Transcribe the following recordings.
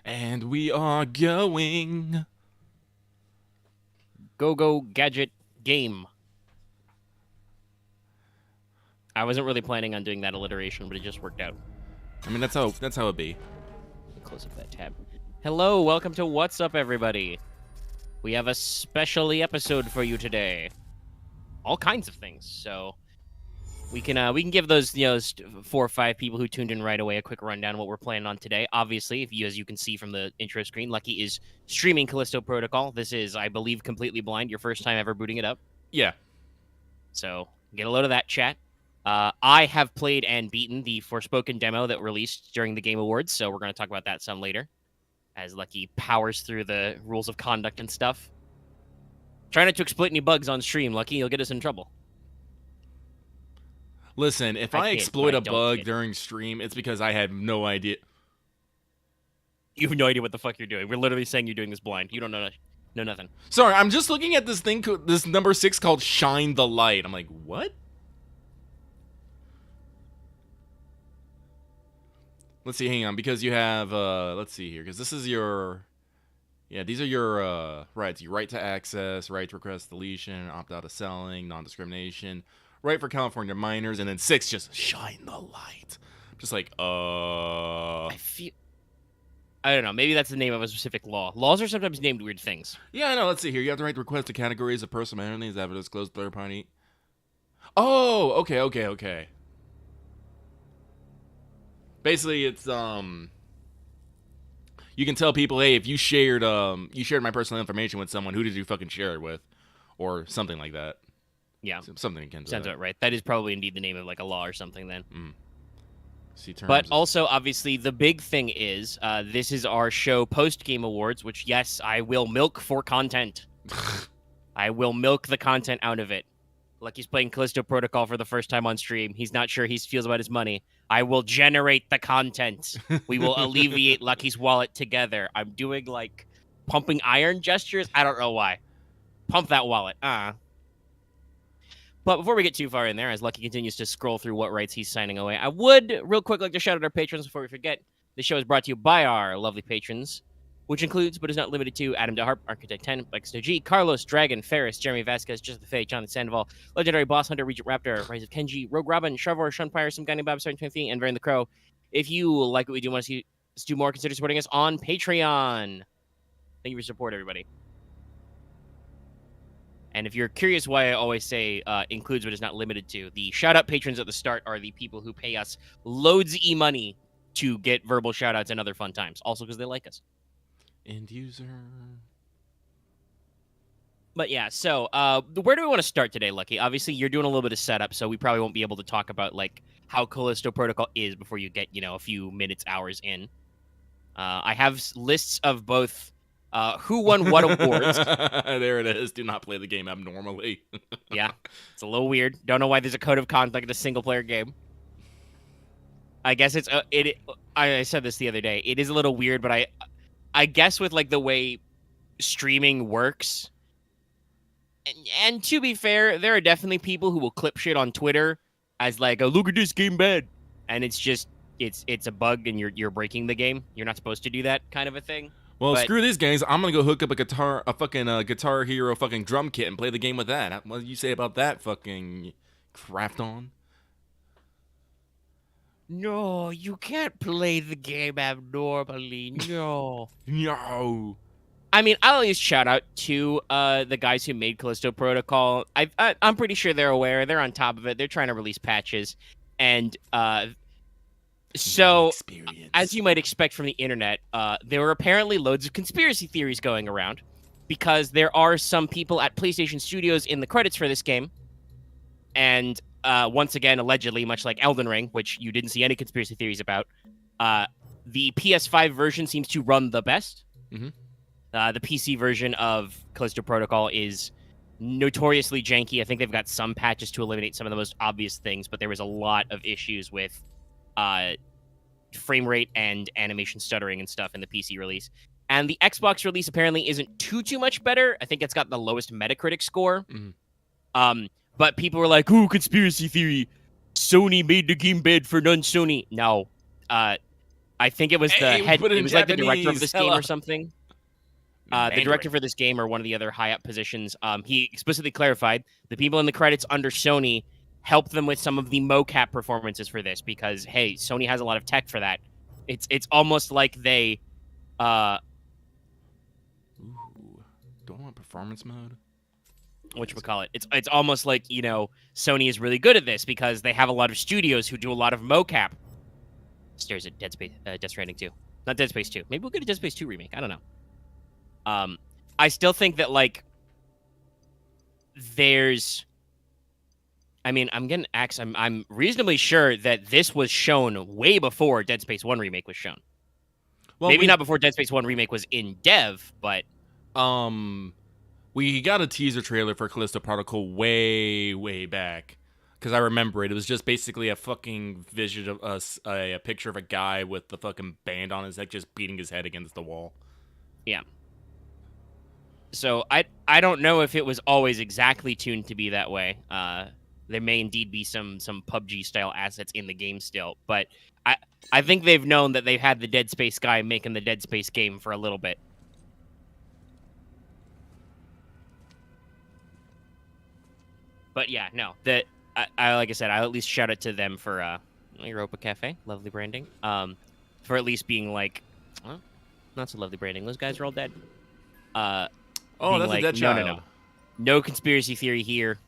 And we are going. Go gadget game. I wasn't really planning on doing that alliteration, but it just worked out. I mean, that's how it be. Close up that tab. Hello, welcome to What's Up, everybody. We have a special episode for you today. All kinds of things. So we can give those 4 or 5 people who tuned in right away a quick rundown of what we're planning on today. Obviously, as you can see from the intro screen, Lucky is streaming Callisto Protocol. This is, I believe, completely blind. Your first time ever booting it up. Yeah. So get a load of that, chat. I have played and beaten the Forspoken demo that released during the Game Awards, so we're going to talk about that some later, as Lucky powers through the rules of conduct and stuff. Try not to exploit any bugs on stream, Lucky. You'll get us in trouble. Listen, if I exploit a bug during stream, it's because I had no idea. You have no idea what the fuck you're doing. We're literally saying you're doing this blind. You don't know nothing. Sorry, I'm just looking at this thing, this number 6 called Shine the Light. I'm like, what? Let's see, hang on, because you have, let's see here, because this is your, yeah, these are your rights. You right to access, right to request deletion, opt out of selling, non-discrimination, right for California minors, and then 6, just shine the light. Just like, I don't know, maybe that's the name of a specific law. Laws are sometimes named weird things. Yeah, I know, let's see here. You have the right to request the categories of personalities that have a disclosed third party. Oh, okay. Basically, it's you can tell people, hey, if you shared my personal information with someone, who did you fucking share it with, or something like that. Yeah, something akin to sounds about right. That is probably indeed the name of like a law or something then. See, terms but also, obviously, the big thing is this is our show post Game Awards, which yes, I will milk for content. I will milk the content out of it. Lucky's playing Callisto Protocol for the first time on stream. He's not sure he feels about his money. I will generate the content. We will alleviate Lucky's wallet together. I'm doing, like, pumping iron gestures. I don't know why. Pump that wallet. But before we get too far in there, as Lucky continues to scroll through what rights he's signing away, I would, real quick, like to shout out our patrons before we forget. This show is brought to you by our lovely patrons, which includes, but is not limited to, Adam DeHarp, Architect 10, Lex G, Carlos, Dragon, Ferris, Jeremy Vasquez, Just the Fae, Jonathan Sandoval, Legendary Boss Hunter, Regent Raptor, Rise of Kenji, Rogue Robin, Shrevor, Shunfire, Some Guy Named Bob, Starting 20, and Varen the Crow. If you like what we do, want to see us do more, consider supporting us on Patreon. Thank you for your support, everybody. And if you're curious why I always say includes but is not limited to, the shout-out patrons at the start are the people who pay us loads of e-money to get verbal shout-outs and other fun times, also because they like us. End user. But yeah, so where do we want to start today, Lucky? Obviously, you're doing a little bit of setup, so we probably won't be able to talk about like how Callisto Protocol is before you get, a few minutes, hours in. I have lists of both who won what awards. There it is. Do not play the game abnormally. Yeah, it's a little weird. Don't know why there's a code of conduct in a single-player game. I guess it's I said this the other day. It is a little weird, but I guess with like the way streaming works, and to be fair, there are definitely people who will clip shit on Twitter as like, "Oh, look at this game bad," and it's just it's a bug and you're breaking the game. You're not supposed to do that kind of a thing. Well, screw these games. I'm gonna go hook up a fucking Guitar Hero fucking drum kit and play the game with that. What do you say about that, fucking craft on? No, you can't play the game abnormally. No. No. I mean, I'll at least shout out to the guys who made Callisto Protocol. I'm pretty sure they're aware. They're on top of it. They're trying to release patches. And so, as you might expect from the internet, there were apparently loads of conspiracy theories going around because there are some people at PlayStation Studios in the credits for this game. And once again, allegedly, much like Elden Ring, which you didn't see any conspiracy theories about, the PS5 version seems to run the best. Mm-hmm. The PC version of Callisto Protocol is notoriously janky. I think they've got some patches to eliminate some of the most obvious things, but there was a lot of issues with frame rate and animation stuttering and stuff in the PC release. And the Xbox release apparently isn't too much better. I think it's got the lowest Metacritic score. Mm-hmm. But people were like, "Ooh, conspiracy theory. Sony made the game bad for non-Sony." No. I I think it was Hey, we put it it in was like the director of Japanese. this game Hello. or something. The Mandarin. director for this game or one of the other high up positions, he explicitly clarified the people in the credits under Sony helped them with some of the mocap performances for this because hey, Sony has a lot of tech for that. It's almost like they Ooh, don't want performance mode. whatchamacallit. It's almost like, you know, Sony is really good at this because they have a lot of studios who do a lot of mocap. Stares at Dead Space Death Stranding 2. Not Dead Space 2. Maybe we'll get a Dead Space 2 remake. I don't know. I still think that like there's I mean, I'm reasonably sure that this was shown way before Dead Space 1 remake was shown. Well, Maybe not before Dead Space 1 remake was in dev, but we got a teaser trailer for Callisto Protocol way back. Because I remember it. It was just basically a fucking vision of us, a picture of a guy with the fucking band on his neck just beating his head against the wall. yeah. So I don't know if it was always exactly tuned to be that way. There may indeed be some PUBG style assets in the game still, but I think they've known that they've had the Dead Space guy making the Dead Space game for a little bit. But yeah, no, that I like I said, I'll at least shout it to them for Europa Cafe, lovely branding. For at least being like, well, not so lovely branding. Those guys are all dead. Oh, Being that's like, a dead child. No conspiracy theory here.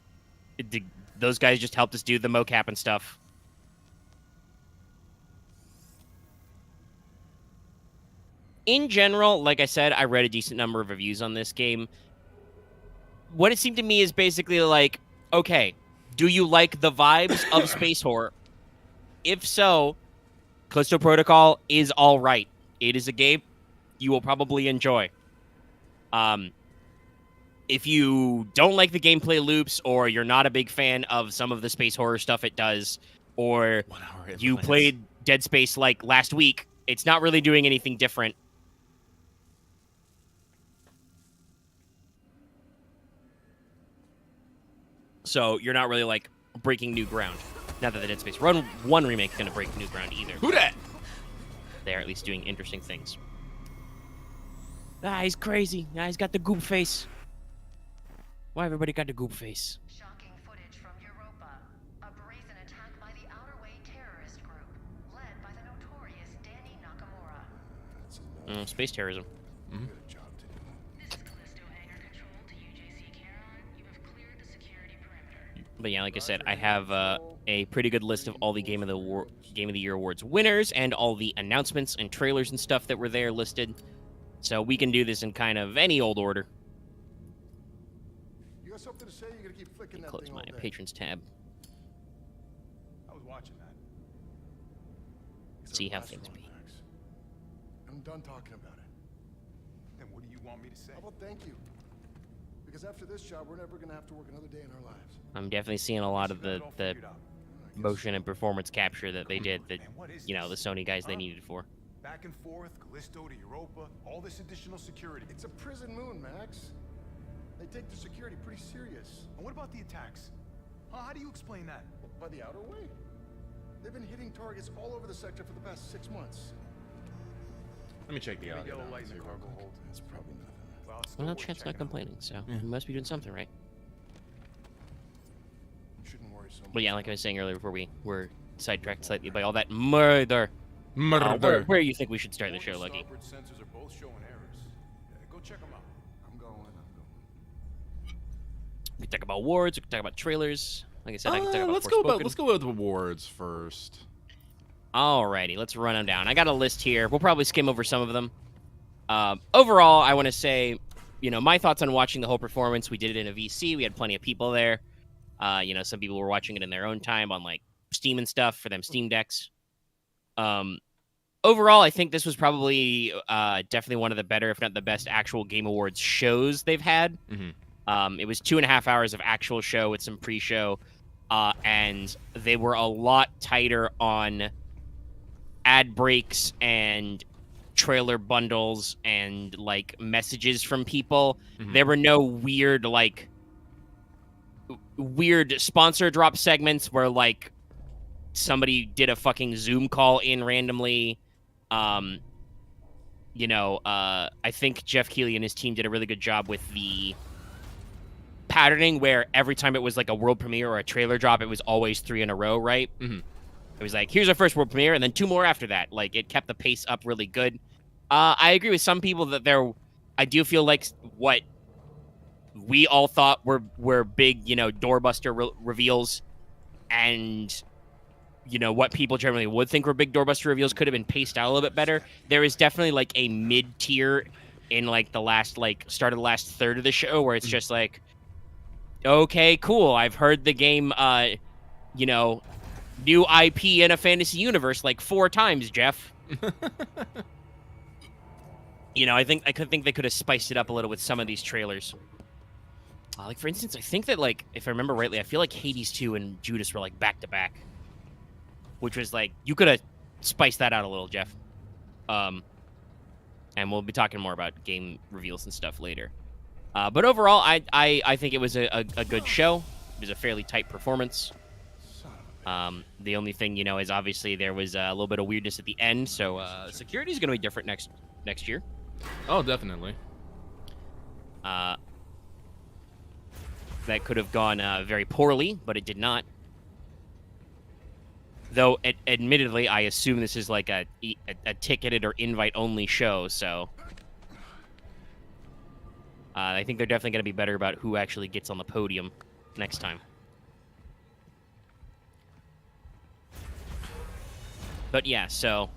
Those guys just helped us do the mocap and stuff. In general, like I said, I read a decent number of reviews on this game. What it seemed to me is basically like, okay, do you like the vibes of space horror? If so, Callisto Protocol is all right. It is a game you will probably enjoy. If you don't like the gameplay loops, or you're not a big fan of some of the space horror stuff it does, or you played Dead Space like last week, it's not really doing anything different. So you're not really like breaking new ground. Not that the Dead Space 1 remake is going to break new ground either. Who dat? They're at least doing interesting things. Ah, he's crazy. Ah, he's got the goop face. Why everybody got the goop face? Shocking footage from Europa. A brazen attack by the Outer Way terrorist group, led by the notorious Danny Nakamura. Space terrorism. This is Callisto Hangar Control to UJC Charon. You have cleared the security perimeter. But yeah, like I said, I have a pretty good list of all the Game of the Year awards winners and all the announcements and trailers and stuff that were there listed. So we can do this in kind of any old order. You got something to say? You're gonna keep flicking that Close thing my all day. patrons tab. I was watching that. See how things be. I'm done talking about it. Then what do you want me to say? How about thank you? Because after this job, we're never gonna have to work another day in our lives. I'm definitely seeing a lot of the motion and performance capture that they did that, you know, the Sony guys they needed for. Back and forth, Callisto to Europa, all this additional security. It's a prison moon, Max. They take their security pretty serious. And what about the attacks? How do you explain that? By the Outer Way. They've been hitting targets all over the sector for the past 6 months. Let me check the Maybe audio. yellow light in the cargo hold. That's probably nothing. Well, it's still Well, worth chat's not checking out. complaining, so Yeah. we must be doing something right. You shouldn't worry so much. But yeah, like I was saying earlier before we were sidetracked slightly by all that murder. Murder. Where do you think we should start the show, Forward Lucky? starboard sensors are both showing errors. Go check them out. I'm going. We can talk about awards, we can talk about trailers. Like I said, I can talk about let's go Forspoken. with awards first. Alrighty, let's run them down. I got a list here. We'll probably skim over some of them. Overall, I want to say, you know, my thoughts on watching the whole performance. We did it in a VC. We had plenty of people there. You know, some people were watching it in their own time on like Steam and stuff for them Steam decks. Overall, I think this was probably definitely one of the better, if not the best, actual Game Awards shows they've had. Mm-hmm. It was 2.5 hours of actual show with some pre-show, and they were a lot tighter on ad breaks and trailer bundles and like messages from people. Mhm. There were no weird sponsor drop segments where like somebody did a fucking Zoom call in randomly. I think Jeff Keighley and his team did a really good job with the patterning where every time it was like a world premiere or a trailer drop, it was always 3 in a row, right? Mhm. It was like, here's our first world premiere, and then 2 more after that. Like, it kept the pace up really good. I agree with some people that I do feel like what we all thought were big, doorbuster reveals, and what people generally would think were big doorbuster reveals could have been paced out a little bit better. There is definitely like a mid tier in like the last start of the last third of the show where it's just like, okay, cool. I've heard the game, new IP in a fantasy universe like 4 times, Jeff. I could think they could have spiced it up a little with some of these trailers. Like, for instance, I think that, like, if I remember rightly, I feel like Hades 2 and Judas were, like, back-to-back. Which was, like, you could have spiced that out a little, Jeff. And we'll be talking more about game reveals and stuff later. But overall, I think it was a good show. It was a fairly tight performance. The only thing, is obviously there was a little bit of weirdness at the end, so security is going to be different next year. Oh, definitely. That could have gone very poorly, but it did not. Though, admittedly, I assume this is like a ticketed or invite-only show, so I think they're definitely going to be better about who actually gets on the podium next time. But yeah, so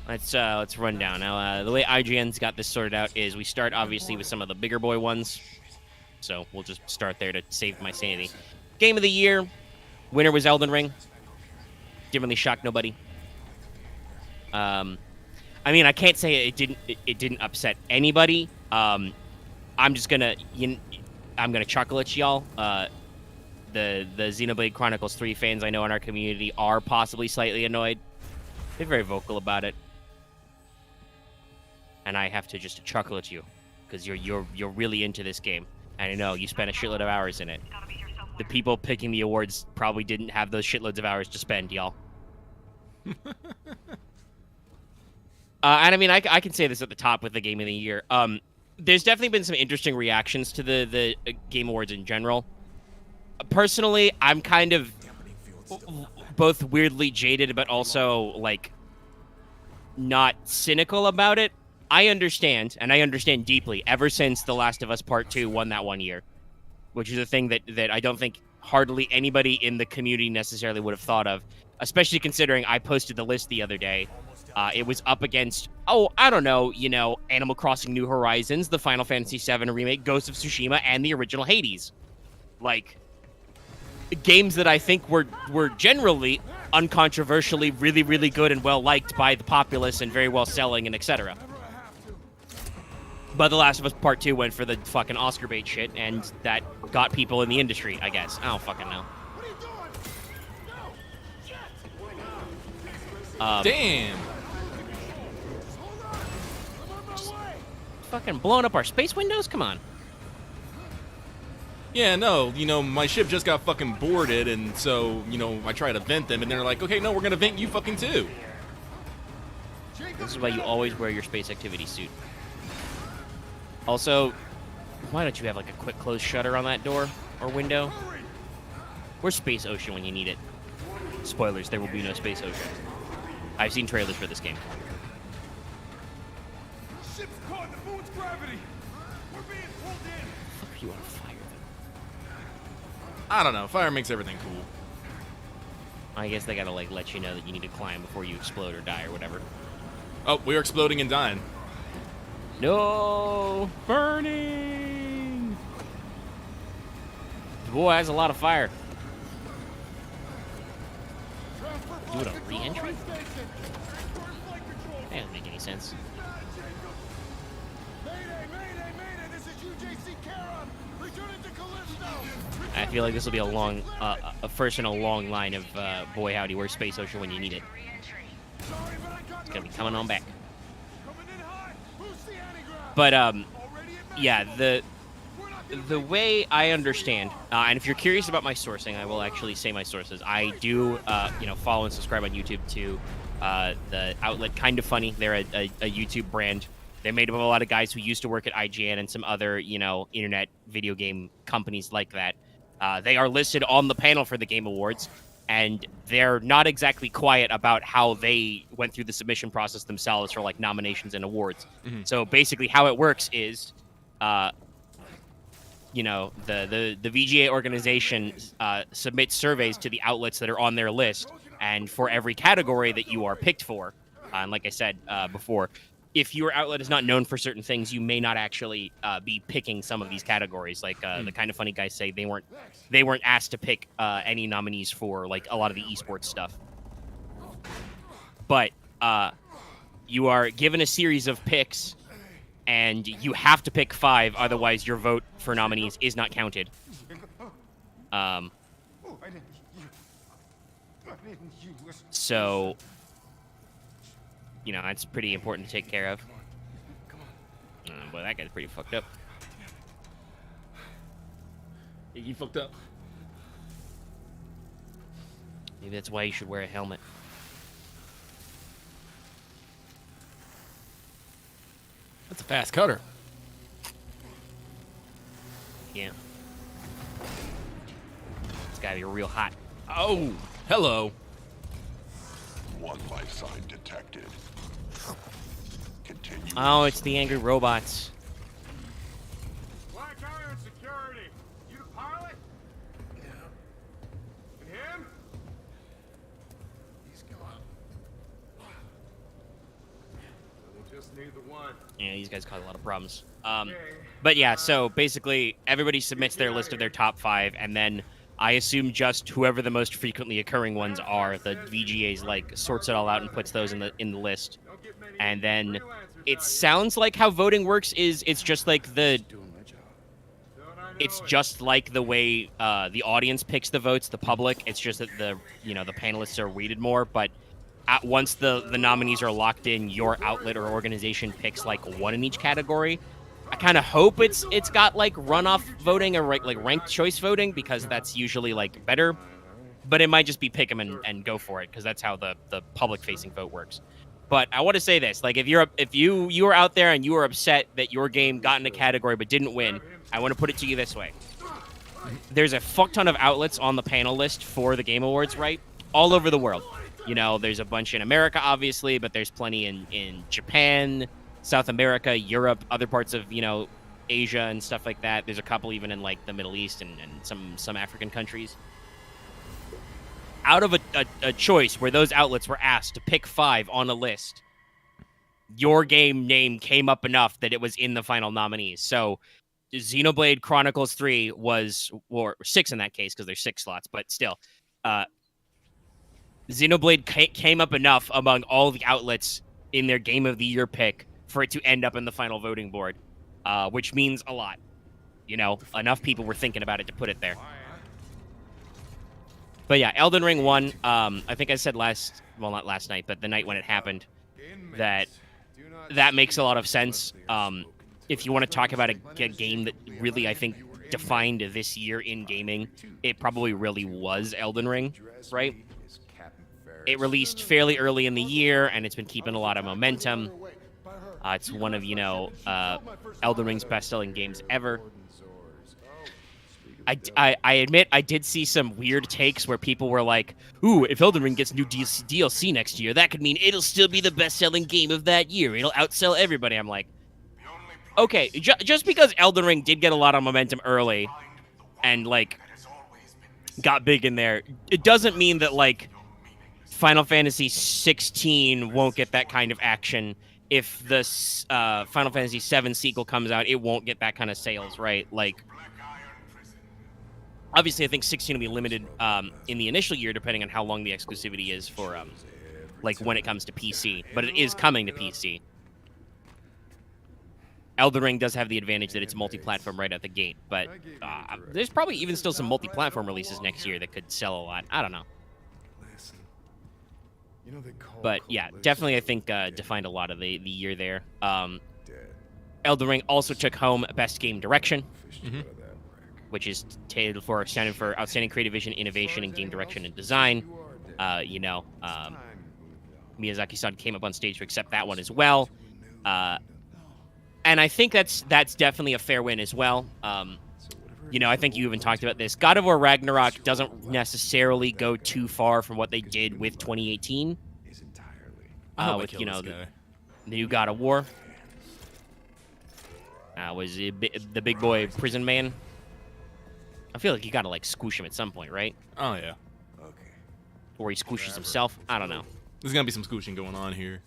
let's run down. Now, the way IGN's got this sorted out is we start, obviously, with some of the bigger boy ones. So we'll just start there to save my sanity. Game of the year, winner was Elden Ring. Didn't really shock nobody. I mean, I can't say it didn't upset anybody. I'm just gonna chuckle at y'all. The Xenoblade Chronicles 3 fans I know in our community are possibly slightly annoyed. They're very vocal about it, and I have to just chuckle at you because you're really into this game. And I know you spent a shitload of hours in it. The people picking the awards probably didn't have those shitloads of hours to spend, y'all. And I mean, I can say this at the top with the Game of the Year. There's definitely been some interesting reactions to the Game Awards in general. Personally, I'm kind of both weirdly jaded, but also, like, not cynical about it. I understand, and I understand deeply, ever since The Last of Us Part 2 won that one year, which is a thing that I don't think hardly anybody in the community necessarily would have thought of, especially considering I posted the list the other day. It was up against, I don't know, Animal Crossing New Horizons, the Final Fantasy VII Remake, Ghost of Tsushima, and the original Hades. Like, games that I think were generally, uncontroversially, really, really good and well-liked by the populace and very well-selling and etc. But The Last of Us Part 2 went for the fucking Oscar bait shit, and that got people in the industry, I guess. I don't fucking know. Damn! Fucking blowing up our space windows? Come on. Yeah, no, my ship just got fucking boarded, and so, I try to vent them, and they're like, okay, no, we're gonna vent you fucking too. This is why you always wear your space activity suit. Also, why don't you have, like, a quick close shutter on that door or window? Where's Space Ocean when you need it? Spoilers, there will be no Space Ocean. I've seen trailers for this game. Ship's caught in the moon's gravity. We're being pulled in. What the fuck are you on fire then? I don't know, fire makes everything cool. I guess they gotta, like, let you know that you need to climb before you explode or die or whatever. Oh, we're exploding and dying. No! Burning! Boy, that's a lot of fire. Do it a re-entry? That doesn't make any sense. I feel like this will be a first in a long line of boy howdy, where's Space Ocean when you need it? It's gonna be coming on back. But yeah, the way I understand, and if you're curious about my sourcing, I will actually say my sources. I do, follow and subscribe on YouTube to the outlet Kind of Funny. They're a YouTube brand. They're made up of a lot of guys who used to work at IGN and some other, internet video game companies like that. They are listed on the panel for the Game Awards, and they're not exactly quiet about how they went through the submission process themselves for like nominations and awards. Mm-hmm. So basically, how it works is, the VGA organization submits surveys to the outlets that are on their list, and for every category that you are picked for, and like I said before, if your outlet is not known for certain things, you may not actually be picking some of these categories. Like the Kind of Funny guys say, they weren't asked to pick any nominees for like a lot of the esports stuff. But you are given a series of picks, and you have to pick 5, otherwise your vote for nominees is not counted. So, that's pretty important to take care of. Boy, that guy's pretty fucked up. You fucked up. Maybe that's why you should wear a helmet. That's a fast cutter. Yeah. It's gotta be real hot. Oh, hello. One life sign detected. Continue. Oh, it's the angry robots. Black Iron Security. You the pilot? Yeah. And him? He's gone. They just need the one. Yeah, these guys cause a lot of problems. But yeah, so basically everybody submits their list of their top 5, and then I assume just whoever the most frequently occurring ones are, the VGA's like sorts it all out and puts those in the list. And then it sounds like how voting works is it's just like the way the audience picks the votes, the public. It's just that the panelists are weighted more, but once the nominees are locked in, your outlet or organization picks like one in each category. I kind of hope it's got like runoff voting or like ranked choice voting, because that's usually like better. But it might just be pick 'em and go for it, because that's how the public facing vote works. But I want to say this: like if you are out there and you are upset that your game got in a category but didn't win, I want to put it to you this way: there's a fuck ton of outlets on the panel list for the Game Awards, right? All over the world. There's a bunch in America, obviously, but there's plenty in Japan, South America, Europe, other parts of, Asia and stuff like that. There's a couple even in, like, the Middle East and some African countries. Out of a choice where those outlets were asked to pick 5 on a list, your game name came up enough that it was in the final nominees. So Xenoblade Chronicles 3 was, or 6 in that case, because there's 6 slots, but still, Xenoblade came up enough among all the outlets in their Game of the Year pick for it to end up in the final voting board, which means a lot. Enough people were thinking about it to put it there. But yeah, Elden Ring won. I think I said not last night, but the night when it happened, that makes a lot of sense. If you want to talk about a game that really, I think, defined this year in gaming, it probably really was Elden Ring, right? It released fairly early in the year, and it's been keeping a lot of momentum. It's one of, Elden Ring's best-selling games ever. I admit I did see some weird takes where people were like, ooh, if Elden Ring gets new DLC next year, that could mean it'll still be the best-selling game of that year. It'll outsell everybody. I'm like, okay, just because Elden Ring did get a lot of momentum early and, like, got big in there, it doesn't mean that, like, Final Fantasy 16 won't get that kind of action. If the Final Fantasy 7 sequel comes out, it won't get that kind of sales, right? Like, obviously, I think 16 will be limited in the initial year, depending on how long the exclusivity is for, like, when it comes to PC. But it is coming to PC. Elden Ring does have the advantage that it's multi-platform right out the gate, but there's probably even still some multi-platform releases next year that could sell a lot. I don't know. But yeah, definitely I think defined a lot of the year there. Elden Ring also took home Best Game Direction, which is standing for Outstanding Creative Vision, Innovation, and Game Direction and Design. Miyazaki-san came up on stage to accept that one as well. And I think that's definitely a fair win as well. You know, I think you even talked about this. God of War Ragnarok doesn't necessarily go too far from what they did with 2018. With, you know, the new God of War. Was the big boy prison man. I feel like you gotta, like, squish him at some point, right? Oh, yeah. Or he squishes himself. I don't know. There's gonna be some squishing going on here.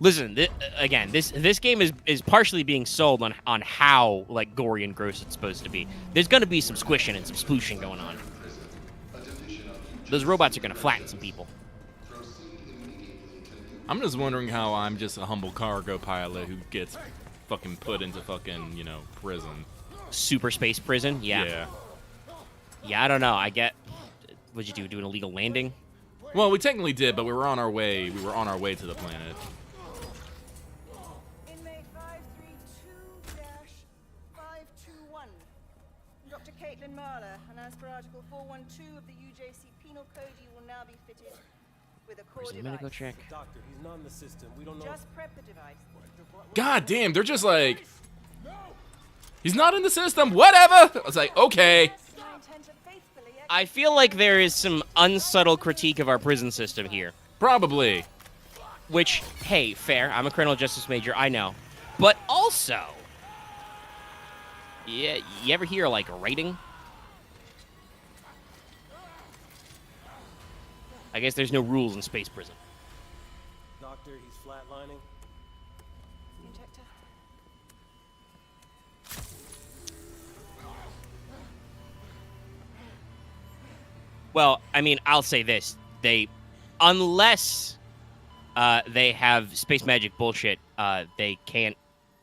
Listen, this game is partially being sold on how, like, gory and gross it's supposed to be. There's gonna be some squishing and some splooshing going on. Those robots are gonna flatten some people. I'm just wondering how I'm just a humble cargo pilot who gets fucking put into fucking, you know, prison. Super space prison? Yeah. Yeah, I don't know. I get... What'd you do an illegal landing? Well, we technically did, but we were on our way. We were on our way to the planet. Inmate 532-521. Dr. Caitlin Marler, and as per Article 412 of the UJC Penal Code, you will now be fitted with a core Where's the device. medical check? Doctor, he's not in the system. We don't know. Just prep the device. God damn, they're just like... He's not in the system, whatever! I was like, okay. I intend to faithfully I feel like there is some unsubtle critique of our prison system here. Probably. Which, hey, fair. I'm a criminal justice major, I know. But also... Yeah, you ever hear, like, rating? I guess there's no rules in space prison. Doctor, he's flatlining. Injector. Well, I mean, I'll say this. Unless they have space magic bullshit, they can't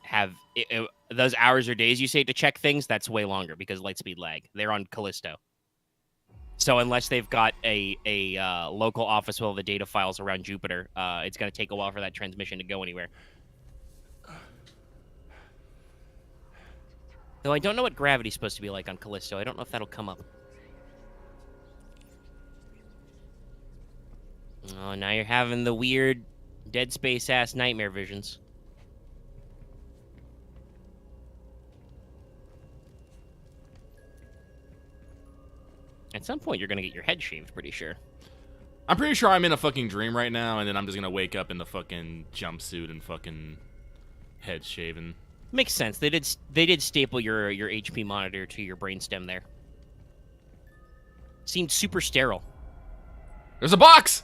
have... those hours or days you say to check things, that's way longer because light speed lag. They're on Callisto. So unless they've got a local office with all the data files around Jupiter, it's going to take a while for that transmission to go anywhere. Though I don't know what gravity's supposed to be like on Callisto. I don't know if that'll come up. Oh, now you're having the weird Dead Space-ass nightmare visions. At some point, you're going to get your head shaved, pretty sure. I'm pretty sure I'm in a fucking dream right now, and then I'm just gonna wake up in the fucking jumpsuit and fucking head shaven. Makes sense. They did staple your HP monitor to your brainstem there. Seemed super sterile. There's a box!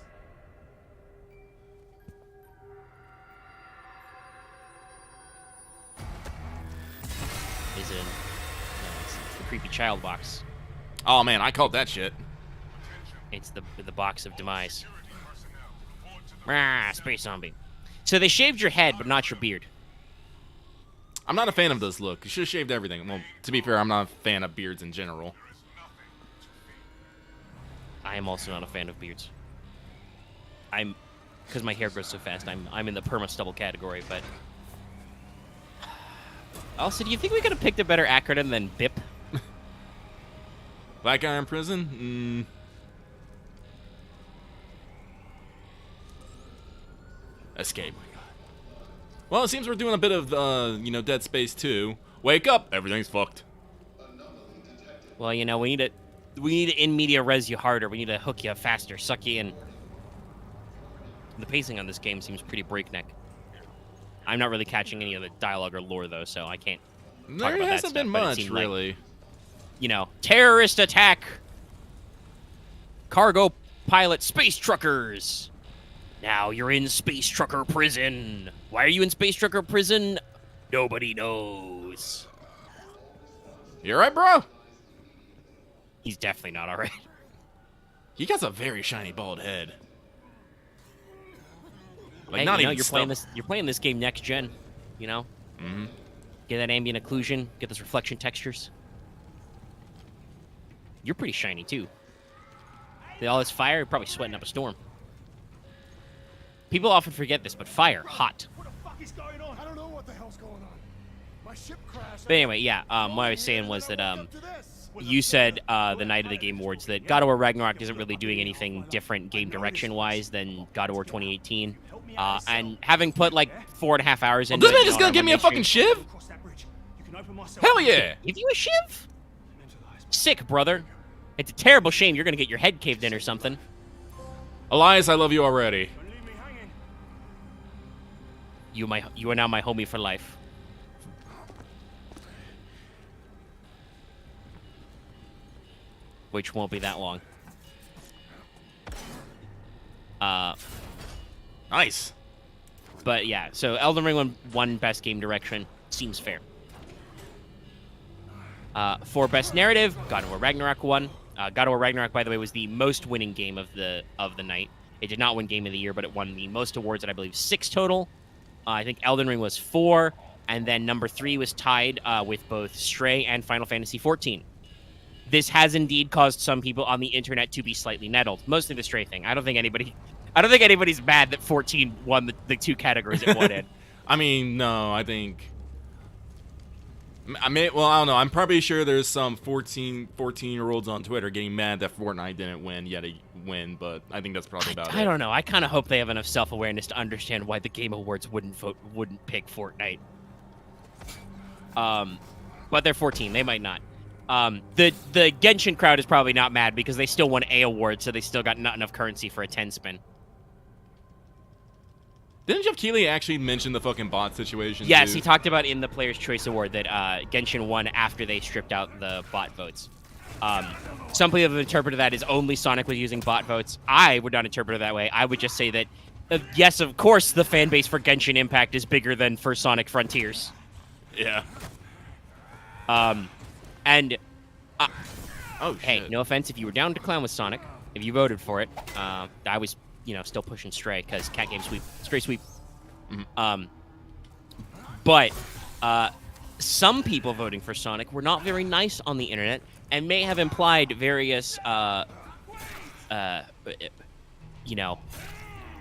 Is it? No, it's the creepy child box. Oh man, I called that shit. It's the box of demise. Rah, space zombie. So they shaved your head, but not your beard. I'm not a fan of this look. You should have shaved everything. Well, to be fair, I'm not a fan of beards in general. I am also not a fan of beards. Because my hair grows so fast, I'm in the perma stubble category, but... Also, do you think we could have picked a better acronym than BIP? Black guy in prison? Escape. Well, it seems we're doing a bit of, Dead Space 2. Wake up! Everything's fucked. Well, you know, we need to in media res you harder. We need to hook you faster, suck you in. The pacing on this game seems pretty breakneck. I'm not really catching any of the dialogue or lore, though, so I can't talk There about that hasn't been stuff, but it much, seemed like, really. you know, terrorist attack, cargo pilot space truckers. Now you're in space trucker prison. Why are you in space trucker prison? Nobody knows. You alright, bro? He's definitely not alright. He got a very shiny bald head. Like, Hey, not you know, even you're playing this game next gen, you know? Mm-hmm. Get that ambient occlusion, get those reflection textures. You're pretty shiny, too. With all this fire, you're probably sweating up a storm. People often forget this, but fire, hot. What the fuck is going on? I don't know what the hell's going on. My ship crashed. But anyway, yeah, what I was saying was that, you said the night of the Game Awards that God of War Ragnarok isn't really doing anything different game direction-wise than God of War 2018. And having put like 4.5 hours into this man it, just gonna give me a fucking shiv? Hell yeah! Give you a shiv? Sick, brother. It's a terrible shame you're gonna get your head caved in or something. Elias, I love you already. You are now my homie for life. Which won't be that long. Nice. But yeah, so Elden Ring won Best Game Direction. Seems fair. For Best Narrative, God of War Ragnarok won. God of War Ragnarok, by the way, was the most winning game of the night. It did not win Game of the Year, but it won the most awards at, I believe, 6 total. I think Elden Ring was 4, and then number 3 was tied with both Stray and Final Fantasy XIV. This has indeed caused some people on the internet to be slightly nettled. Mostly the Stray thing. I don't think anybody's mad that 14 won the 2 categories it won in. I mean, no, I think. Well, I don't know. I'm probably sure there's some 14-year-olds on Twitter getting mad that Fortnite didn't win yet a win, but I think that's probably about it. I don't know. I kind of hope they have enough self-awareness to understand why the Game Awards wouldn't pick Fortnite. But they're 14. They might not. The Genshin crowd is probably not mad because they still won a award, so they still got not enough currency for a 10 spin. Didn't Jeff Keighley actually mention the fucking bot situation? Yes, too? he talked about in the Player's Choice Award that Genshin won after they stripped out the bot votes. Some people have interpreted that as only Sonic was using bot votes. I would not interpret it that way. I would just say that, yes, of course, the fan base for Genshin Impact is bigger than for Sonic Frontiers. Yeah. And oh, hey, shit. no offense if you were down to clown with Sonic, if you voted for it. I was, still pushing Stray because cat game sweep, Stray sweep. Mm-hmm. But some people voting for Sonic were not very nice on the internet and may have implied various,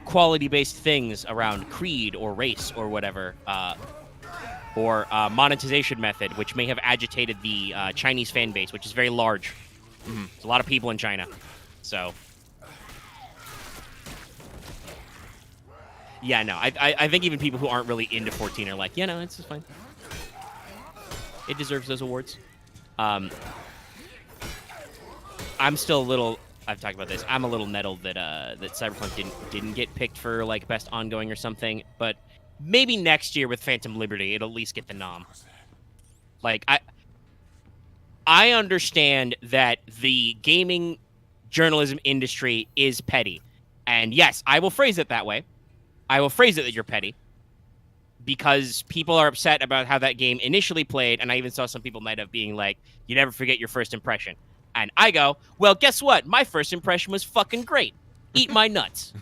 quality-based things around creed or race or whatever, or monetization method, which may have agitated the Chinese fan base, which is very large. Mm-hmm. There's a lot of people in China. So, yeah, no, I think even people who aren't really into 14 are like, yeah, no, it's just fine. It deserves those awards. I'm still a little... I've talked about this. I'm a little nettled that that Cyberpunk didn't get picked for like best ongoing or something, but maybe next year with Phantom Liberty it'll at least get the nom. Like I understand that the gaming journalism industry is petty. And yes, I will phrase it that way. I will phrase it that you're petty because people are upset about how that game initially played, and I even saw some people might have being like, you never forget your first impression. And I go, well, guess what? My first impression was fucking great. Eat my nuts.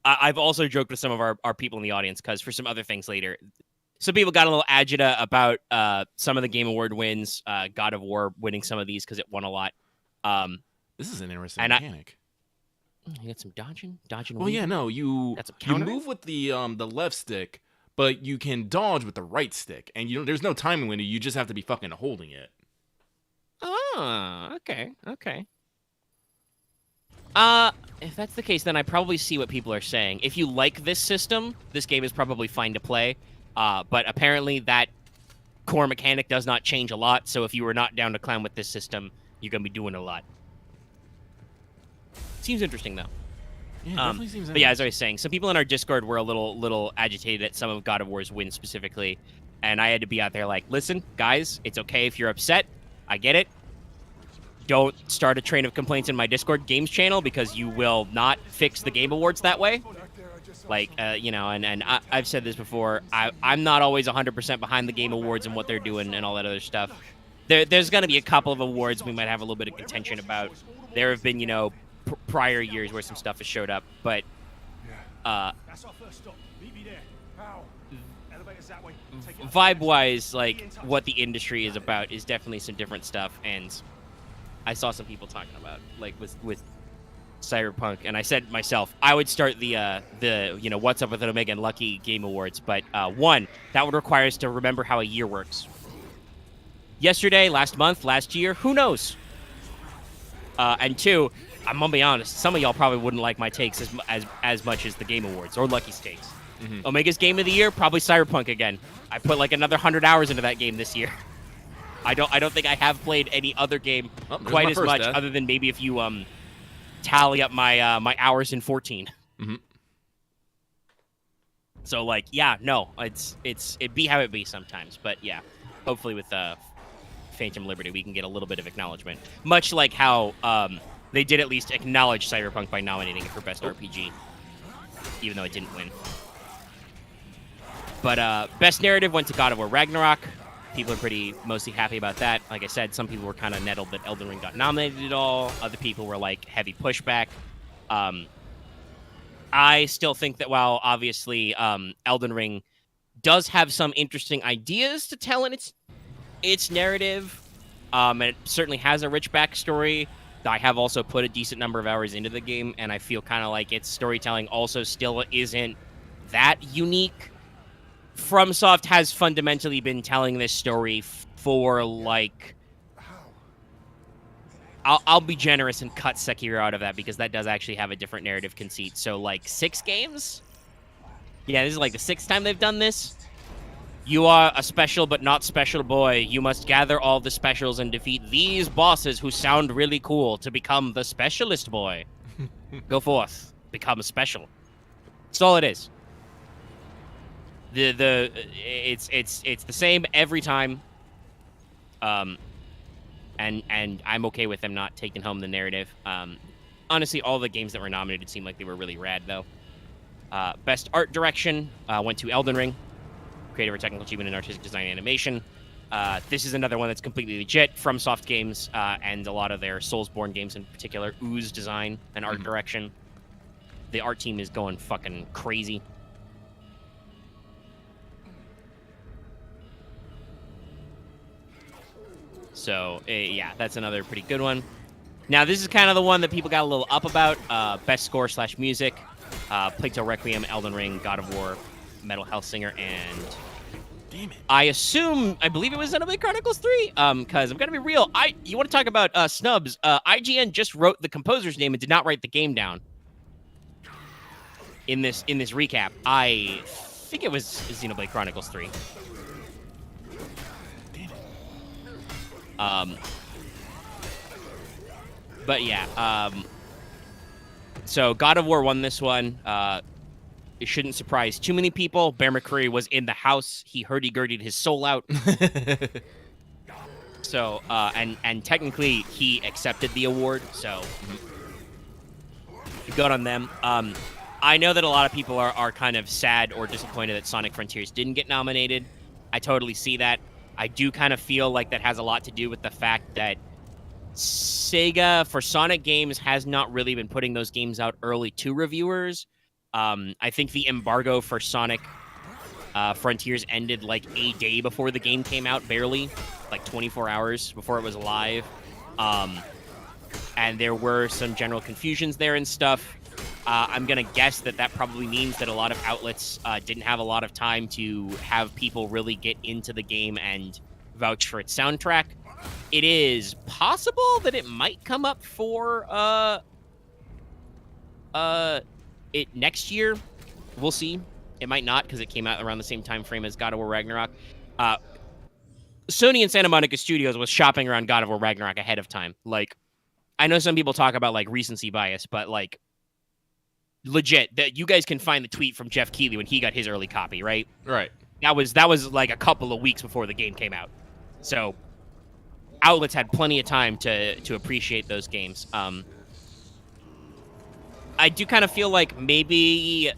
I've also joked with some of our people in the audience because for some other things later, some people got a little agita about some of the Game Award wins, God of War winning some of these because it won a lot. This is an interesting mechanic. You got some dodging? Well, yeah, no, you move with the left stick, but you can dodge with the right stick. And there's no timing window. You just have to be fucking holding it. Oh, okay. If that's the case, then I probably see what people are saying. If you like this system, this game is probably fine to play. But apparently that core mechanic does not change a lot. So if you were not down to clown with this system, you're going to be doing a lot. Seems interesting, though. Yeah, definitely seems interesting. But yeah, as I was saying, some people in our Discord were a little agitated at some of God of War's wins specifically. And I had to be out there like, listen, guys, it's okay if you're upset. I get it. Don't start a train of complaints in my Discord games channel because you will not fix the Game Awards that way. Like, and I've said this before. I'm not always 100% behind the Game Awards and what they're doing and all that other stuff. There's going to be a couple of awards we might have a little bit of contention about. There have been, prior years where some stuff has showed up, but That's our first stop. Meet me there. How? Elevators that way. Take it. vibe-wise, like, what the industry is about is definitely some different stuff, and I saw some people talking about, like, with Cyberpunk, and I said myself, I would start the What's Up with an Omega and Lucky Game Awards, but one, that would require us to remember how a year works. yesterday, last month, last year, who knows? And two, I'm gonna be honest, some of y'all probably wouldn't like my takes as much as the Game Awards or Lucky's takes. Omega's Game of the Year, probably Cyberpunk again. I put like another 100 hours into that game this year. I don't think I have played any other game quite as much, other than maybe if you tally up my my hours in 14. So like, yeah, no, it be how it be sometimes, but yeah, hopefully with Phantom Liberty we can get a little bit of acknowledgement, much like how they did at least acknowledge Cyberpunk by nominating it for Best RPG, even though it didn't win. But Best Narrative went to God of War Ragnarok. People are pretty mostly happy about that. Like I said, some people were kind of nettled that Elden Ring got nominated at all. Other people were like heavy pushback. I still think that while obviously Elden Ring does have some interesting ideas to tell in its narrative, and it certainly has a rich backstory, I have also put a decent number of hours into the game, and I feel kind of like its storytelling also still isn't that unique. FromSoft has fundamentally been telling this story for, like... I'll be generous and cut Sekiro out of that, because that does actually have a different narrative conceit. So, like, 6 games? Yeah, this is, like, the 6th time they've done this. You are a special but not special boy. You must gather all the specials and defeat these bosses who sound really cool to become the specialist boy. Go forth. Become special. That's all it is. It's the same every time. And I'm okay with them not taking home the narrative. Honestly, all the games that were nominated seemed like they were really rad, though. Best Art Direction went to Elden Ring. Creative or Technical Achievement in Artistic Design and Animation. This is another one that's completely legit. FromSoft games and a lot of their Soulsborne games in particular ooze design and art direction. The art team is going fucking crazy. So, yeah, that's another pretty good one. Now, this is kind of the one that people got a little up about. Best Score / Music. Plato Requiem, Elden Ring, God of War, Metal Hellsinger, and... Damn it. I believe it was Xenoblade Chronicles 3, because I'm going to be real. You want to talk about snubs? IGN just wrote the composer's name and did not write the game down. In this recap. I think it was Xenoblade Chronicles 3. But yeah, so God of War won this one. It shouldn't surprise too many people. Bear McCreary was in the house. He hurdy-gurdied his soul out. So, and technically he accepted the award, so good on them. I know that a lot of people are kind of sad or disappointed that Sonic Frontiers didn't get nominated. I totally see that. I do kind of feel like that has a lot to do with the fact that Sega, for Sonic games, has not really been putting those games out early to reviewers. I think the embargo for Sonic Frontiers ended like a day before the game came out, barely, like 24 hours before it was live. And there were some general confusions there and stuff. I'm going to guess that probably means that a lot of outlets didn't have a lot of time to have people really get into the game and vouch for its soundtrack. It is possible that it might come up for it next year. We'll see. It might not, because it came out around the same time frame as God of War Ragnarok. Sony and Santa Monica Studios was shopping around God of War Ragnarok ahead of time. Like, I know some people talk about like recency bias, but like, legit, that you guys can find the tweet from Jeff Keighley when he got his early copy, right? Right. That was like a couple of weeks before the game came out. So outlets had plenty of time to appreciate those games. I do kind of feel like maybe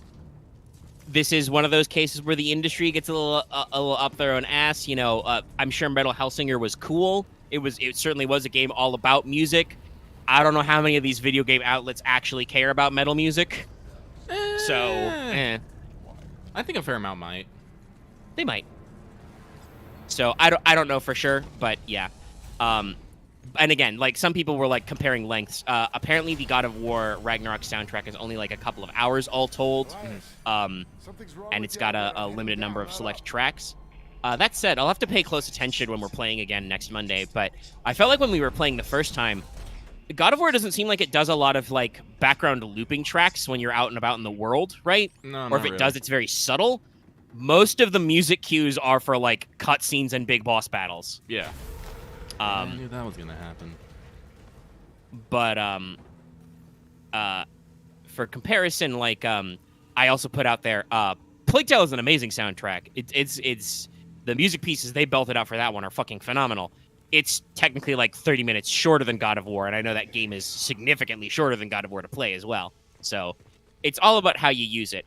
this is one of those cases where the industry gets a little up their own ass. You know, I'm sure Metal Hellsinger was cool. It certainly was a game all about music. I don't know how many of these video game outlets actually care about metal music. I think a fair amount might. They might. So I don't know for sure, but yeah. And again, like, some people were like comparing lengths. Apparently the God of War Ragnarok soundtrack is only like a couple of hours all told. And it's got a limited number of select tracks. That said, I'll have to pay close attention when we're playing again next Monday, but I felt like when we were playing the first time, God of War doesn't seem like it does a lot of, like, background looping tracks when you're out and about in the world, right? No, Or if not it really. does, it's very subtle. Most of the music cues are for, like, cutscenes and big boss battles. Yeah. I knew that was gonna happen. But for comparison, like I also put out there, Plague Tale is an amazing soundtrack. It's the music pieces they belted out for that one are fucking phenomenal. It's technically like 30 minutes shorter than God of War, and I know that game is significantly shorter than God of War to play as well. So it's all about how you use it.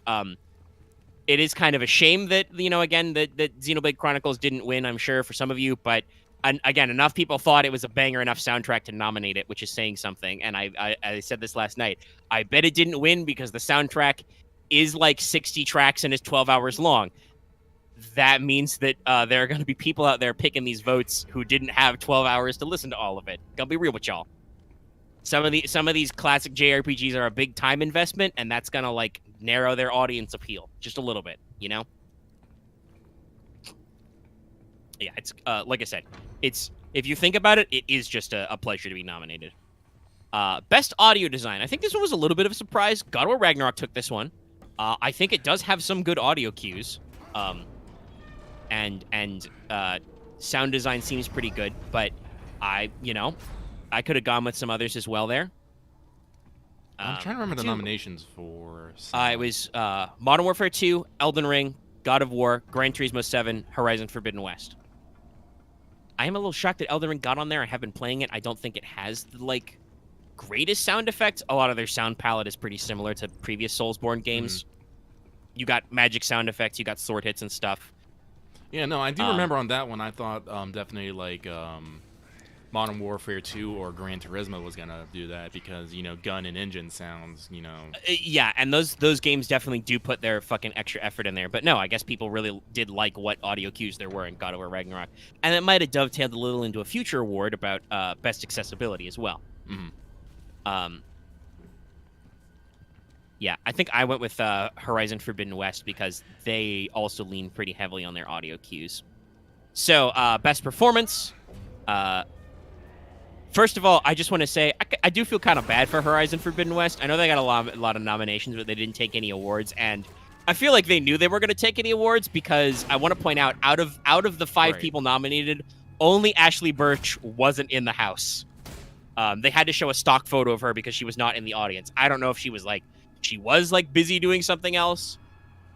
It is kind of a shame that, you know, again, that Xenoblade Chronicles didn't win, I'm sure, for some of you, but again, enough people thought it was a banger enough soundtrack to nominate it, which is saying something. And I said this last night. I bet it didn't win because the soundtrack is like 60 tracks and is 12 hours long. That means that there are going to be people out there picking these votes who didn't have 12 hours to listen to all of it. Gonna be real with y'all. Some of these classic JRPGs are a big time investment, and that's gonna like narrow their audience appeal just a little bit, you know? Yeah, it's like I said, it's if you think about it, it is just a pleasure to be nominated. Best audio design. I think this one was a little bit of a surprise. God of War Ragnarok took this one. I think it does have some good audio cues. And sound design seems pretty good, but I could have gone with some others as well there. I'm trying to remember the nominations for. It was Modern Warfare 2, Elden Ring, God of War, Gran Turismo 7, Horizon Forbidden West. I am a little shocked that Elden Ring got on there. I have been playing it. I don't think it has the, like, greatest sound effects. A lot of their sound palette is pretty similar to previous Soulsborne games. You got magic sound effects, you got sword hits and stuff. Yeah, no, I do remember on that one. I thought definitely like Modern Warfare 2 or Gran Turismo was gonna do that because, you know, gun and engine sounds, you know. Yeah, and those games definitely do put their fucking extra effort in there. But no, I guess people really did like what audio cues there were in God of War Ragnarok, and it might have dovetailed a little into a future award about best accessibility as well. Yeah, I think I went with Horizon Forbidden West because they also lean pretty heavily on their audio cues. So, best performance. First of all, I just want to say I do feel kind of bad for Horizon Forbidden West. I know they got a lot of nominations, but they didn't take any awards, and I feel like they knew they were going to take any awards because I want to point out out of the 5 people nominated, only Ashley Birch wasn't in the house. They had to show a stock photo of her because she was not in the audience. I don't know if she was busy doing something else,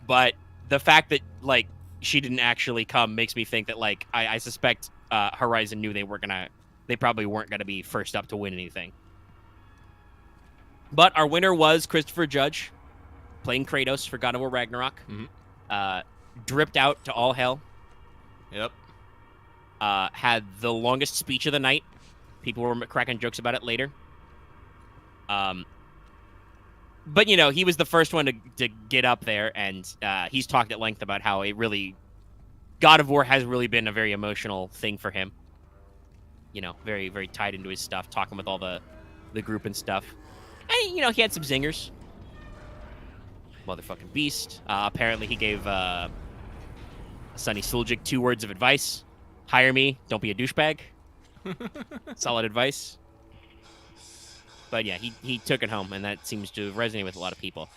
but the fact that like she didn't actually come makes me think that like I suspect Horizon knew they probably weren't gonna be first up to win anything. But our winner was Christopher Judge, playing Kratos for God of War Ragnarok. Dripped out to all hell. Yep. Had the longest speech of the night. People were cracking jokes about it later. But, you know, he was the first one to get up there, and he's talked at length about how God of War has really been a very emotional thing for him. You know, very, very tied into his stuff, talking with all the group and stuff. And, you know, he had some zingers. Motherfucking beast. Apparently he gave Sonny Suljic 2 words of advice. Hire me, don't be a douchebag. Solid advice. But yeah, he took it home, and that seems to resonate with a lot of people.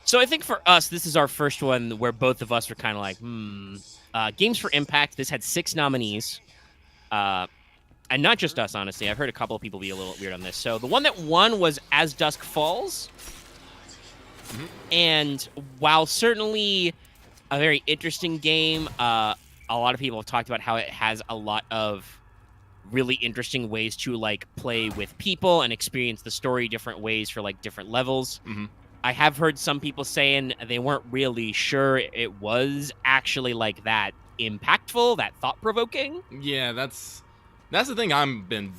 So I think for us, this is our first one where both of us were kind of like, Games for Impact, this had 6 nominees. And not just us, honestly. I've heard a couple of people be a little weird on this. So the one that won was As Dusk Falls. And while certainly a very interesting game, a lot of people have talked about how it has a lot of really interesting ways to like play with people and experience the story different ways for like different levels. I have heard some people saying they weren't really sure it was actually like that impactful, that thought-provoking. Yeah, that's the thing I've been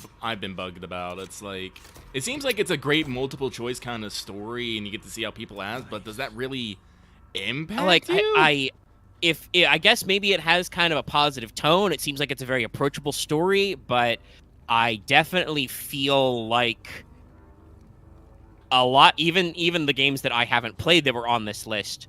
bugged about. It's like it seems like it's a great multiple choice kind of story, and you get to see how people act. But does that really impact you? I guess maybe it has kind of a positive tone. It seems like it's a very approachable story, but I definitely feel like a lot, even the games that I haven't played that were on this list,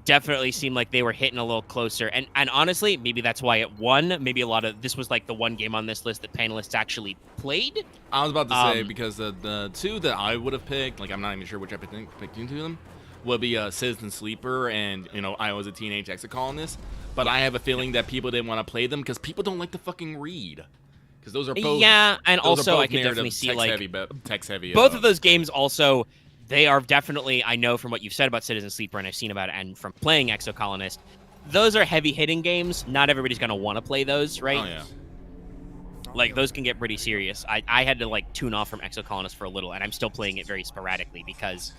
definitely seemed like they were hitting a little closer. And honestly, maybe that's why it won. Maybe a lot of this was like the one game on this list that panelists actually played. I was about to say, because the two that I would have picked, like I'm not even sure which I picked into them, would be Citizen Sleeper and, I Was a Teenage Exocolonist. But I have a feeling that people didn't want to play them because people don't like to fucking read. Because those are both. Yeah, and those also are both I could definitely see text heavy. Both of those games also, they are definitely, I know from what you've said about Citizen Sleeper and I've seen about it and from playing Exocolonist, those are heavy hitting games. Not everybody's going to want to play those, right? Oh, yeah. Like, those can get pretty serious. I had to, like, tune off from Exocolonist for a little, and I'm still playing it very sporadically because,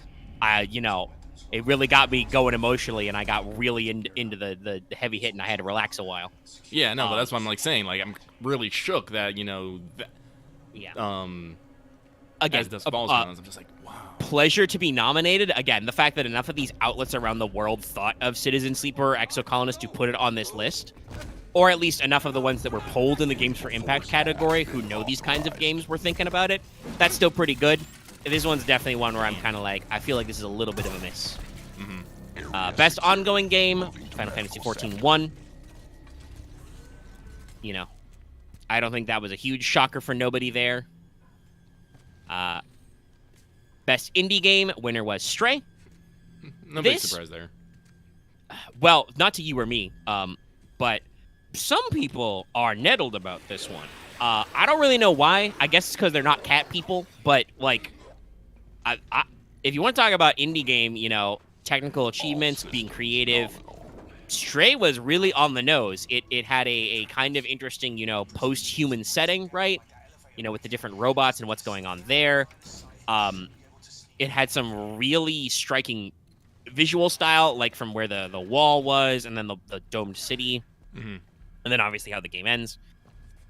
it really got me going emotionally, and I got really into the heavy hit, and I had to relax a while. Yeah, no, but that's what I'm, like, saying. Like, I'm really shook that, Yeah. Again, as does Falls Grounds, I'm just like, wow. Pleasure to be nominated. Again, the fact that enough of these outlets around the world thought of Citizen Sleeper or Exocolonist to put it on this list, or at least enough of the ones that were polled in the Games for Impact category who know these kinds of games were thinking about it, that's still pretty good. This one's definitely one where I'm kind of like, I feel like this is a little bit of a miss. Best ongoing game, Final Fantasy XIV won. I don't think that was a huge shocker for nobody there. Best indie game, winner was Stray. No big surprise there. Well, not to you or me, but some people are nettled about this one. I don't really know why. I guess it's because they're not cat people, but, like, if you want to talk about indie game, technical achievements, being creative, Stray was really on the nose. It had a kind of interesting, post-human setting, right? With the different robots and what's going on there. It had some really striking visual style, like from where the wall was, and then the domed city, and then obviously how the game ends.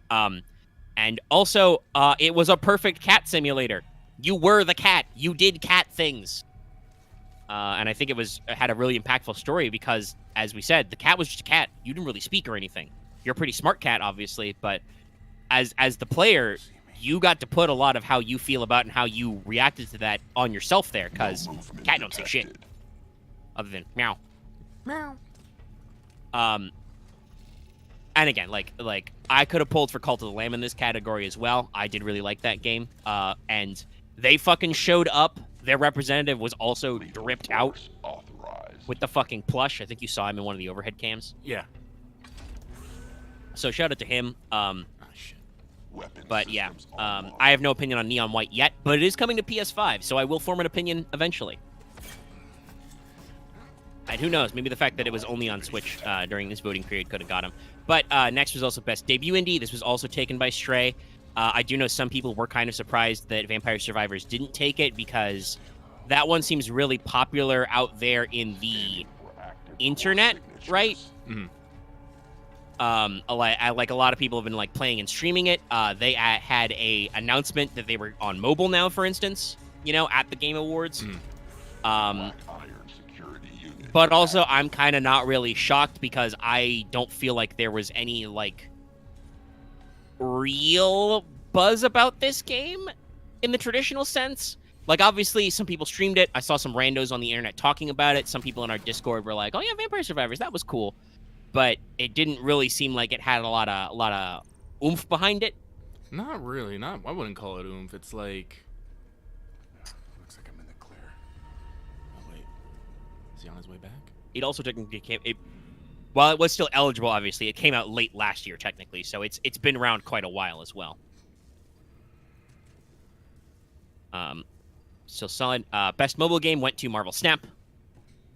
And also, it was a perfect cat simulator. You were the cat. You did cat things. And I think it had a really impactful story because, as we said, the cat was just a cat. You didn't really speak or anything. You're a pretty smart cat, obviously, but as the player, you got to put a lot of how you feel about and how you reacted to that on yourself there, because cat don't say shit other than meow. Meow. And again, like I could have pulled for Cult of the Lamb in this category as well. I did really like that game. And they fucking showed up. Their representative was also dripped out with the fucking plush. I think you saw him in one of the overhead cams. Yeah. So shout out to him. Shit. But yeah, I have no opinion on Neon White yet, but it is coming to PS5, so I will form an opinion eventually. And who knows, maybe the fact that it was only on Switch during this voting period could have got him. But next was also Best Debut Indie. This was also taken by Stray. I do know some people were kind of surprised that Vampire Survivors didn't take it because that one seems really popular out there in the internet, right? Like a lot of people have been like playing and streaming it. They had a announcement that they were on mobile now, for instance, at the Game Awards. But also, I'm kind of not really shocked because I don't feel like there was any, like, real buzz about this game in the traditional sense. Like, obviously, some people streamed it. I saw some randos on the internet talking about it. Some people in our Discord were like, oh, yeah, Vampire Survivors, that was cool. But it didn't really seem like it had a lot of oomph behind it. Not really. I wouldn't call it oomph. It's like... Looks like I'm in the clear. Oh, wait. Is he on his way back? It also technically came... While it was still eligible, obviously, it came out late last year, technically. So it's been around quite a while as well. Still solid. Best mobile game went to Marvel Snap.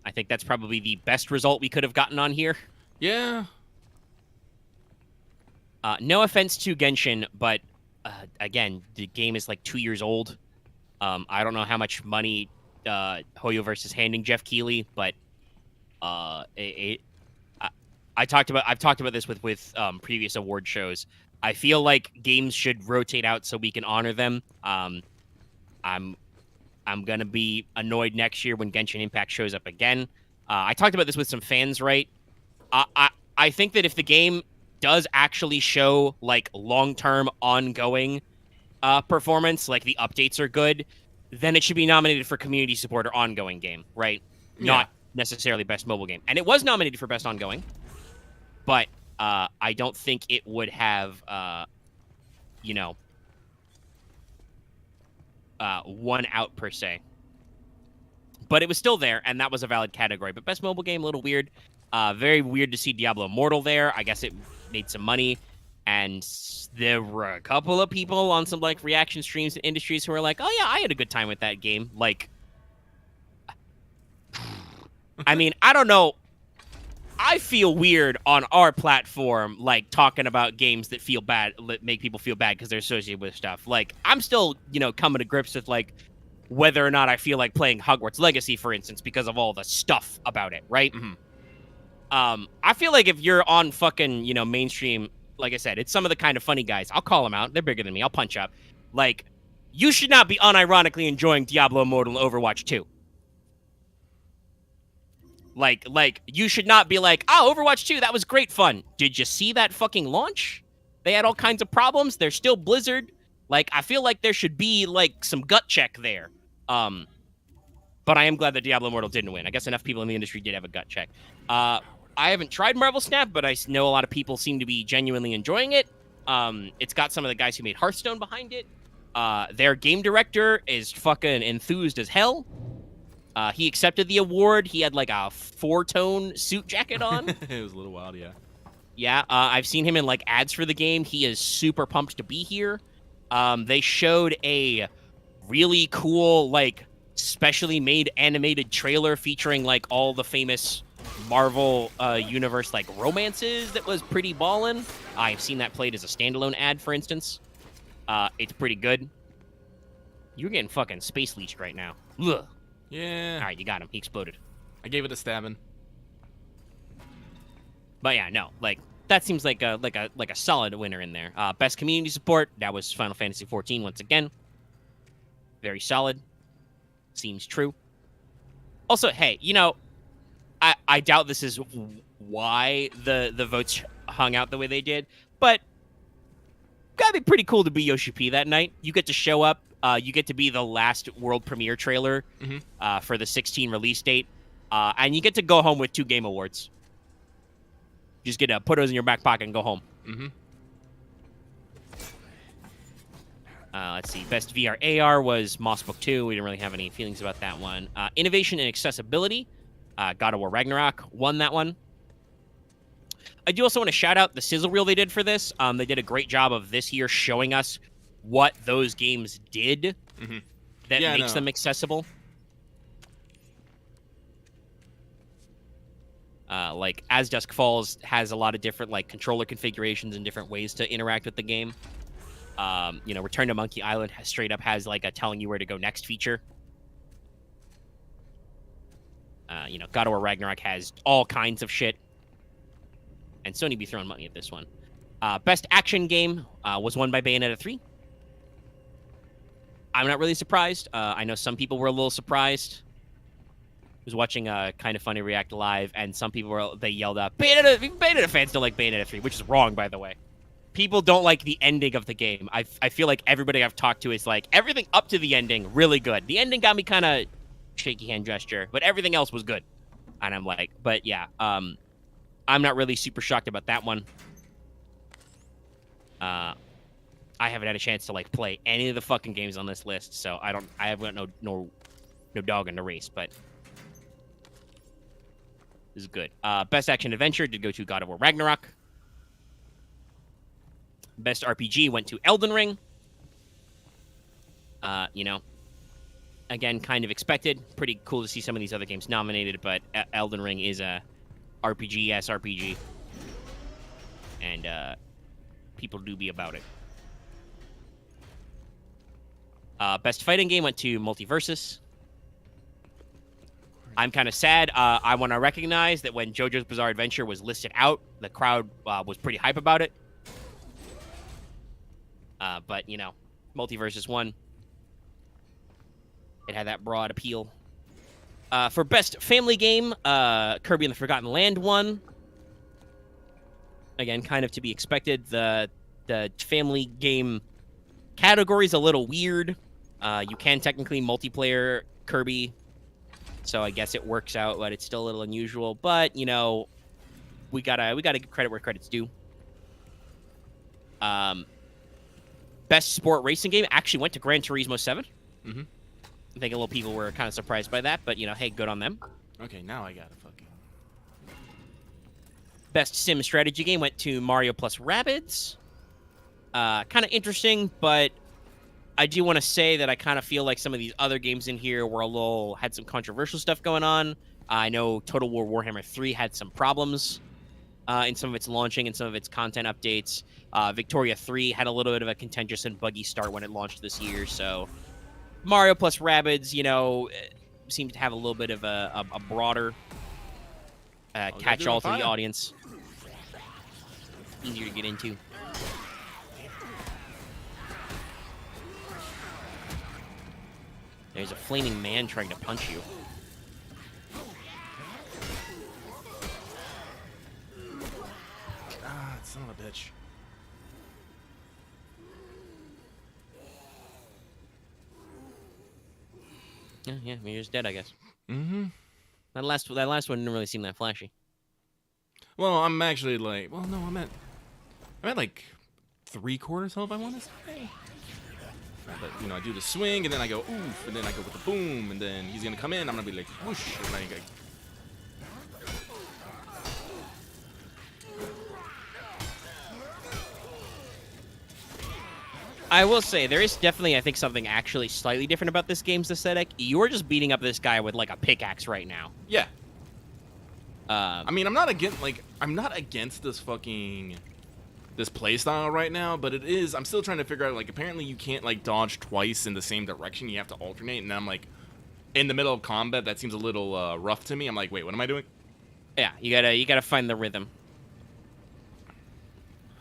I think that's probably the best result we could have gotten on here. Yeah. No offense to Genshin, but again, the game is like 2 years old. I don't know how much money Hoyoverse is handing Jeff Keighley, but I've talked about this with previous award shows. I feel like games should rotate out so we can honor them. I'm gonna be annoyed next year when Genshin Impact shows up again. I talked about this with some fans, right? I think that if the game does actually show like long-term, ongoing performance, like the updates are good, then it should be nominated for community support or ongoing game, right? Yeah. necessarily best mobile game. And it was nominated for best ongoing, but I don't think it would have, won out per se. But it was still there, and that was a valid category. But best mobile game, a little weird. Very weird to see Diablo Immortal there. I guess it made some money. And there were a couple of people on some like reaction streams and industries who were like, oh yeah, I had a good time with that game. Like, I mean, I don't know. I feel weird on our platform, like talking about games that feel bad, make people feel bad because they're associated with stuff. Like, I'm still, coming to grips with like whether or not I feel like playing Hogwarts Legacy, for instance, because of all the stuff about it, right? Mm-hmm. I feel like if you're on fucking, mainstream, like I said, it's some of the kind of funny guys. I'll call them out. They're bigger than me. I'll punch up. Like, you should not be unironically enjoying Diablo Immortal and Overwatch 2. Like, you should not be like, oh, Overwatch 2, that was great fun. Did you see that fucking launch? They had all kinds of problems. They're still Blizzard. Like, I feel like there should be, like, some gut check there. But I am glad that Diablo Immortal didn't win. I guess enough people in the industry did have a gut check. I haven't tried Marvel Snap, but I know a lot of people seem to be genuinely enjoying it. It's got some of the guys who made Hearthstone behind it. Their game director is fucking enthused as hell. He accepted the award. He had like a 4-tone suit jacket on. It was a little wild, yeah. Yeah, I've seen him in like ads for the game. He is super pumped to be here. They showed a really cool, like, specially made animated trailer featuring like all the famous Marvel universe like romances that was pretty ballin'. I've seen that played as a standalone ad, for instance. It's pretty good. You're getting fucking space leeched right now. Ugh. Yeah. All right, you got him. He exploded. I gave it a stabbing. But yeah, no, like that seems like a solid winner in there. Best community support, that was Final Fantasy XIV once again. Very solid. Seems true. Also, hey, I doubt this is why the votes hung out the way they did, but gotta be pretty cool to be Yoshi P that night. You get to show up. You get to be the last world premiere trailer for the 16 release date, and you get to go home with 2 game awards. You just get to put those in your back pocket and go home. Mm-hmm. Let's see. Best VR AR was Moss Book 2. We didn't really have any feelings about that one. Innovation and accessibility. God of War Ragnarok won that one. I do also want to shout out the sizzle reel they did for this. They did a great job of this year showing us what those games did that makes them accessible. Like, As Dusk Falls has a lot of different like controller configurations and different ways to interact with the game. Return to Monkey Island straight up has like a telling you where to go next feature. God of War Ragnarok has all kinds of shit. And Sony be throwing money at this one. Best action game was won by Bayonetta 3. I'm not really surprised. I know some people were a little surprised. I was watching Kind of Funny React Live, and some people they yelled out, Bayonetta fans don't like Bayonetta 3, which is wrong, by the way. People don't like the ending of the game. I feel like everybody I've talked to is like, everything up to the ending, really good. The ending got me kind of shaky hand gesture, but everything else was good. And I'm like, but yeah, I'm not really super shocked about that one. I haven't had a chance to like play any of the fucking games on this list, so I haven't got no dog in the race, but this is good. Best action adventure did go to God of War Ragnarok. Best RPG went to Elden Ring. Again, kind of expected. Pretty cool to see some of these other games nominated, but Elden Ring is a RPG-ass RPG. And people do be about it. Best fighting game went to Multiversus. I'm kind of sad. I want to recognize that when JoJo's Bizarre Adventure was listed out, the crowd was pretty hype about it. But, Multiversus won. It had that broad appeal. For best family game, Kirby and the Forgotten Land won. Again, kind of to be expected. The family game category is a little weird. You can technically multiplayer Kirby So I guess it works out, but it's still a little unusual. But you know, we gotta give credit where credit's due. Best sport racing game actually went to Gran Turismo 7. Mm-hmm. I think a little people were kind of surprised by that, but you know, hey, good on them. Okay, now I gotta fucking. Best sim strategy game went to Mario plus Rabbids. Kind of interesting, but I do want to say that I kind of feel like some of these other games in here were had some controversial stuff going on. I know Total War Warhammer 3 had some problems in some of its launching and some of its content updates. Victoria 3 had a little bit of a contentious and buggy start when it launched this year. So Mario plus Rabbids, you know, seems to have a little bit of a broader catch-all for the audience. Easier to get into. There's a flaming man trying to punch you. Ah, son of a bitch. Yeah, I mean, you're just dead, I guess. Mm-hmm. That last one didn't really seem that flashy. Well, I'm actually like, well, no, I'm at like 3/4 health, I want to say. But, you know, I do the swing, and then I go oof, and then I go with the boom, and then he's gonna come in. I'm gonna be like whoosh, and then I will say, there is definitely, I think, something actually slightly different about this game's aesthetic. You're just beating up this guy with, like, a pickaxe right now. yeah. I mean, I'm not against this playstyle right now, but it is. I'm still trying to figure out, like, apparently you can't, like, dodge twice in the same direction. You have to alternate, and then I'm like, in the middle of combat, that seems a little rough to me. I'm like, wait, what am I doing? Yeah, you gotta find the rhythm.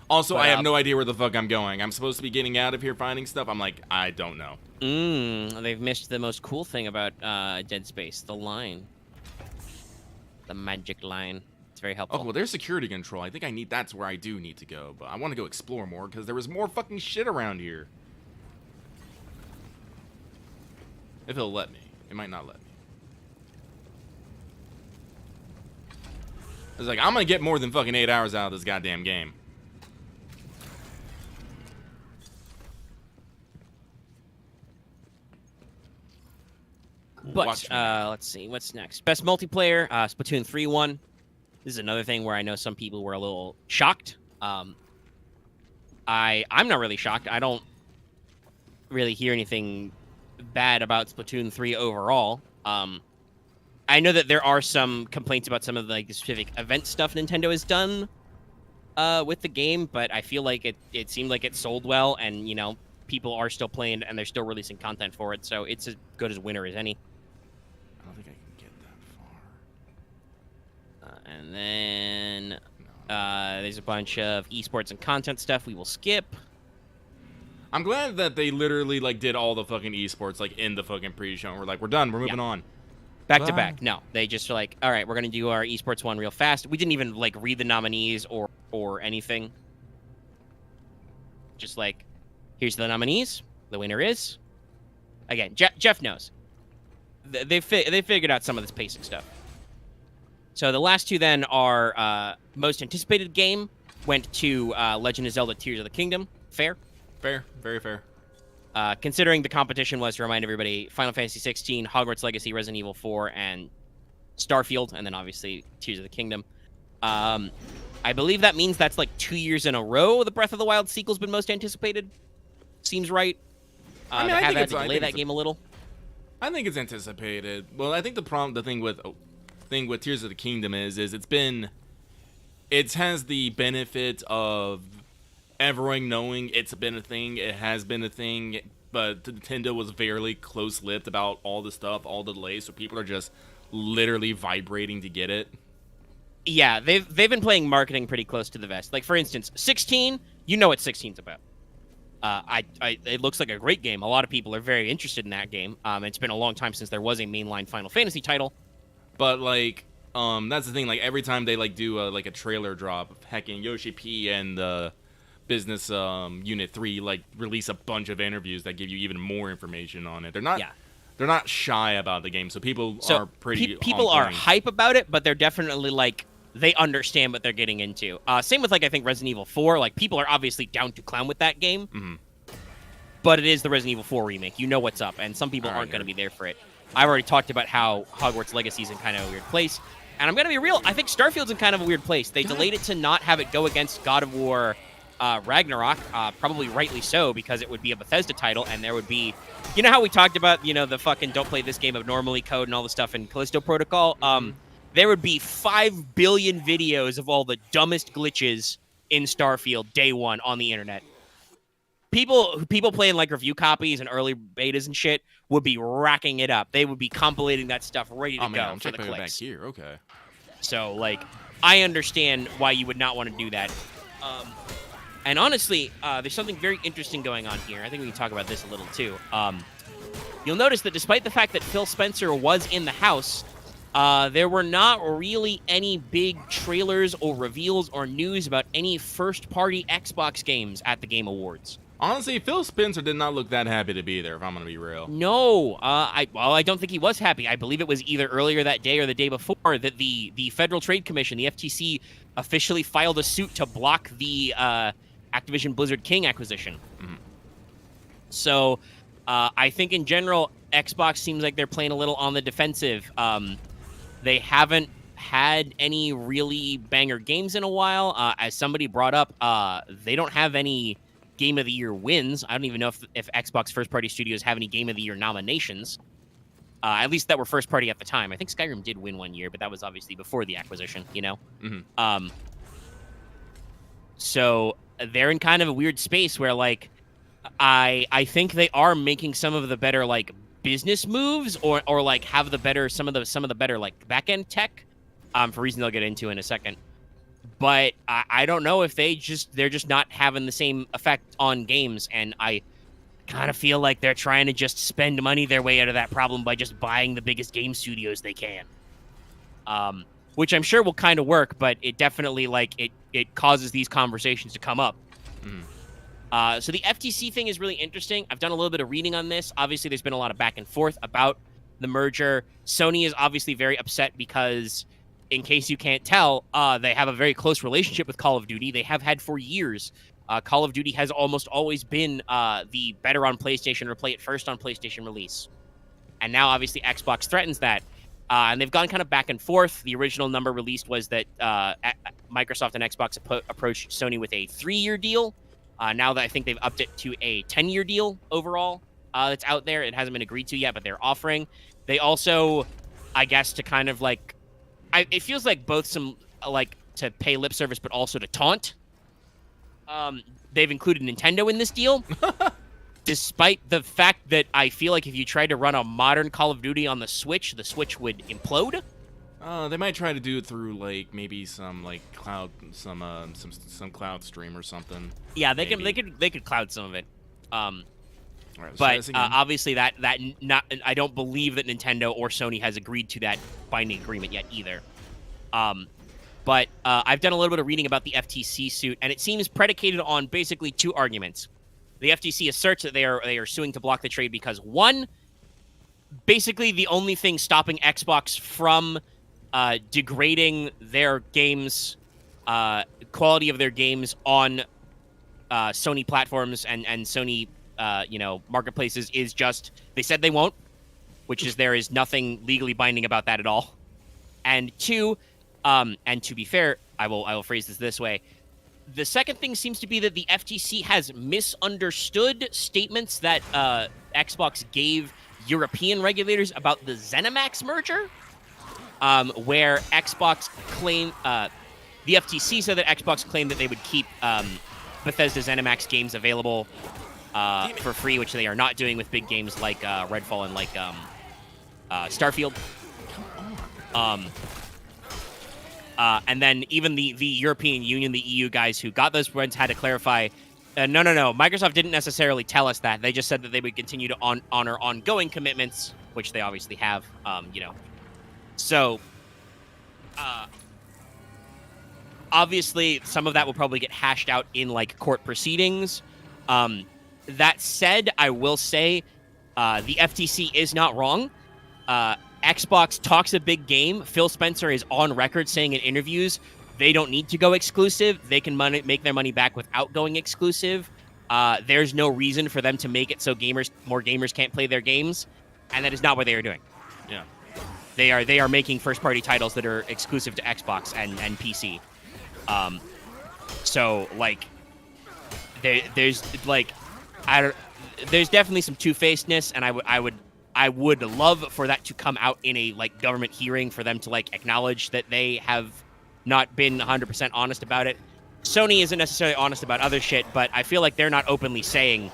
Also, But, I have no idea where the fuck I'm going. I'm supposed to be getting out of here finding stuff. I'm like, I don't know. They've missed the most cool thing about Dead Space, the line. The magic line. It's very helpful. Oh, well, there's security control. I think that's where I do need to go. But I want to go explore more because there was more fucking shit around here. If it'll let me. It might not let me. It's like, I'm going to get more than fucking 8 hours out of this goddamn game. But let's see, what's next? Best multiplayer, Splatoon 3 won. This is another thing where I know some people were a little shocked. I'm not really shocked. I don't really hear anything bad about Splatoon 3 overall. I know that there are some complaints about some of the, like, the specific event stuff Nintendo has done with the game, but I feel like it seemed like it sold well, and you know, people are still playing and they're still releasing content for it, so it's as good as winner as any. I don't think I can get that far. And then there's a bunch of esports and content stuff we will skip. I'm glad that they literally, like, did all the fucking esports, like, in the fucking pre-show. And we're like, we're done. We're moving on. Back to back. No, they just are like, all right, we're going to do our esports one real fast. We didn't even, like, read the nominees or anything. Just like, here's the nominees. The winner is... Again, Jeff knows. They figured out some of this pacing stuff. So the last two then are most anticipated game went to Legend of Zelda Tears of the Kingdom. Fair? Fair. Very fair. Considering the competition was, to remind everybody, Final Fantasy 16, Hogwarts Legacy, Resident Evil 4, and Starfield, and then obviously Tears of the Kingdom. I believe that means that's like 2 years in a row the Breath of the Wild sequel's been most anticipated. Seems right. I mean, they I have think had it's, to delay that game a little. I think it's anticipated. Well, I think the thing with Tears of the Kingdom is it has the benefit of everyone knowing it's been a thing, it has been a thing, but Nintendo was fairly close-lipped about all the stuff, all the delays, so people are just literally vibrating to get it. Yeah, they've been playing marketing pretty close to the vest. Like, for instance, 16, you know what 16's about. It looks like a great game. A lot of people are very interested in that game. It's been a long time since there was a mainline Final Fantasy title. But, like, that's the thing, like, every time they, like, do like a trailer drop, heckin' Yoshi P and the Business Unit 3, like, release a bunch of interviews that give you even more information on it. They're they're not shy about the game, so people So are pretty. people on are point. hype about it, but they're definitely like they understand what they're getting into. Same with like I think Resident Evil 4. Like people are obviously down to clown with that game, but it is the Resident Evil 4 remake. You know what's up, and some people All right, aren't going to be there for it. I've already talked about how Hogwarts Legacy is in kind of a weird place, and I'm going to be real. I think Starfield's in kind of a weird place. They delayed it to not have it go against God of War Ragnarok, probably rightly so, because it would be a Bethesda title, and there would be, you know how we talked about, you know, the fucking don't play this game abnormally code and all the stuff in Callisto Protocol? There would be 5 billion videos of all the dumbest glitches in Starfield day one on the internet. People playing like review copies and early betas and shit would be racking it up. They would be compilating that stuff ready to Oh man, go I'm for the checking it back clicks. here. Okay. So, like, I understand why you would not want to do that. And honestly, there's something very interesting going on here. I think we can talk about this a little, too. You'll notice that despite the fact that Phil Spencer was in the house, there were not really any big trailers or reveals or news about any first-party Xbox games at the Game Awards. Honestly, Phil Spencer did not look that happy to be there, if I'm going to be real. No, I don't think he was happy. I believe it was either earlier that day or the day before that the Federal Trade Commission, the FTC, officially filed a suit to block the Activision Blizzard King acquisition. So I think in general, Xbox seems like they're playing a little on the defensive. They haven't had any really banger games in a while. As somebody brought up, they don't have any Game of the Year wins. I don't even know if Xbox first-party studios have any Game of the Year nominations. At least that were first-party at the time. I think Skyrim did win one year, but that was obviously before the acquisition, you know? So they're in kind of a weird space where, like, I think they are making some of the better, like, business moves or like have the better some of the better like back-end tech for reasons I'll get into in a second. But I don't know if they're just not having the same effect on games, and I kind of feel like they're trying to just spend money their way out of that problem by just buying the biggest game studios they can. Which I'm sure will kind of work, but it definitely like it causes these conversations to come up. So the FTC thing is really interesting. I've done a little bit of reading on this. Obviously, there's been a lot of back and forth about the merger. Sony is obviously very upset because, in case you can't tell, they have a very close relationship with Call of Duty. They have had for years. Call of Duty has almost always been the better on PlayStation or play it first on PlayStation release. And now, obviously, Xbox threatens that. And they've gone kind of back and forth. The original number released was that Microsoft and Xbox approached Sony with a 3-year deal. Now that I think they've upped it to a 10-year deal overall that's out there. It hasn't been agreed to yet, but they're offering. They also, I guess, to kind of like... it feels like both some, like, to pay lip service, but also to taunt. They've included Nintendo in this deal. Despite the fact that I feel like if you tried to run a modern Call of Duty on the Switch would implode. They might try to do it through like maybe some like cloud, some cloud stream or something. Yeah, they maybe. could cloud some of it. All right, But obviously that not I don't believe that Nintendo or Sony has agreed to that binding agreement yet either. But I've done a little bit of reading about the FTC suit, and it seems predicated on basically 2 arguments. The FTC asserts that they are suing to block the trade because, one, basically the only thing stopping Xbox from degrading their games, quality of their games on Sony platforms and Sony marketplaces is just they said they won't, which is there is nothing legally binding about that at all. And 2, and to be fair, I will phrase this way. The second thing seems to be that the FTC has misunderstood statements that Xbox gave European regulators about the ZeniMax merger, where Xbox claimed the FTC said that Xbox claimed that they would keep Bethesda ZeniMax games available for free, which they are not doing with big games like Redfall and like Starfield. And then even the European Union, the EU guys who got those rents had to clarify, no. Microsoft didn't necessarily tell us that. They just said that they would continue to honor ongoing commitments, which they obviously have, So, obviously, some of that will probably get hashed out in, like, court proceedings. That said, I will say, The FTC is not wrong. Xbox talks a big game. Phil Spencer is on record saying in interviews they don't need to go exclusive. They can make their money back without going exclusive. There's no reason for them to make it so more gamers can't play their games, and that is not what they are doing. Yeah. They are making first-party titles that are exclusive to Xbox and PC. So like, there's definitely some two-facedness, and I would love for that to come out in a like government hearing for them to like acknowledge that they have not been 100% honest about it. Sony isn't necessarily honest about other shit, but I feel like they're not openly saying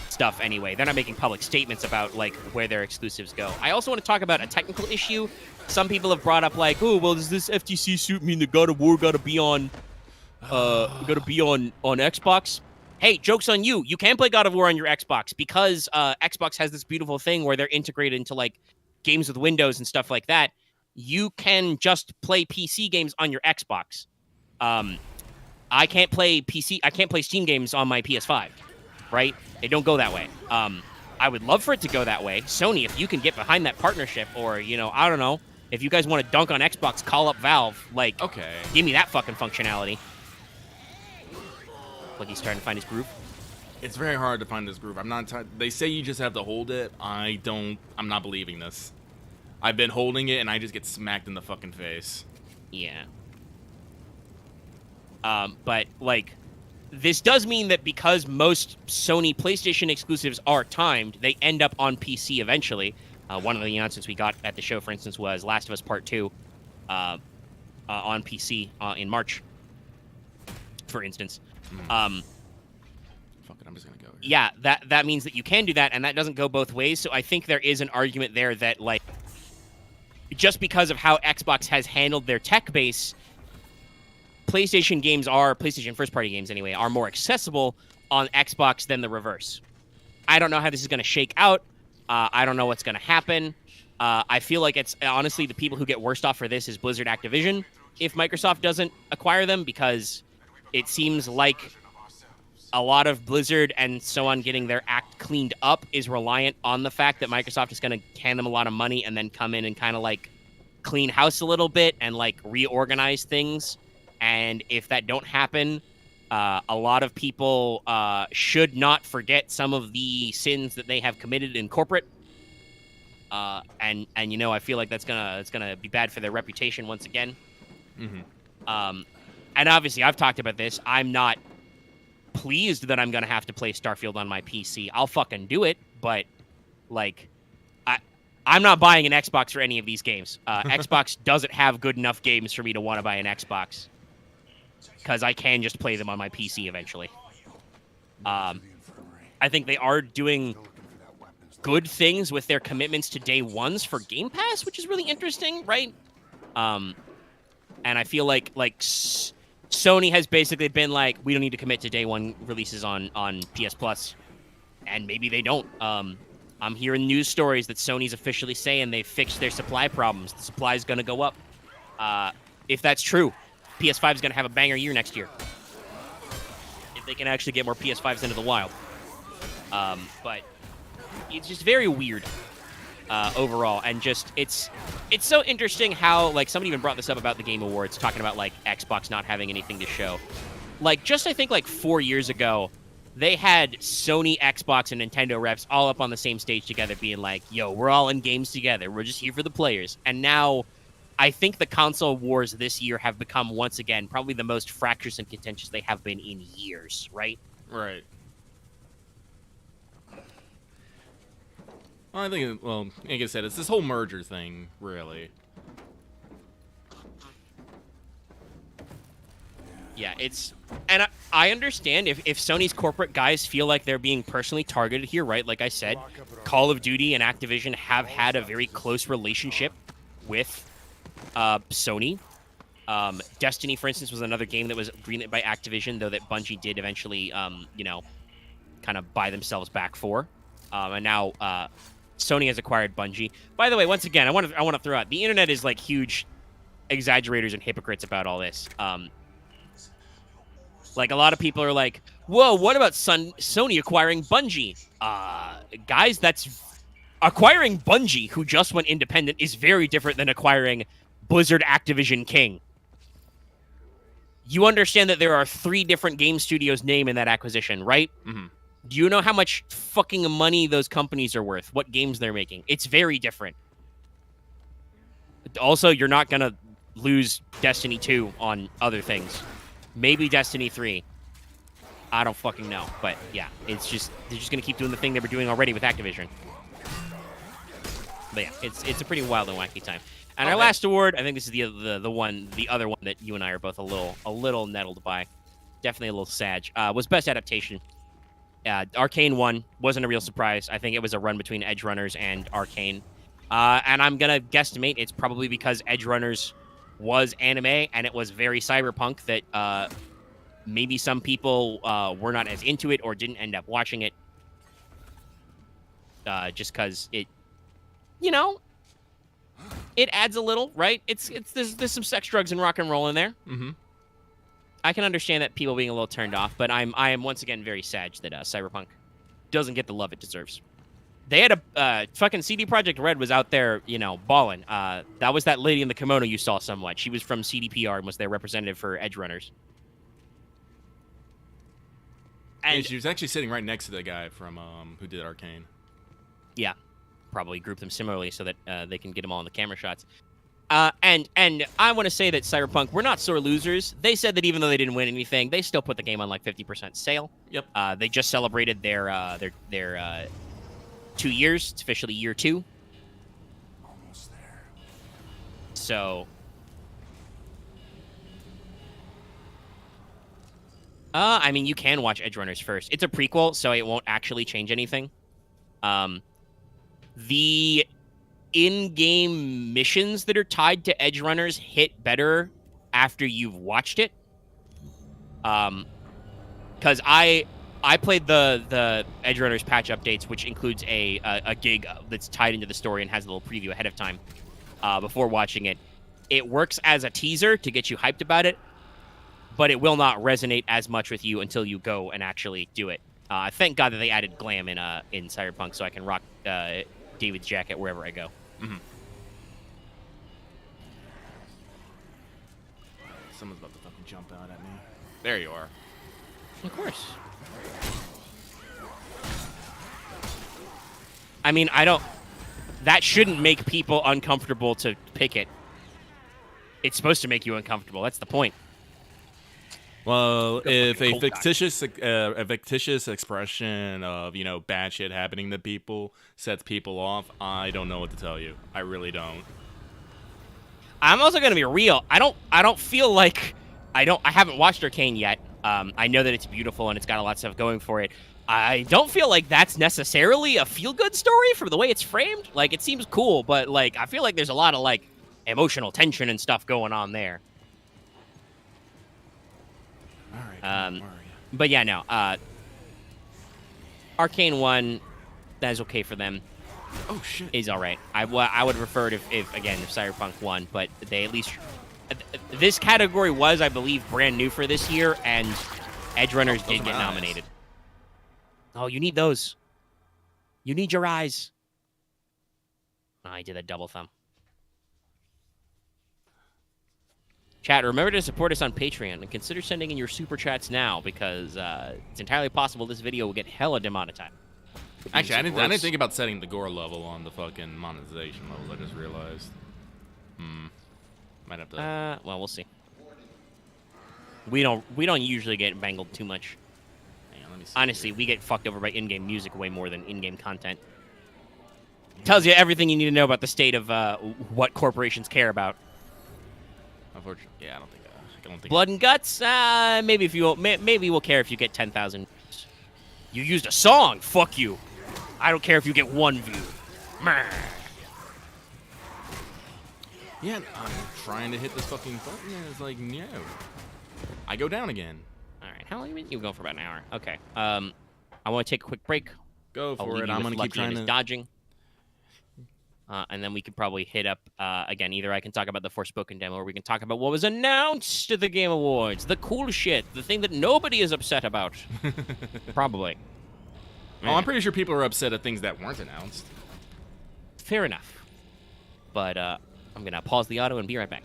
stuff anyway. They're not making public statements about like where their exclusives go. I also want to talk about a technical issue. Some people have brought up like, oh, well, does this FTC suit mean the God of War gotta be on Xbox? Hey, joke's on you. You can play God of War on your Xbox because Xbox has this beautiful thing where they're integrated into like games with Windows and stuff like that. You can just play PC games on your Xbox. I can't play Steam games on my PS5, right? They don't go that way. I would love for it to go that way. Sony, if you can get behind that partnership, or, you know, I don't know, if you guys want to dunk on Xbox, call up Valve. Like, Okay. Give me that fucking functionality. Like he's starting to find his groove. It's very hard to find this groove. They say you just have to hold it. I'm not believing this. I've been holding it and I just get smacked in the fucking face. Yeah. But like, this does mean that because most Sony PlayStation exclusives are timed, they end up on PC eventually. One of the announcements we got at the show, for instance, was Last of Us Part 2 on PC in March, for instance. Fuck it, I'm just gonna go. Yeah, that means that you can do that, and that doesn't go both ways. So I think there is an argument there that, like, just because of how Xbox has handled their tech base, PlayStation first-party games anyway, are more accessible on Xbox than the reverse. I don't know how this is going to shake out. I don't know what's going to happen. I feel like it's, honestly, the people who get worst off for this is Blizzard Activision if Microsoft doesn't acquire them, because it seems like a lot of Blizzard and so on getting their act cleaned up is reliant on the fact that Microsoft is going to hand them a lot of money and then come in and kind of like clean house a little bit and like reorganize things. And if that don't happen, a lot of people should not forget some of the sins that they have committed in corporate. And you know, I feel like it's gonna be bad for their reputation once again. Mm-hmm. And obviously, I've talked about this. I'm not pleased that I'm gonna have to play Starfield on my PC. I'll fucking do it, but like, I'm not buying an Xbox for any of these games. Xbox doesn't have good enough games for me to want to buy an Xbox, because I can just play them on my PC eventually. I think they are doing good things with their commitments to day ones for Game Pass, which is really interesting, right? And I feel like Sony has basically been like, we don't need to commit to day one releases on PS Plus, and maybe they don't. I'm hearing news stories that Sony's officially saying they fixed their supply problems. The supply is going to go up. If that's true, PS5 is going to have a banger year next year, if they can actually get more PS5s into the wild. But it's just very weird overall, and just it's so interesting how, like, somebody even brought this up about the Game Awards, talking about like Xbox not having anything to show. Like, just I think like 4 years ago, they had Sony, Xbox, and Nintendo reps all up on the same stage together, being like, yo, we're all in games together, we're just here for the players. And now I think the console wars this year have become, once again, probably the most fractious and contentious they have been in years, right? Right. Well, I think, well, like I said, it's this whole merger thing, really. Yeah, and I understand if Sony's corporate guys feel like they're being personally targeted here, right? Like I said, Call of Duty and Activision have had a very close relationship with Sony. Destiny, for instance, was another game that was greenlit by Activision, though that Bungie did eventually, you know, kind of buy themselves back for. And now Sony has acquired Bungie. By the way, once again, I want to throw out, the internet is like huge exaggerators and hypocrites about all this. Like, a lot of people are like, whoa, what about Sony acquiring Bungie? Guys, that's... Acquiring Bungie, who just went independent, is very different than acquiring Blizzard Activision King. You understand that there are 3 different game studios named in that acquisition, right? Mm-hmm. Do you know how much fucking money those companies are worth? What games they're making? It's very different. Also, you're not going to lose Destiny 2 on other things. Maybe Destiny 3. I don't fucking know. But yeah, it's just, they're just going to keep doing the thing they were doing already with Activision. But yeah, it's a pretty wild and wacky time. And our last award, I think this is the other one that you and I are both a little nettled by. Definitely a little sad. Was Best Adaptation. Arcane won. Wasn't a real surprise. I think it was a run between Edge Runners and Arcane. And I'm gonna guesstimate it's probably because Edge Runners was anime and it was very cyberpunk that maybe some people were not as into it or didn't end up watching it. Just because it, you know, it adds a little, right? There's some sex, drugs, and rock and roll in there. Mm-hmm. I can understand that people being a little turned off, but I am once again very sad that Cyberpunk doesn't get the love it deserves. They had a fucking CD Projekt Red was out there, you know, balling. That was that lady in the kimono you saw somewhat. She was from CDPR and was their representative for Edge Runners. And Yeah, she was actually sitting right next to the guy from who did Arcane. yeah, probably group them similarly so that they can get them all in the camera shots. And I want to say that Cyberpunk, we're not sore losers. They said that even though they didn't win anything, they still put the game on like 50% sale. Yep. They just celebrated their 2 years. It's officially year 2. Almost there. So, I mean, you can watch Edge Runners first. It's a prequel, so it won't actually change anything. The in-game missions that are tied to Edge Runners hit better after you've watched it. Because I played the Edge Runners patch updates, which includes a gig that's tied into the story and has a little preview ahead of time before watching it. It works as a teaser to get you hyped about it, but it will not resonate as much with you until you go and actually do it. Thank God that they added glam in Cyberpunk, so I can rock David's jacket wherever I go. Mm-hmm. Someone's about to fucking jump out at me. There you are. Of course. I mean, that shouldn't make people uncomfortable to pick it. It's supposed to make you uncomfortable. That's the point. Well, if a cold fictitious expression of, you know, bad shit happening to people sets people off, I don't know what to tell you. I really don't. I'm also gonna be real. I don't feel like I haven't watched Arcane yet. I know that it's beautiful and it's got a lot of stuff going for it. I don't feel like that's necessarily a feel-good story from the way it's framed. Like, it seems cool, but like I feel like there's a lot of like emotional tension and stuff going on there. All right. But yeah, no. Arcane 1, that is okay for them. Oh shit. Is all right. I would prefer it if Cyberpunk won, but they at least this category was, I believe, brand new for this year, and Edge Runners did get nominated. Oh, you need those. You need your eyes. Oh, I did a double thumb. Chat, remember to support us on Patreon and consider sending in your super chats now because it's entirely possible this video will get hella demonetized. Actually, I didn't think about setting the gore level on the fucking monetization levels. I just realized. Might have to. Well, we'll see. We don't usually get bangled too much. Hang on, let me see. Honestly, we get fucked over by in-game music way more than in-game content. Tells you everything you need to know about the state of what corporations care about. Unfortunately, yeah, I don't think. Blood and Guts? Maybe if you maybe we'll care if you get 10,000 views. You used a song. Fuck you. I don't care if you get 1 view. Yeah, I'm trying to hit this fucking button and it's like, no. I go down again. All right. How long have you been going for? About an hour. Okay. I want to take a quick break. Go I'll for leave it. you I'm with gonna keep Lucky and trying his to dodging. And then we could probably hit up, again, either I can talk about the Forspoken demo or we can talk about what was announced at the Game Awards. The cool shit. The thing that nobody is upset about. Probably. Oh, I'm pretty sure people are upset at things that weren't announced. Fair enough. But I'm going to pause the auto and be right back.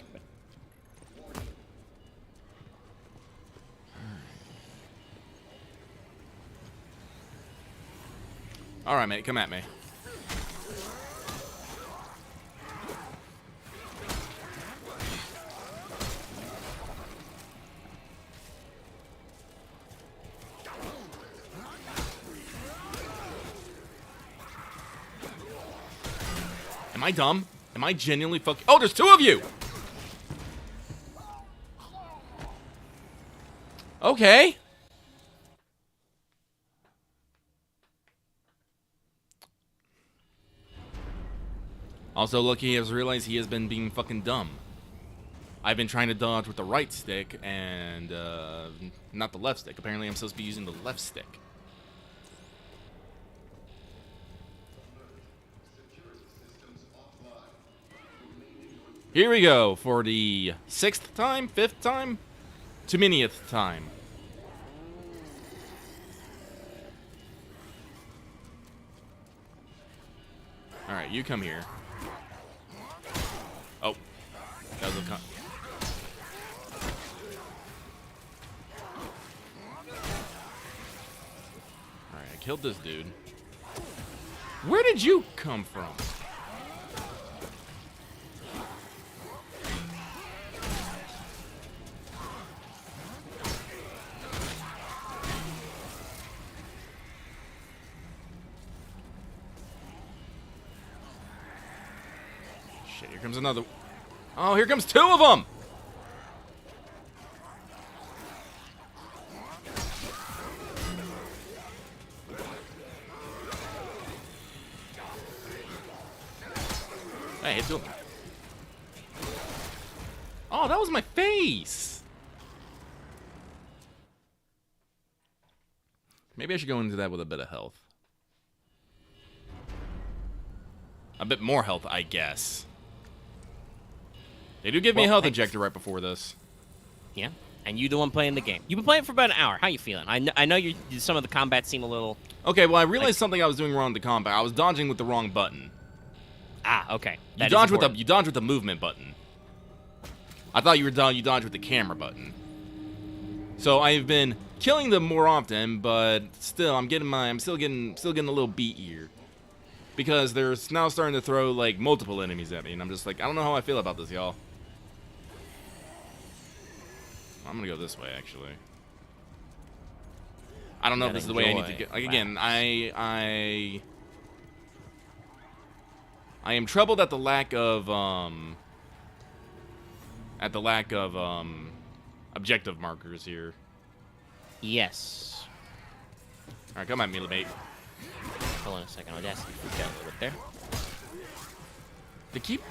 All right, mate, come at me. Am I dumb? Am I genuinely fucking... Oh, there's 2 of you! Okay. Also, Lucky has realized he has been being fucking dumb. I've been trying to dodge with the right stick and, not the left stick. Apparently, I'm supposed to be using the left stick. Here we go for the 6th time? 5th time? Too manyth time. Alright, you come here. Oh. That was a Alright, I killed this dude. Where did you come from? Shit, here comes another. Oh, here comes 2 of them! Hey, hit 2 of them. Oh, that was my face! Maybe I should go into that with a bit of health. A bit more health, I guess. They do give me a health injector right before this. Yeah, and you the one playing the game. You've been playing for about an hour. How you feeling? I know some of the combat seem a little... Okay, well, I realized something I was doing wrong with the combat. I was dodging with the wrong button. Ah, okay. You dodge with the movement button. I thought you dodged with the camera button. So I've been killing them more often, but still, I'm still getting a little beat here. Because they're now starting to throw, like, multiple enemies at me, and I'm just like, I don't know how I feel about this, y'all. I'm gonna go this way, actually. I don't know if this is the way I need to get. Like, again, I am troubled at the lack of objective markers here. Yes. All right, come at me, mate. Hold on a second. I'll just freak out a little bit there. They keep.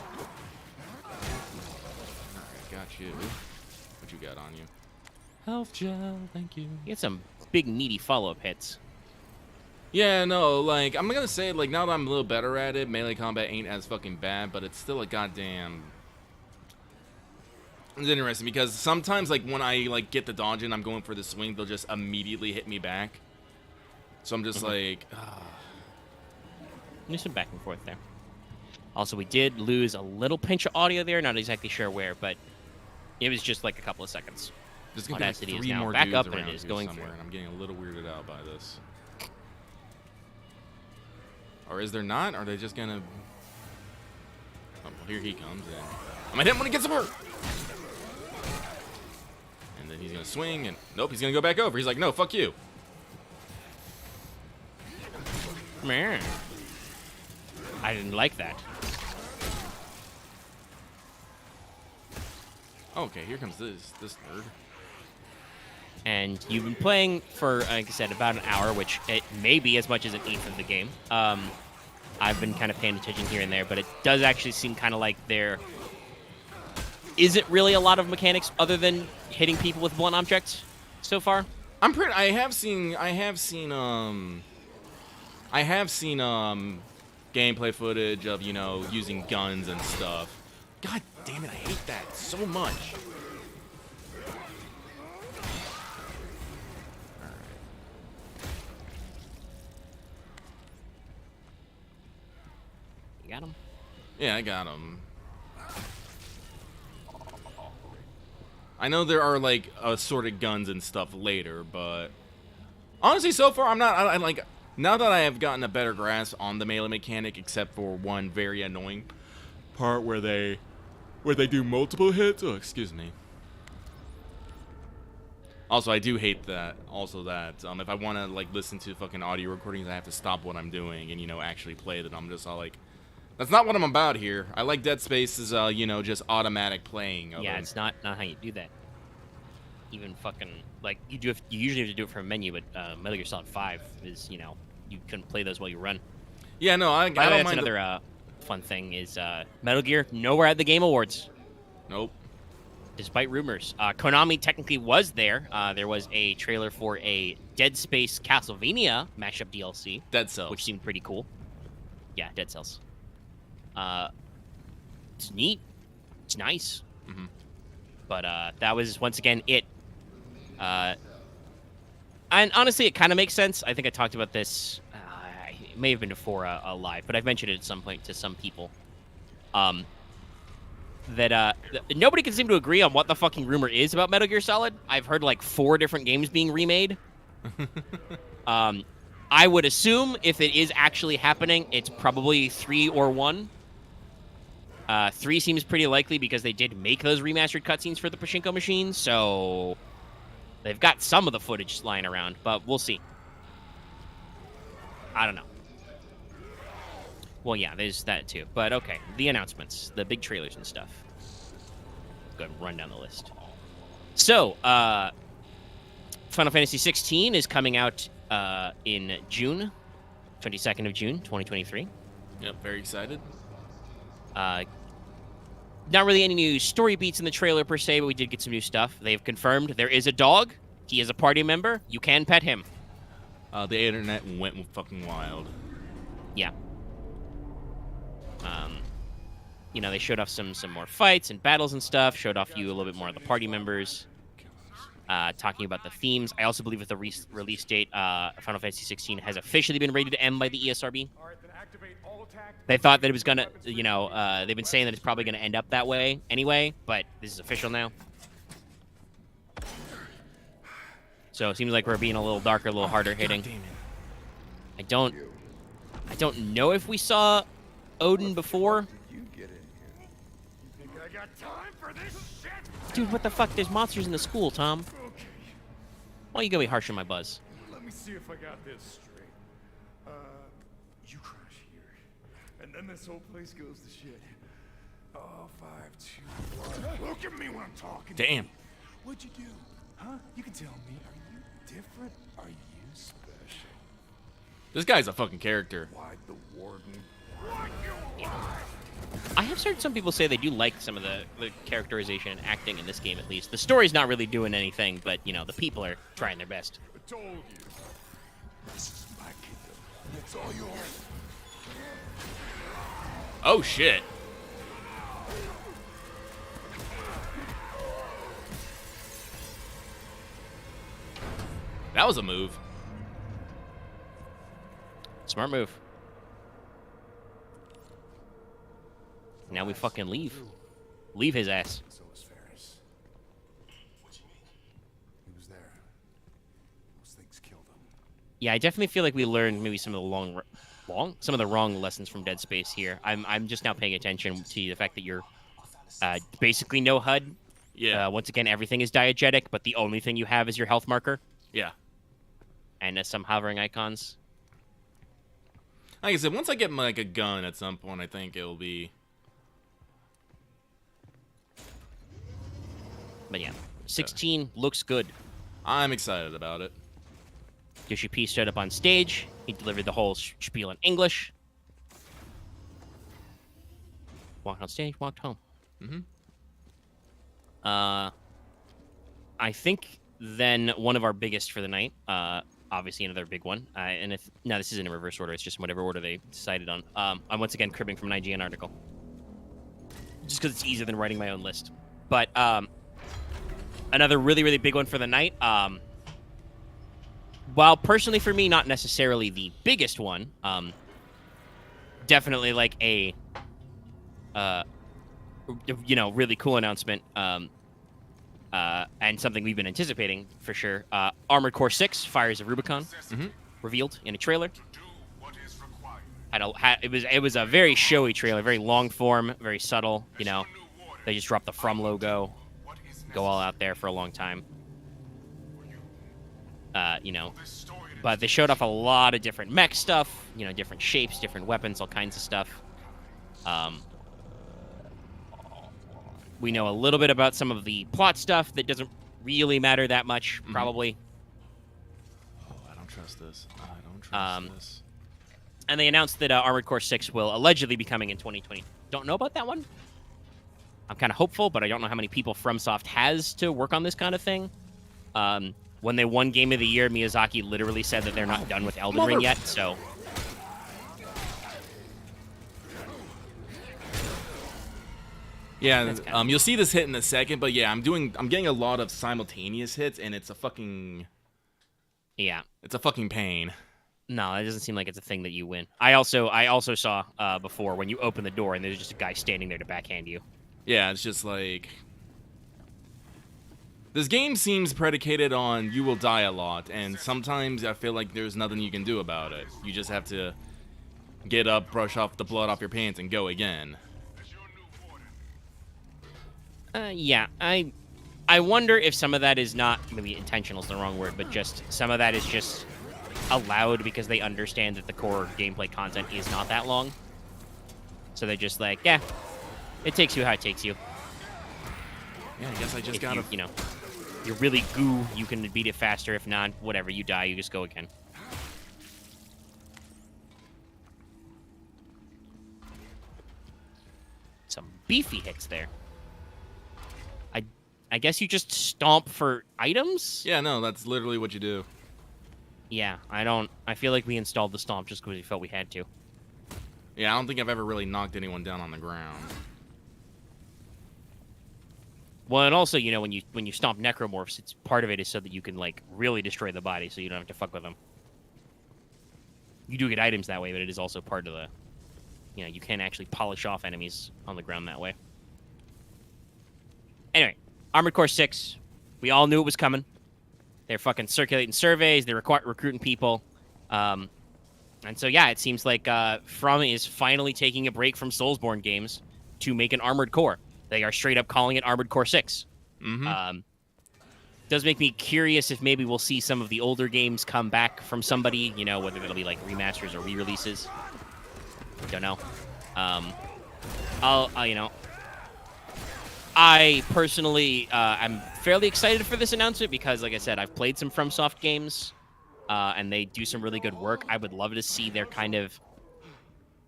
Alright, got you. What you got on you? Health gel, thank you. You get some big meaty follow-up hits. Yeah, no, like, I'm gonna say, like, now that I'm a little better at it, melee combat ain't as fucking bad, but it's still a goddamn... It's interesting, because sometimes, like, when I, like, get the dodge and I'm going for the swing, they'll just immediately hit me back. So I'm just like... There's some back and forth there. Also, we did lose a little pinch of audio there. Not exactly sure where, but it was just like a couple of seconds. There's gonna be like 3 more back dudes up, and around it is here going somewhere, through. and I'm getting a little weirded out by this. Or is there not? Are they just gonna... Oh, well, here he comes, and I'm gonna hit him when he gets hurt. And then he's gonna swing, and nope, he's gonna go back over. He's like, no, fuck you. Man, I didn't like that. Okay, here comes this nerd. And you've been playing for, like I said, about an hour, which it may be as much as an eighth of the game. I've been kind of paying attention here and there, but it does actually seem kind of like there isn't really a lot of mechanics other than hitting people with blunt objects so far. I have seen gameplay footage of, you know, using guns and stuff. God damn it, I hate that so much. You got him? Yeah, I got him. I know there are like assorted guns and stuff later, but honestly, so far I'm not. I like now that I have gotten a better grasp on the melee mechanic, except for one very annoying part where they do multiple hits. Oh, excuse me. Also, I do hate that. Also, that if I want to like listen to fucking audio recordings, I have to stop what I'm doing and, you know, actually play them. I'm just all like, that's not what I'm about here. I like Dead Space's, you know, just automatic playing of Yeah, them. it's not how you do that. Even fucking like you usually have to do it from a menu, but Metal Gear Solid 5 is, you know, you can play those while you run. Yeah, no, I By the way, don't that's mind. another fun thing is Metal Gear nowhere at the Game Awards, Nope. despite rumors. Konami technically was there. There was a trailer for a Dead Space Castlevania mashup DLC, Dead Cells. which seemed pretty cool. Yeah, Dead Cells. It's neat. It's nice. Mhm. But that was once again it. And honestly, it kind of makes sense. I think I talked about this. It may have been before a live, but I've mentioned it at some point to some people. That nobody can seem to agree on what the fucking rumor is about Metal Gear Solid. I've heard like 4 different games being remade. I would assume if it is actually happening, it's probably 3 or 1. 3 seems pretty likely because they did make those remastered cutscenes for the Pachinko machine, so they've got some of the footage lying around, but we'll see. I don't know. Well, yeah, there's that too. But okay, the announcements, the big trailers and stuff. Go ahead and run down the list. So, Final Fantasy 16 is coming out in June, 22nd of June, 2023. Yep, very excited. Not really any new story beats in the trailer per se, but we did get some new stuff. They've confirmed there is a dog. He is a party member. You can pet him. The internet went fucking wild. Yeah. You know, they showed off some more fights and battles and stuff. Showed off you a little bit more of the party members. Talking about the themes. I also believe with the release date, Final Fantasy 16 has officially been rated M by the ESRB. They thought that it was gonna, you know, they've been saying that it's probably gonna end up that way anyway, but this is official now. So it seems like we're being a little darker, a little harder hitting. I don't know if we saw Odin before. Dude, what the fuck? There's monsters in the school, Tom. Why are you gonna be harsh on my buzz? Let me see if I got this straight. You crash here, and then this whole place goes to shit. Oh, 5, 2, 1. Look at me when I'm talking. Damn. What'd you do? Huh? You can tell me. Are you different? Are you special? This guy's a fucking character. Why the warden? I have heard some people say they do like some of the characterization and acting in this game, at least. The story's not really doing anything, but, you know, the people are trying their best. I told you. This is my kingdom. It's all yours. Oh, shit. That was a move. Smart move. Now we fucking leave. Leave his ass. So was Ferris. What you mean? He was there. Those things killed him. Yeah, I definitely feel like we learned maybe some of the wrong lessons from Dead Space here. I'm just now paying attention to the fact that you're basically no HUD. Yeah. Once again, everything is diegetic, but the only thing you have is your health marker Yeah. and some hovering icons. Like I said, once I get like a gun at some point, I think it'll be. But yeah, 16 looks good. I'm excited about it. Yoshi P stood up on stage. He delivered the whole spiel in English. Walked on stage, walked home. Mhm. I think then one of our biggest for the night, obviously another big one. And if no, this isn't in reverse order. It's just whatever order they decided on. I'm once again cribbing from an IGN article, just because it's easier than writing my own list. But another really, really big one for the night. While personally for me, not necessarily the biggest one. Definitely like a really cool announcement. And something we've been anticipating for sure. Armored Core 6: Fires of Rubicon revealed in a trailer. It was a very showy trailer, very long form, very subtle. You know, they just dropped the From logo, go all out there for a long time. But they showed off a lot of different mech stuff. You know, different shapes, different weapons, all kinds of stuff. We know a little bit about some of the plot stuff that doesn't really matter that much, probably. Oh, I don't trust this. I don't trust this. And they announced that Armored Core 6 will allegedly be coming in 2020. Don't know about that one. I'm kind of hopeful, but I don't know how many people FromSoft has to work on this kind of thing. When they won Game of the Year, Miyazaki literally said that they're not done with Elden Ring yet, so... Yeah, you'll see this hit in a second, but yeah, I'm getting a lot of simultaneous hits, and it's a fucking... Yeah. It's a fucking pain. No, it doesn't seem like it's a thing that you win. I also saw before when you open the door and there's just a guy standing there to backhand you. Yeah, it's just like... This game seems predicated on you will die a lot, and sometimes I feel like there's nothing you can do about it. You just have to get up, brush off the blood off your pants, and go again. Yeah, I wonder if some of that is not, maybe intentional is the wrong word, but just some of that is just allowed because they understand that the core gameplay content is not that long. So they're just like, yeah, it takes you how it takes you. Yeah, I guess I just if gotta... you're really goo, you can beat it faster. If not, whatever, you die, you just go again. Some beefy hits there. I guess you just stomp for items? Yeah, no, that's literally what you do. Yeah, I feel like we installed the stomp just because we felt we had to. Yeah, I don't think I've ever really knocked anyone down on the ground. Well, and also, when you stomp necromorphs, it's part of it is so that you can like really destroy the body, so you don't have to fuck with them. You do get items that way, but it is also part of the, you can actually polish off enemies on the ground that way. Anyway, Armored Core 6, we all knew it was coming. They're fucking circulating surveys, they're recruiting people. And so, yeah, it seems like From is finally taking a break from Soulsborne games to make an Armored Core. They are straight up calling it Armored Core 6. Does make me curious if maybe we'll see some of the older games come back from somebody, whether it'll be like remasters or re-releases. Don't know. I personally am fairly excited for this announcement because, like I said, I've played some FromSoft games, and they do some really good work. I would love to see their kind of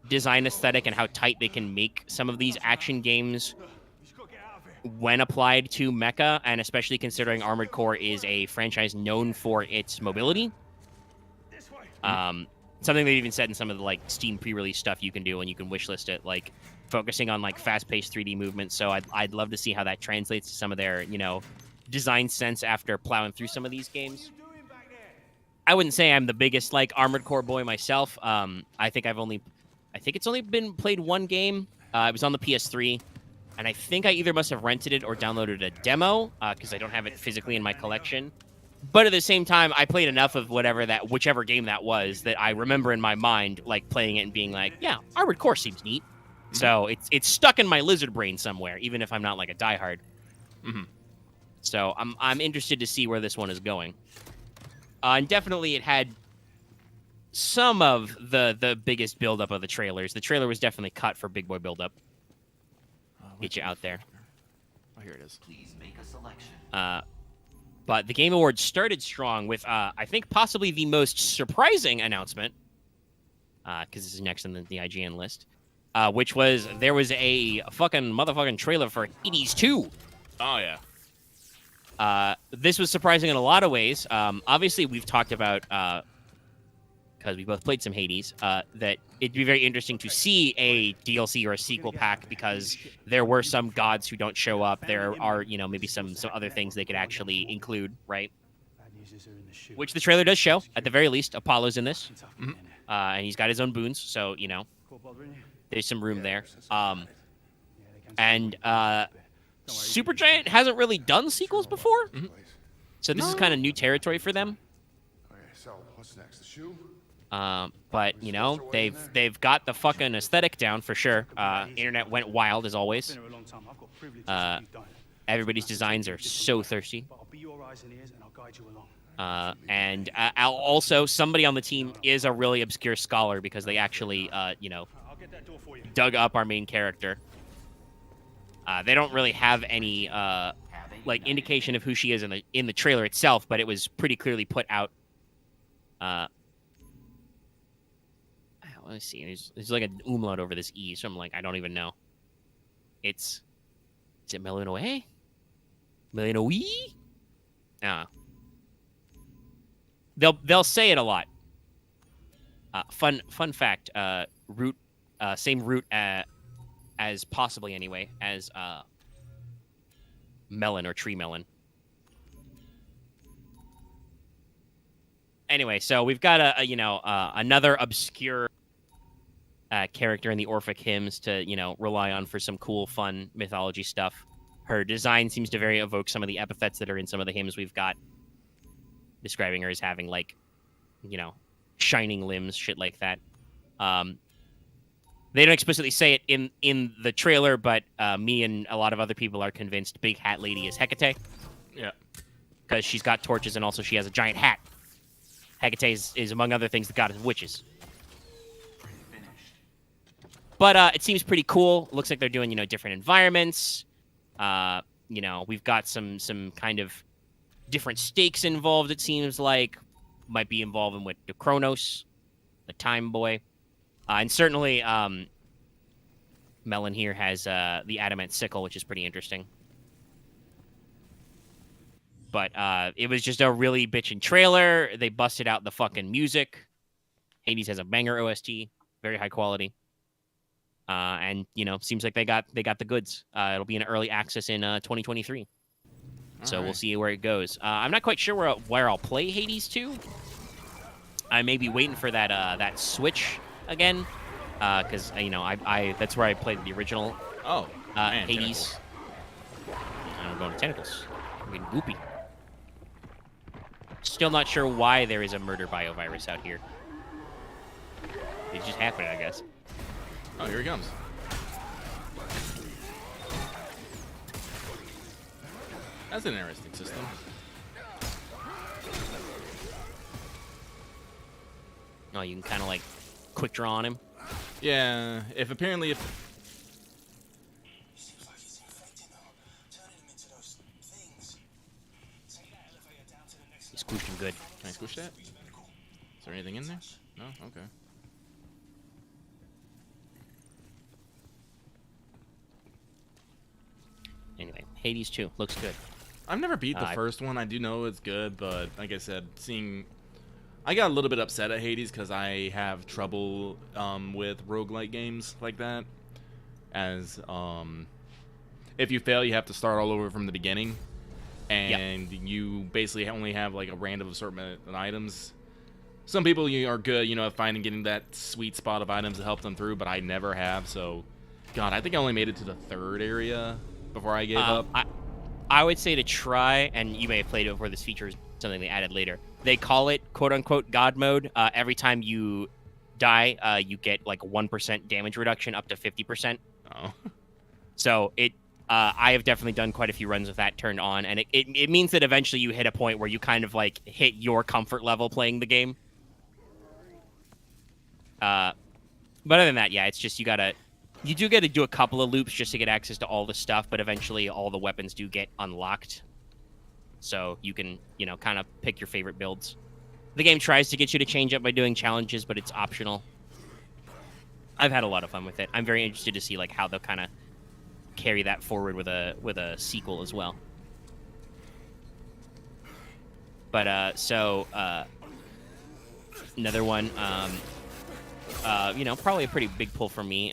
design aesthetic and how tight they can make some of these action games when applied to mecha, and especially considering Armored Core is a franchise known for its mobility. Something they even said in some of the like Steam pre-release stuff you can do, and you can wishlist it, like focusing on like fast-paced 3D movement. So I'd love to see how that translates to some of their design sense after plowing through some of these games. I wouldn't say I'm the biggest like Armored Core boy myself. I think it's only been played one game. It was on the PS3. And I think I either must have rented it or downloaded a demo because I don't have it physically in my collection. But at the same time, I played enough of whichever game that was, that I remember in my mind like playing it and being like, yeah, Armored Core seems neat. So it's stuck in my lizard brain somewhere, even if I'm not like a diehard. So I'm interested to see where this one is going. And definitely it had some of the biggest buildup of the trailers. The trailer was definitely cut for big boy buildup. Get you out there. Oh, here it is. Please make a selection. But the Game Awards started strong with, I think, possibly the most surprising announcement, because this is next on the IGN list, which was there was a fucking motherfucking trailer for Hades 2. Oh, yeah. This was surprising in a lot of ways. Obviously, we've talked about, because we both played some Hades, that it'd be very interesting to see a DLC or a sequel pack, because there were some gods who don't show up. There are, maybe some other things they could actually include, right? Which the trailer does show, at the very least. Apollo's in this. And he's got his own boons, so, there's some room there. And Supergiant hasn't really done sequels before, so this is kind of new territory for them. Okay, so what's next? The shoe? But they've got the fucking aesthetic down for sure. Internet went wild as always. Everybody's designs are so thirsty. And also, somebody on the team is a really obscure scholar, because they actually, dug up our main character. They don't really have any indication of who she is in the trailer itself, but it was pretty clearly put out. Let me see. There's like an umlaut over this E, so I'm like, I don't even know. Is it Melanoe? Melanoe? They'll say it a lot. Fun fact. Root, same root as possibly anyway as melon or tree melon. Anyway, so we've got another obscure character in the Orphic hymns to rely on for some cool, fun mythology stuff. Her design seems to very evoke some of the epithets that are in some of the hymns we've got, describing her as having shining limbs, shit like that. They don't explicitly say it in the trailer, but me and a lot of other people are convinced Big Hat Lady is Hecate. Yeah. Because she's got torches and also she has a giant hat. Hecate is among other things, the goddess of witches. But it seems pretty cool. Looks like they're doing, different environments. We've got some kind of different stakes involved, it seems like. Might be involving with the Kronos, the Time Boy. And certainly, Melon here has the Adamant Sickle, which is pretty interesting. But it was just a really bitchin' trailer. They busted out the fucking music. Hades has a banger OST, very high quality. And seems like they got the goods. It'll be in early access in 2023. So we'll see where it goes. I'm not quite sure where I'll play Hades 2. I may be waiting for that Switch again, because I that's where I played the original. Hades. I'm going to tentacles. I'm getting goopy. Still not sure why there is a murder biovirus out here. It's just happening, I guess. Oh, here he comes. That's an interesting system. Oh, you can kind of quick draw on him. Yeah, if He squished him good. Can I squish that? Is there anything in there? No? Okay. Anyway, Hades 2 looks good. I've never beat the first one. I do know it's good, but like I said, I got a little bit upset at Hades because I have trouble with roguelike games like that. As if you fail, you have to start all over from the beginning, and you basically only have a random assortment of items. Some people are good, at finding getting that sweet spot of items to help them through, but I never have. So, God, I think I only made it to the third area before I gave up. I would say to try, and you may have played it before this feature is something they added later. They call it quote-unquote God mode. Every time you die, you get 1% damage reduction up to 50%. Oh. So I have definitely done quite a few runs with that turned on, and it means that eventually you hit a point where you kind of hit your comfort level playing the game. But other than that, yeah, it's just you do get to do a couple of loops just to get access to all the stuff, but eventually all the weapons do get unlocked. So you can, kind of pick your favorite builds. The game tries to get you to change up by doing challenges, but it's optional. I've had a lot of fun with it. I'm very interested to see how they'll kind of carry that forward with a sequel as well. But another one, probably a pretty big pull for me.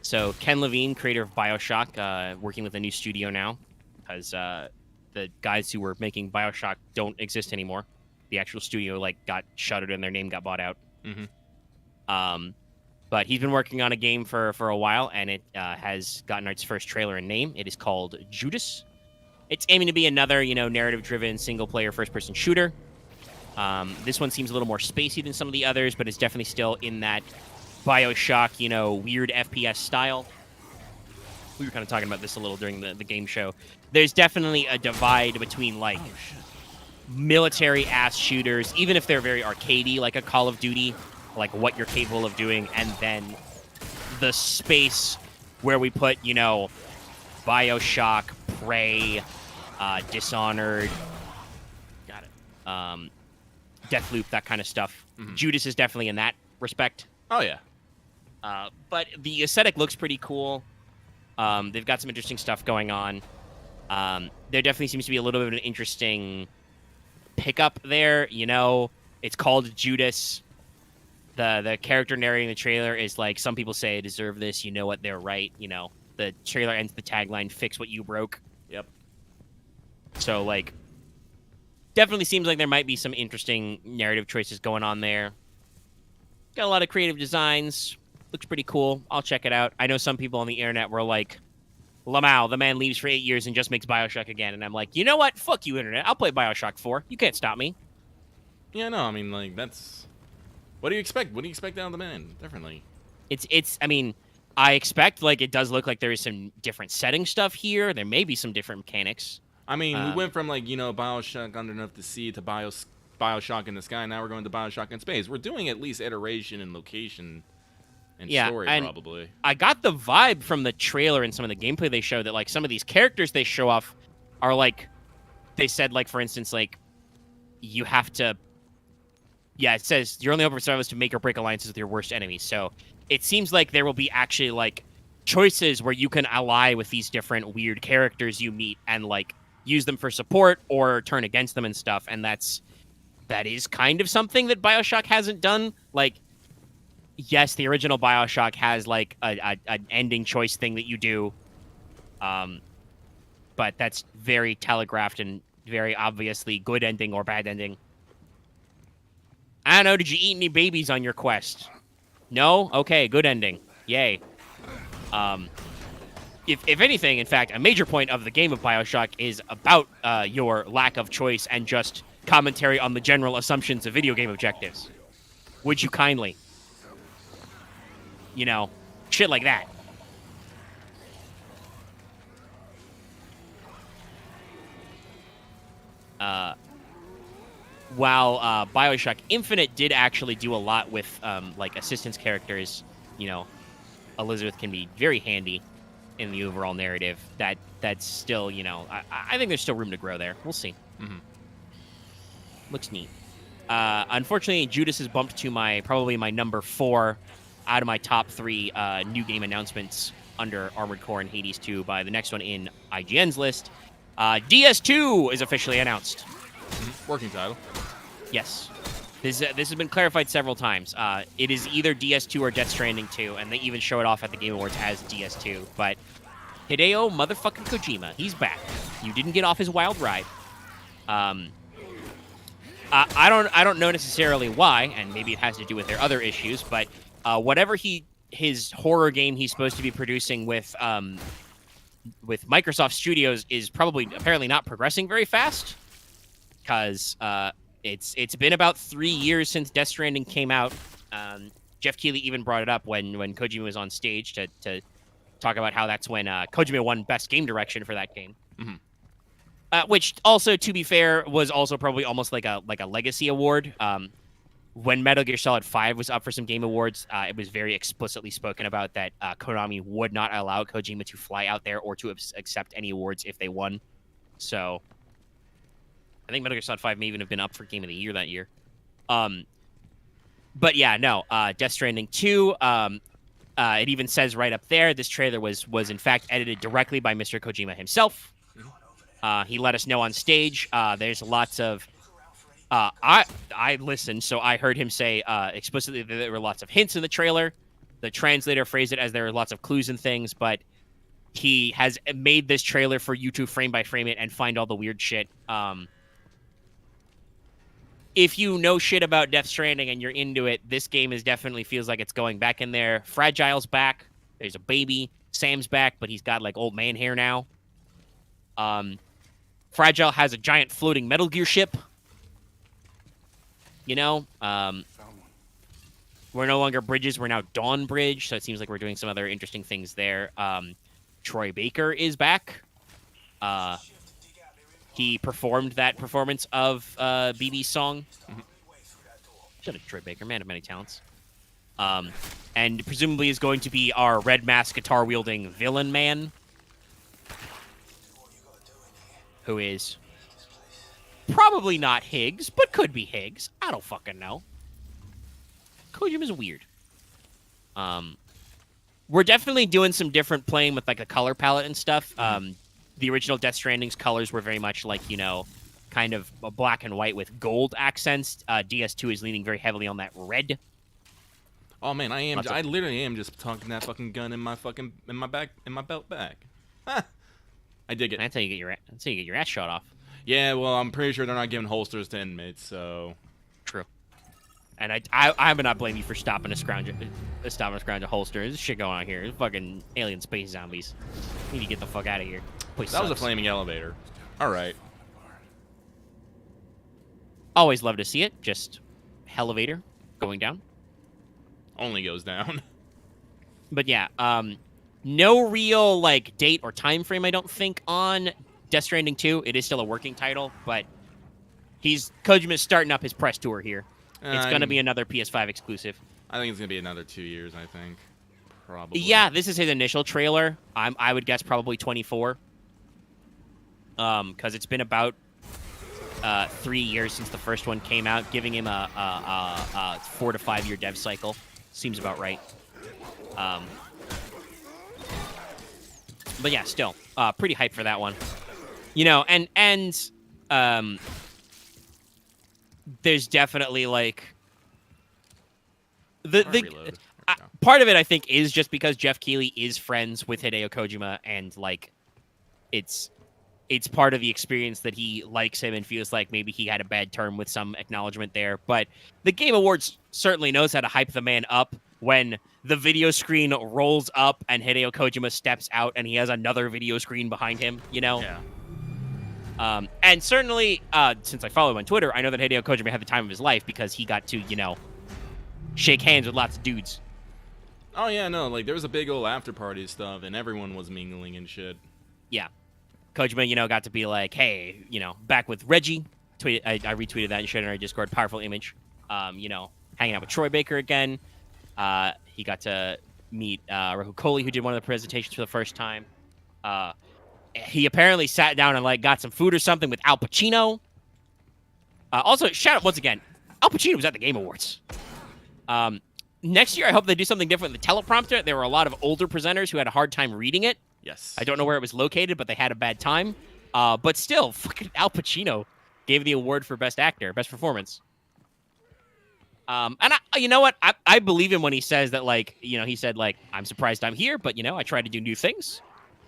So Ken Levine, creator of BioShock, working with a new studio now, because the guys who were making BioShock don't exist anymore. The actual studio got shuttered and their name got bought out. But he's been working on a game for a while, and it has gotten its first trailer and name. It is called Judas. It's aiming to be another, narrative-driven single-player first-person shooter. This one seems a little more spacey than some of the others, but it's definitely still in that BioShock, weird FPS style. We were kind of talking about this a little during the game show. There's definitely a divide between, military-ass shooters, even if they're very arcadey, like a Call of Duty, like what you're capable of doing, and then the space where we put, BioShock, Prey, Dishonored, got it, Deathloop, that kind of stuff. Judas is definitely in that respect. Oh, yeah. But the aesthetic looks pretty cool. They've got some interesting stuff going on. There definitely seems to be a little bit of an interesting pickup there. It's called Judas. The character narrating the trailer is some people say I deserve this. You know what? They're right. The trailer ends with the tagline, "Fix what you broke." Yep. So, definitely seems like there might be some interesting narrative choices going on there. Got a lot of creative designs. Looks pretty cool. I'll check it out. I know some people on the internet were like, Lamau, the man leaves for 8 years and just makes BioShock again. And I'm like, you know what? Fuck you, internet. I'll play BioShock 4. You can't stop me. Yeah, no, I mean, that's... What do you expect? What do you expect out of the man? Differently. I expect, it does look like there is some different setting stuff here. There may be some different mechanics. I mean, we went from, BioShock Underneath the Sea to BioShock in the Sky. Now we're going to BioShock in Space. We're doing at least iteration and location and story, probably. I got the vibe from the trailer and some of the gameplay they showed that, some of these characters they show off are, they said, for instance, you have to... Yeah, it says your only hope for survival is to make or break alliances with your worst enemies. So it seems like there will be actually, choices where you can ally with these different weird characters you meet and, use them for support or turn against them and stuff. And that is kind of something that BioShock hasn't done. Yes, the original BioShock has, an ending choice thing that you do. But that's very telegraphed and very obviously good ending or bad ending. I don't know, did you eat any babies on your quest? No? Okay, good ending. Yay. If anything, in fact, a major point of the game of BioShock is about your lack of choice and just commentary on the general assumptions of video game objectives. Would you kindly? Shit like that. While BioShock Infinite did actually do a lot with assistance characters, Elizabeth can be very handy in the overall narrative. That's still, I think there's still room to grow there. We'll see. Looks neat. Unfortunately, Judas is bumped to probably my number 4 out of my top 3 new game announcements under Armored Core and Hades 2 by the next one in IGN's list. DS2 is officially announced. Working title. Yes. This has been clarified several times. It is either DS2 or Death Stranding 2, and they even show it off at the Game Awards as DS2. But Hideo motherfucking Kojima, he's back. You didn't get off his wild ride. I don't know necessarily why, and maybe it has to do with their other issues, but whatever his horror game he's supposed to be producing with Microsoft Studios is apparently not progressing very fast. Because it's been about 3 years since Death Stranding came out. Jeff Keighley even brought it up when Kojima was on stage to talk about how that's when Kojima won Best Game Direction for that game. Which also, to be fair, was also probably almost like a legacy award. When Metal Gear Solid 5 was up for some Game Awards, it was very explicitly spoken about that Konami would not allow Kojima to fly out there or to accept any awards if they won. So I think Metal Gear Solid 5 may even have been up for Game of the Year that year. But yeah, no. Death Stranding 2, it even says right up there, this trailer was in fact edited directly by Mr. Kojima himself. He let us know on stage. There's lots of I listened, so I heard him say explicitly that there were lots of hints in the trailer. The translator phrased it as there were lots of clues and things, but he has made this trailer for you to frame by frame it and find all the weird shit. If you know shit about Death Stranding and you're into it, this game definitely feels like it's going back in there. Fragile's back. There's a baby. Sam's back, but he's got like old man hair now. Fragile has a giant floating Metal Gear ship. You know, we're no longer Bridges. We're now Dawn Bridge, so it seems like we're doing some other interesting things there. Troy Baker is back. He performed that performance of BB's song. Shout out to Troy Baker, man of many talents. And presumably is going to be our red mask guitar-wielding villain man, who is probably not Higgs, but could be Higgs. I don't fucking know. Kojima's weird. We're definitely doing some different playing with like the color palette and stuff. The original Death Stranding's colors were very much like, you know, kind of a black and white with gold accents. DS2 is leaning very heavily on that red. Oh man, I literally am just tucking that fucking gun in my belt bag. Ha! I dig it. That's how you get your ass shot off. Yeah, well, I'm pretty sure they're not giving holsters to inmates, so. True. And I would not blame you for stopping a scrounge holster. There's shit going on here. There's fucking alien space zombies. We need to get the fuck out of here. Place that was a sucks. flaming elevator. All right. Always love to see it. Just elevator going down. Only goes down. But yeah, no real like date or time frame, I don't think, on Death Stranding 2. It is still a working title, but Kojima's starting up his press tour here. It's going to be another PS5 exclusive. I think it's going to be another 2 years, I think. Probably. Yeah, this is his initial trailer. I would guess probably 24. Because it's been about 3 years since the first one came out, giving him a 4 to 5 year dev cycle. Seems about right. But yeah, still pretty hyped for that one. You know, and there's definitely like part of it I think is just because Jeff Keighley is friends with Hideo Kojima, and like it's part of the experience that he likes him and feels like maybe he had a bad term with some acknowledgement there. But the Game Awards certainly knows how to hype the man up when the video screen rolls up and Hideo Kojima steps out and he has another video screen behind him, you know? Yeah. And certainly, since I follow him on Twitter, I know that Hideo Kojima had the time of his life because he got to, you know, shake hands with lots of dudes. Oh, yeah, no, like, there was a big old after-party stuff, and everyone was mingling and shit. Yeah. Kojima, you know, got to be like, hey, you know, back with Reggie. I retweeted that and shared it in our Discord. Powerful image. You know, hanging out with Troy Baker again. He got to meet Rahu Kohli, who did one of the presentations for the first time. He apparently sat down and like got some food or something with Al Pacino. Also, shout out once again, Al Pacino was at the Game Awards. Next year, I hope they do something different with the teleprompter. There were a lot of older presenters who had a hard time reading it. Yes. I don't know where it was located, but they had a bad time. But still, fucking Al Pacino gave the award for Best Actor, Best Performance. And you know what? I believe him when he says that, like, you know, he said, like, I'm surprised I'm here, but, you know, I try to do new things.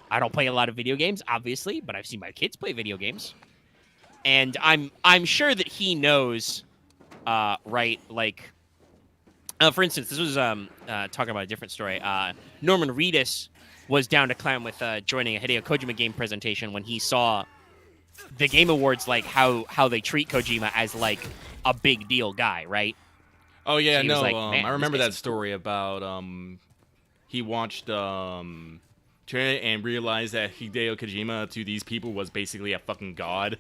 I don't play a lot of video games, obviously, but I've seen my kids play video games. And I'm sure that he knows, right, like, for instance, this was talking about a different story. Norman Reedus was down to clown with joining a Hideo Kojima game presentation when he saw the Game Awards, like, how they treat Kojima as, like, a big deal guy, right? Oh, yeah, So no, like, man, I remember this that guy's story about, he watched, trailer and realized that Hideo Kojima to these people was basically a fucking god.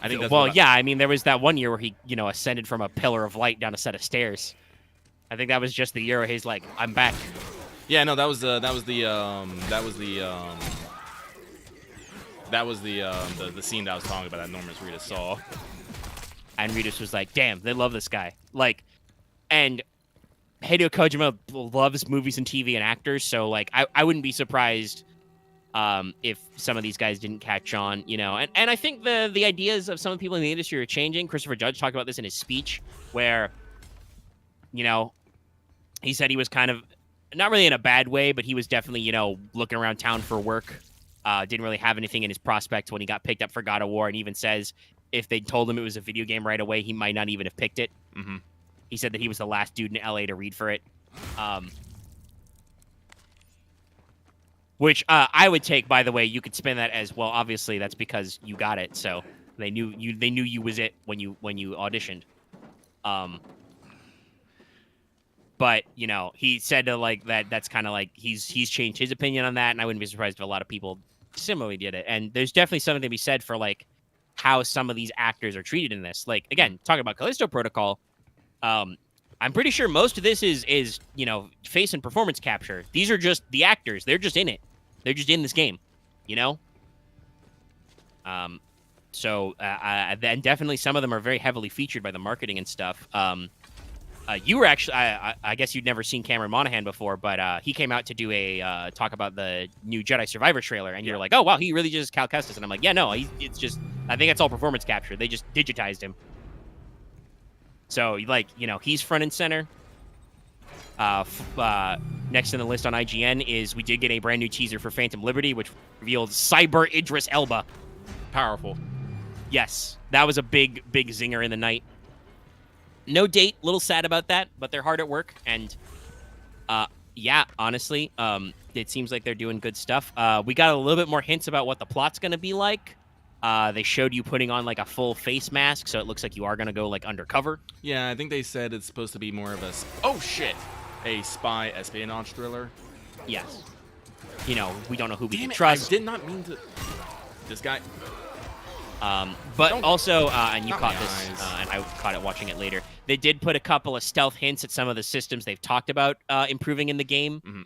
I think that's yeah, I mean, there was that one year where he, you know, ascended from a pillar of light down a set of stairs. I think that was just the year where he's like, I'm back. Yeah, no, that was the scene that I was talking about that Norman Reedus saw. And Reedus was like, damn, they love this guy. Like, and Hideo Kojima loves movies and TV and actors, so, like, I wouldn't be surprised if some of these guys didn't catch on, you know. And I think the ideas of some of the people in the industry are changing. Christopher Judge talked about this in his speech, where, you know, he said he was kind of, not really in a bad way, but he was definitely, you know, looking around town for work. Didn't really have anything in his prospects when he got picked up for God of War, and even says if they'd told him it was a video game right away, he might not even have picked it. Mm-hmm. He said that he was the last dude in LA to read for it. Which I would take, by the way. You could spin that as, well, obviously that's because you got it, so they knew you was it when you auditioned. But, you know, he said to, like, that's kind of like he's changed his opinion on that, and I wouldn't be surprised if a lot of people similarly did it. And there's definitely something to be said for, like, how some of these actors are treated in this. Like, again, talking about Callisto Protocol, I'm pretty sure most of this is, you know, face and performance capture. These are just the actors. They're just in it. They're just in this game, you know? So, and definitely some of them are very heavily featured by the marketing and stuff. You were actually, I guess you'd never seen Cameron Monaghan before, but he came out to do a talk about the new Jedi Survivor trailer, and you're like, oh, wow, he really just Cal Kestis. And I'm like, yeah, no, it's just, I think it's all performance capture. They just digitized him. So, like, you know, he's front and center. Next in the list on IGN is we did get a brand new teaser for Phantom Liberty, which revealed Cyber Idris Elba. Powerful. Yes, that was a big zinger in the night. No date, little sad about that, but they're hard at work, and yeah, honestly, it seems like they're doing good stuff. We got a little bit more hints about what the plot's going to be like. They showed you putting on, like, a full face mask, so it looks like you are going to go, like, undercover. Yeah, I think they said it's supposed to be more of a... Oh, shit! A spy espionage thriller. Yes. You know, we don't know who we Damn can it, trust. I did not mean to... This guy... But Don't- and you Not caught my this, eyes. and I caught it watching it later. They did put a couple of stealth hints at some of the systems they've talked about improving in the game.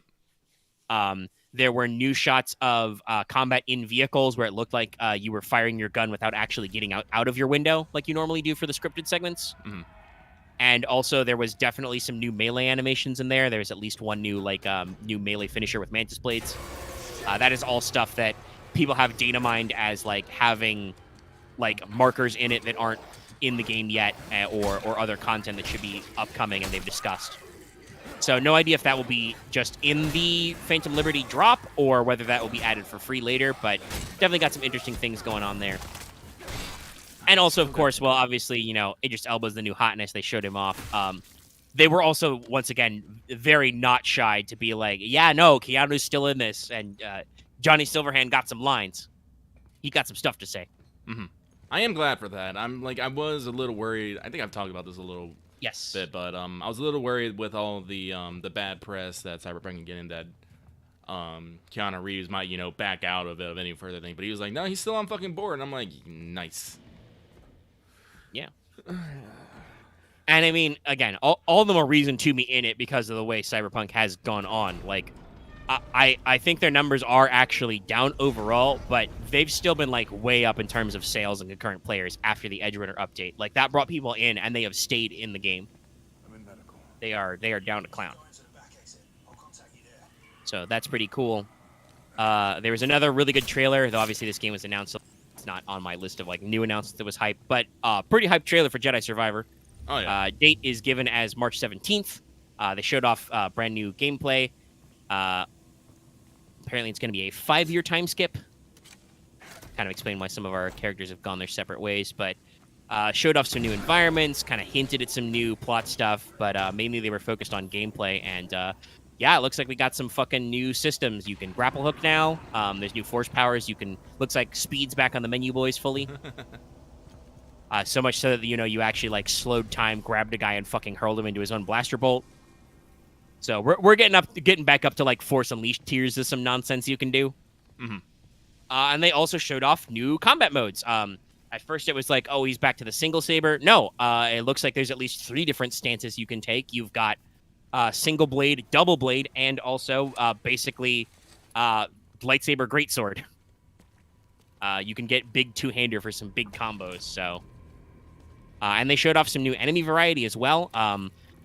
Mhm. There were new shots of combat in vehicles where it looked like you were firing your gun without actually getting out of your window like you normally do for the scripted segments. Mhm. And also there was definitely some new melee animations in there. There's at least one new new melee finisher with mantis blades. That is all stuff that people have data mined as, like, having, like, markers in it that aren't in the game yet, or other content that should be upcoming and they've discussed. So no idea if that will be just in the Phantom Liberty drop or whether that will be added for free later, but definitely got some interesting things going on there. And also, of course, well, obviously, you know, Idris Elba's the new hotness. They showed him off. They were also, once again, very not shy to be like, yeah, no, Keanu's still in this, and Johnny Silverhand got some lines. He got some stuff to say. Mm-hmm. I am glad for that. I was a little worried. I think I've talked about this a little bit, but I was a little worried with all the bad press that Cyberpunk is getting, that Keanu Reeves might, you know, back out of it of any further thing. But he was like, no, he's still on fucking board. And I'm like, nice. Yeah. And I mean, again, all of them are reason to be in it because of the way Cyberpunk has gone on. Like, I think their numbers are actually down overall, but they've still been, like, way up in terms of sales and concurrent players after the Edgerunner update. Like, that brought people in, and they have stayed in the game. I'm in medical. They are down to clown. So that's pretty cool. There was another really good trailer, though obviously this game was announced, so it's not on my list of, like, new announcements that was hyped, but pretty hyped trailer for Jedi Survivor. Oh, yeah. Date is given as March 17th. They showed off brand new gameplay. Apparently it's going to be a 5-year time skip. Kind of explain why some of our characters have gone their separate ways, but showed off some new environments, kind of hinted at some new plot stuff, but mainly they were focused on gameplay. And yeah, it looks like we got some fucking new systems. You can grapple hook now. There's new force powers. Looks like speed's back on the menu, boys, fully. So much so that, you know, you actually, like, slowed time, grabbed a guy, and fucking hurled him into his own blaster bolt. So we're getting back up to, like, Force Unleashed tiers of some nonsense you can do. Mm-hmm. And they also showed off new combat modes. At first it was like, oh, he's back to the single saber. No, it looks like there's at least 3 different stances you can take. You've got single blade, double blade, and also basically lightsaber greatsword. You can get big two-hander for some big combos. So, and they showed off some new enemy variety as well.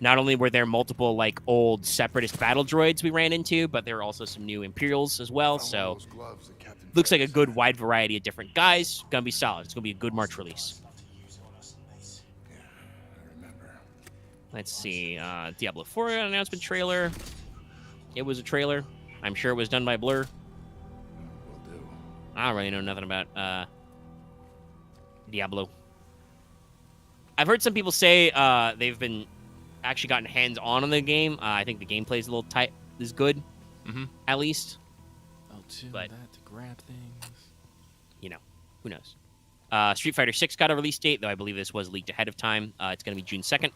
Not only were there multiple like old separatist battle droids we ran into, but there were also some new Imperials as well. So looks like a good wide variety of different guys. Gonna be solid. It's gonna be a good March release. Let's see. Diablo 4 announcement trailer. It was a trailer. I'm sure it was done by Blur. I don't really know nothing about Diablo. I've heard some people say they've been actually gotten hands-on the game. I think the gameplay is a little tight. Is good, at least. But that to grab things. You know, who knows? Street Fighter 6 got a release date, though I believe this was leaked ahead of time. It's going to be June 2nd.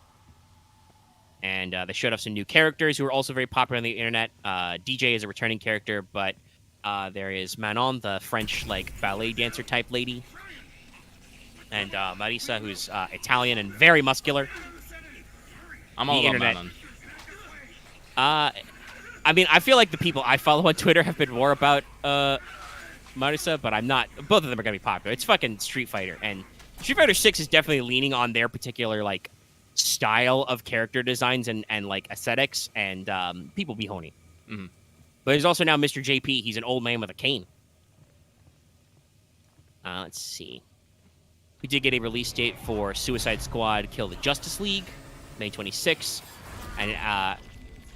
And they showed off some new characters who are also very popular on the internet. DJ is a returning character, but there is Manon, the French like ballet dancer type lady, and Marisa, who's Italian and very muscular. I'm all about Manon. I mean, I feel like the people I follow on Twitter have been more about Marisa, but I'm not. Both of them are gonna be popular. It's fucking Street Fighter, and Street Fighter 6 is definitely leaning on their particular like style of character designs and like aesthetics, and people be horny. But there's also now Mr. JP. He's an old man with a cane. Let's see. We did get a release date for Suicide Squad Kill the Justice League, May 26th. And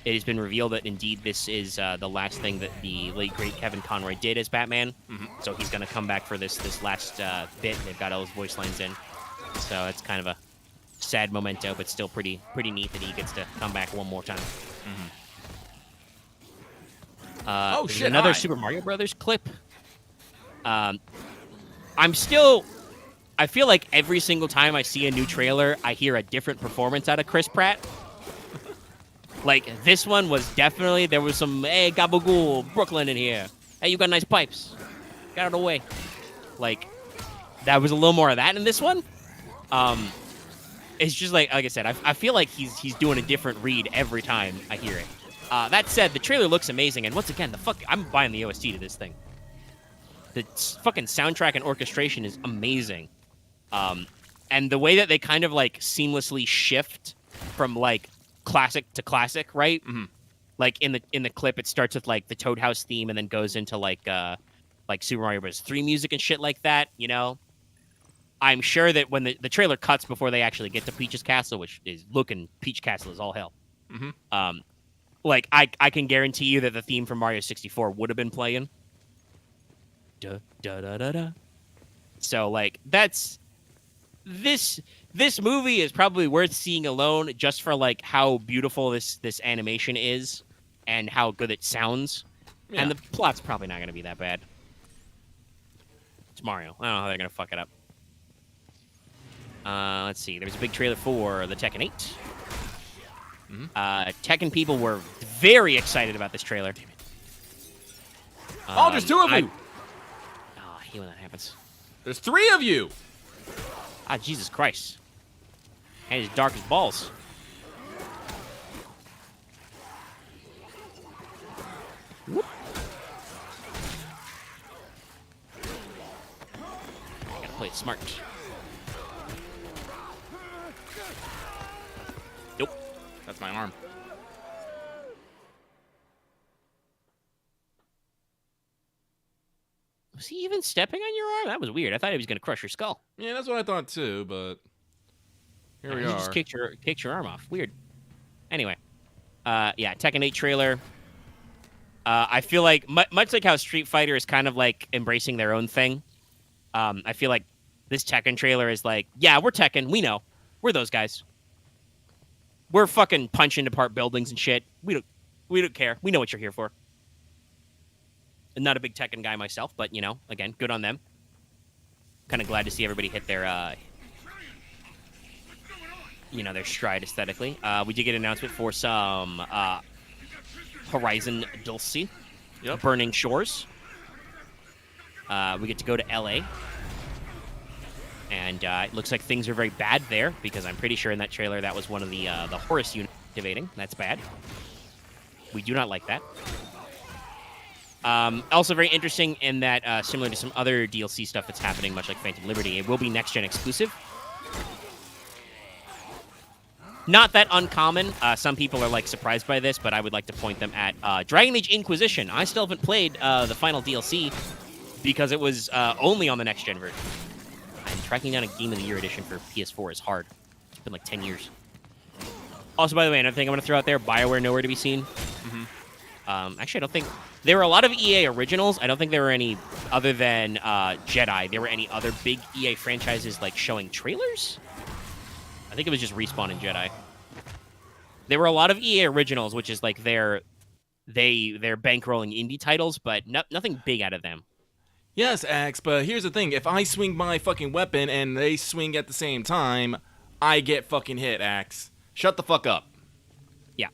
it has been revealed that indeed this is the last thing that the late, great Kevin Conroy did as Batman. So he's going to come back for this last bit. They've got all his voice lines in. So it's kind of a sad memento, but still pretty neat that he gets to come back one more time. Oh, shit, another hi. Super Mario Brothers clip. I feel like every single time I see a new trailer, I hear a different performance out of Chris Pratt. Like, this one was definitely, there was some, hey, gabagool, Brooklyn in here. Hey, you got nice pipes. Get out of the way. Like, that was a little more of that in this one. It's just like I said, I feel like he's doing a different read every time I hear it. That said, the trailer looks amazing, and once again, I'm buying the OST to this thing. The fucking soundtrack and orchestration is amazing. And the way that they kind of like seamlessly shift from like classic to classic, right? Like in the clip, it starts with like the Toad House theme and then goes into like Super Mario Bros. 3 music and shit like that, you know? I'm sure that when the trailer cuts before they actually get to Peach's Castle, which is looking Peach Castle is all hell. Like I can guarantee you that the theme from Mario 64 would have been playing. Da da da da da. So like this movie is probably worth seeing alone just for like how beautiful this animation is and how good it sounds. Yeah. And the plot's probably not going to be that bad. It's Mario. I don't know how they're going to fuck it up. Let's see. There was a big trailer for the Tekken 8. Tekken people were very excited about this trailer. Oh, there's 2 of you! I hate when that happens. There's 3 of you! Jesus Christ. And he's dark as balls. Whoop. I gotta play it smart. Nope. That's my arm. Was he even stepping on your arm? That was weird. I thought he was going to crush your skull. Yeah, that's what I thought too, but here we He are. just kicked your arm off. Weird. Anyway. Yeah, Tekken 8 trailer. I feel like, much like how Street Fighter is kind of like embracing their own thing, I feel like this Tekken trailer is like, yeah, we're Tekken. We know. We're those guys. We're fucking punching apart buildings and shit. We don't care. We know what you're here for. I'm not a big Tekken guy myself, but, you know, again, good on them. Kind of glad to see everybody hit their, their stride aesthetically. We did get an announcement for some Horizon DLC. Yep. Burning Shores. We get to go to LA. And it looks like things are very bad there, because I'm pretty sure in that trailer that was one of the Horus units activating. That's bad. We do not like that. Also very interesting in that, similar to some other DLC stuff that's happening, much like Phantom Liberty, it will be next-gen exclusive. Not that uncommon. Some people are like surprised by this, but I would like to point them at Dragon Age Inquisition. I still haven't played the final DLC because it was only on the next gen version. And tracking down a Game of the Year edition for PS4 is hard. It's been like 10 years. Also, by the way, another thing I'm going to throw out there, BioWare nowhere to be seen. Actually, I don't think... There were a lot of EA originals. I don't think there were any other than Jedi. There were any other big EA franchises like showing trailers? I think it was just Respawn and Jedi. There were a lot of EA originals, which is like they're bankrolling indie titles, but nothing big out of them. Yes, Axe, but here's the thing. If I swing my fucking weapon and they swing at the same time, I get fucking hit, Axe. Shut the fuck up. Yeah.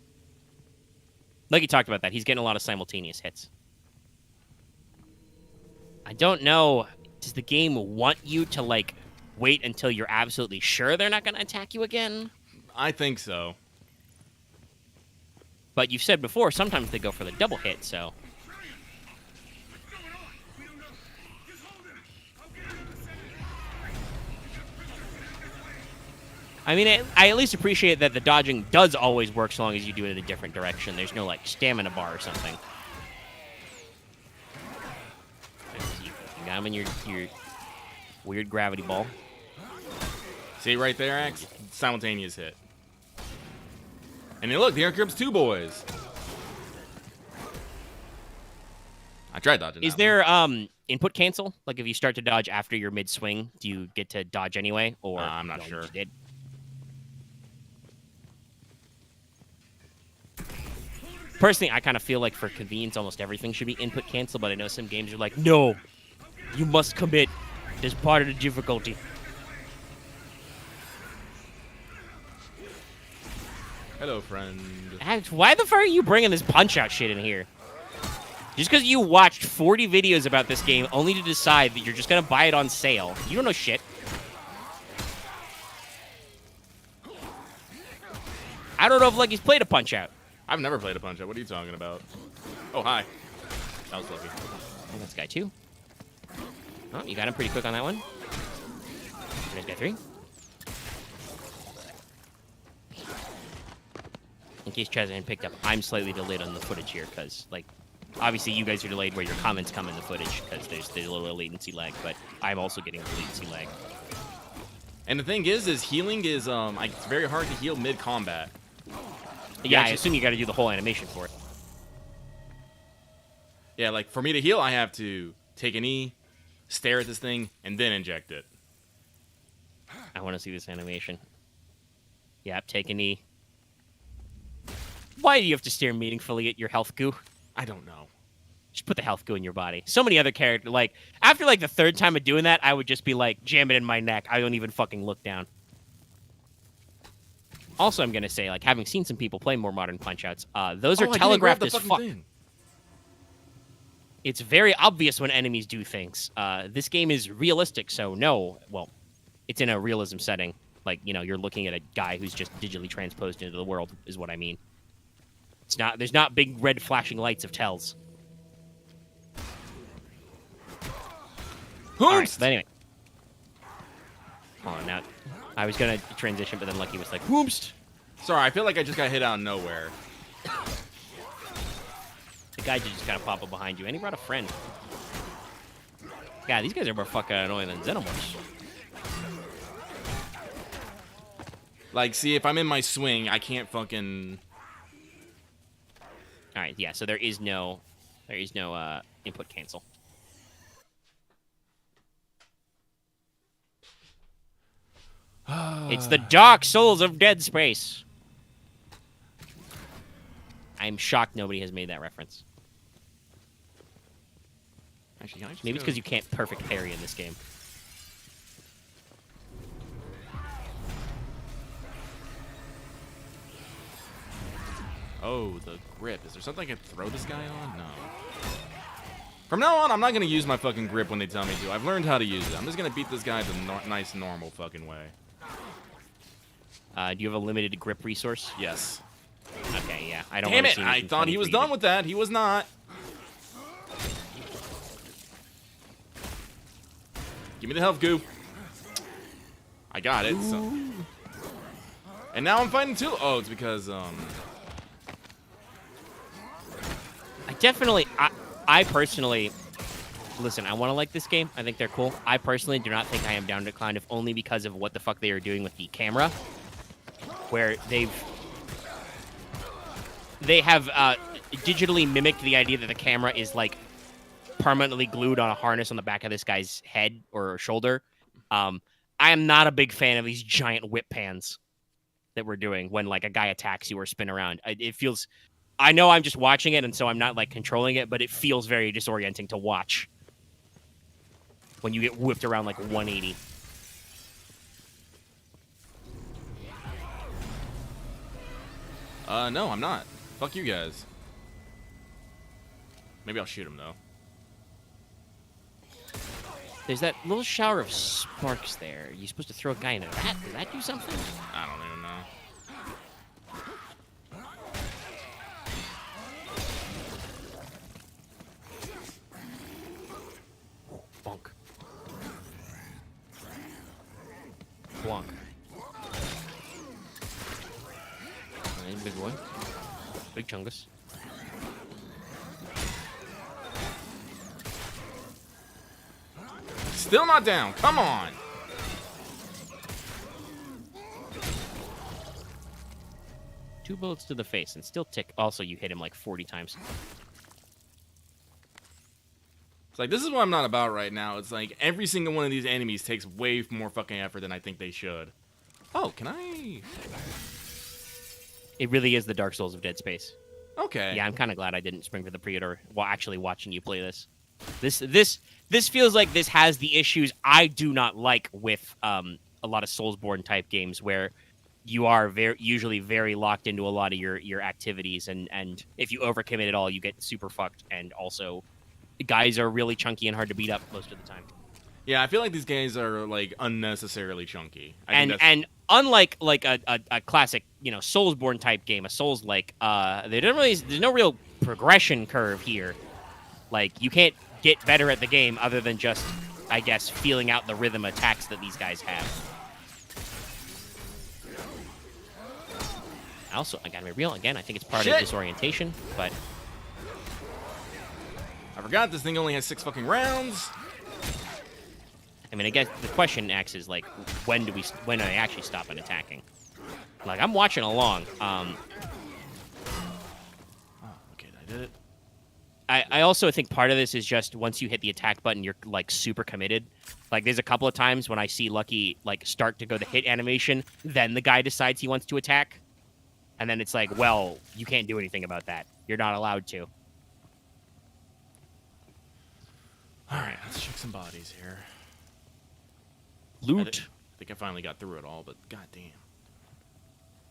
Like you talked about that. He's getting a lot of simultaneous hits. I don't know. Does the game want you to, like, wait until you're absolutely sure they're not going to attack you again? I think so. But you've said before, sometimes they go for the double hit, so... I mean, I at least appreciate that the dodging does always work so long as you do it in a different direction. There's no, like, stamina bar or something. You got him in your weird gravity ball. See right there, Axe? Simultaneous hit. And then look, here comes two boys. I tried dodging Is that there input cancel? Like, if you start to dodge after your mid-swing, do you get to dodge anyway? Or I'm not no, sure. You did? Personally, I kind of feel like for convenience, almost everything should be input cancel, but I know some games are like, no, you must commit. It's part of the difficulty. Hello, friend. Alex, why the fuck are you bringing this punch-out shit in here? Just because you watched 40 videos about this game only to decide that you're just going to buy it on sale. You don't know shit. I don't know if Lucky's played a punch-out. I've never played a punch-out. What are you talking about? Oh, hi. That was lucky. Oh, that's guy 2. Oh, you got him pretty quick on that one. There's guy 3. In case Chaz hadn't picked up, I'm slightly delayed on the footage here because, like, obviously you guys are delayed where your comments come in the footage because there's a little bit of latency lag, but I'm also getting a latency lag. And the thing is healing is, it's very hard to heal mid-combat. Yeah, I assume you got to do the whole animation for it. Yeah, like, for me to heal, I have to take a knee, stare at this thing, and then inject it. I want to see this animation. Yep, take a knee. Why do you have to stare meaningfully at your health goo? I don't know. Just put the health goo in your body. So many other characters, like, after, like, the third time of doing that, I would just be, like, jam it in my neck. I don't even fucking look down. Also, I'm going to say, like, having seen some people play more modern Punch-Outs, those are telegraphed as fuck. Thing. It's very obvious when enemies do things. This game is realistic, so no. Well, it's in a realism setting. Like, you know, you're looking at a guy who's just digitally transposed into the world, is what I mean. It's not. There's not big red flashing lights of tells. Right, but anyway. Oh, now I was gonna transition, but then Lucky was like, "Whoomst." Sorry, I feel like I just got hit out of nowhere. The guy just kind of pop up behind you, and he brought a friend. God, these guys are more fucking annoying than Xenomorphs. Like, see, if I'm in my swing, I can't fucking... All right, yeah. So there is no input cancel. It's the Dark Souls of Dead Space. I'm shocked nobody has made that reference. Actually, can I just Maybe it's go- because you can't perfect parry in this game. Oh, the grip. Is there something I can throw this guy on? No. From now on, I'm not going to use my fucking grip when they tell me to. I've learned how to use it. I'm just going to beat this guy the nice, normal fucking way. Do you have a limited grip resource? Yes. Okay, yeah. I don't Damn wanna it! see I anything thought funny he was for you done to- with that. He was not. Give me the health goo. I got it. So. And now I'm fighting two. Oh, it's because I personally, listen, I want to like this game. I think they're cool. I personally do not think I am down to kind of only because of what the fuck they are doing with the camera, where they have digitally mimicked the idea that the camera is like permanently glued on a harness on the back of this guy's head or shoulder. I am not a big fan of these giant whip pans that we're doing when like a guy attacks you or spin around. It feels, I know I'm just watching it and so I'm not like controlling it, but it feels very disorienting to watch when you get whipped around like 180. No, I'm not. Fuck you guys. Maybe I'll shoot him though. There's that little shower of sparks there. Are you supposed to throw a guy into that? Does that do something? I don't even know. Bonk. Blonk. Alright, big boy. Big chungus. Still not down. Come on. Two bullets to the face and still tick. Also, you hit him like 40 times. It's like, this is what I'm not about right now. It's like, every single one of these enemies takes way more fucking effort than I think they should. Oh, can I? It really is the Dark Souls of Dead Space. Okay. Yeah, I'm kind of glad I didn't spring for the pre-order while actually watching you play this. This feels like this has the issues I do not like with a lot of Soulsborne type games where you are usually very locked into a lot of your activities, and if you overcommit at all, you get super fucked, and also the guys are really chunky and hard to beat up most of the time. Yeah, I feel like these guys are like unnecessarily chunky. And unlike like a classic, Soulsborne type game, a Souls like, there's no real progression curve here. Like, you can't get better at the game other than just, I guess, feeling out the rhythm attacks that these guys have. Also, I gotta be real, again, I think it's part of disorientation, but I forgot this thing only has 6 fucking rounds. I mean, I guess the question next is, like, when do I actually stop and attacking? Like, I'm watching along. Oh, okay, I did it. I also think part of this is just once you hit the attack button, you're, like, super committed. Like, there's a couple of times when I see Lucky, like, start to go the hit animation, then the guy decides he wants to attack. And then it's like, well, you can't do anything about that. You're not allowed to. Alright, let's check some bodies here. Loot. I think I finally got through it all, but goddamn.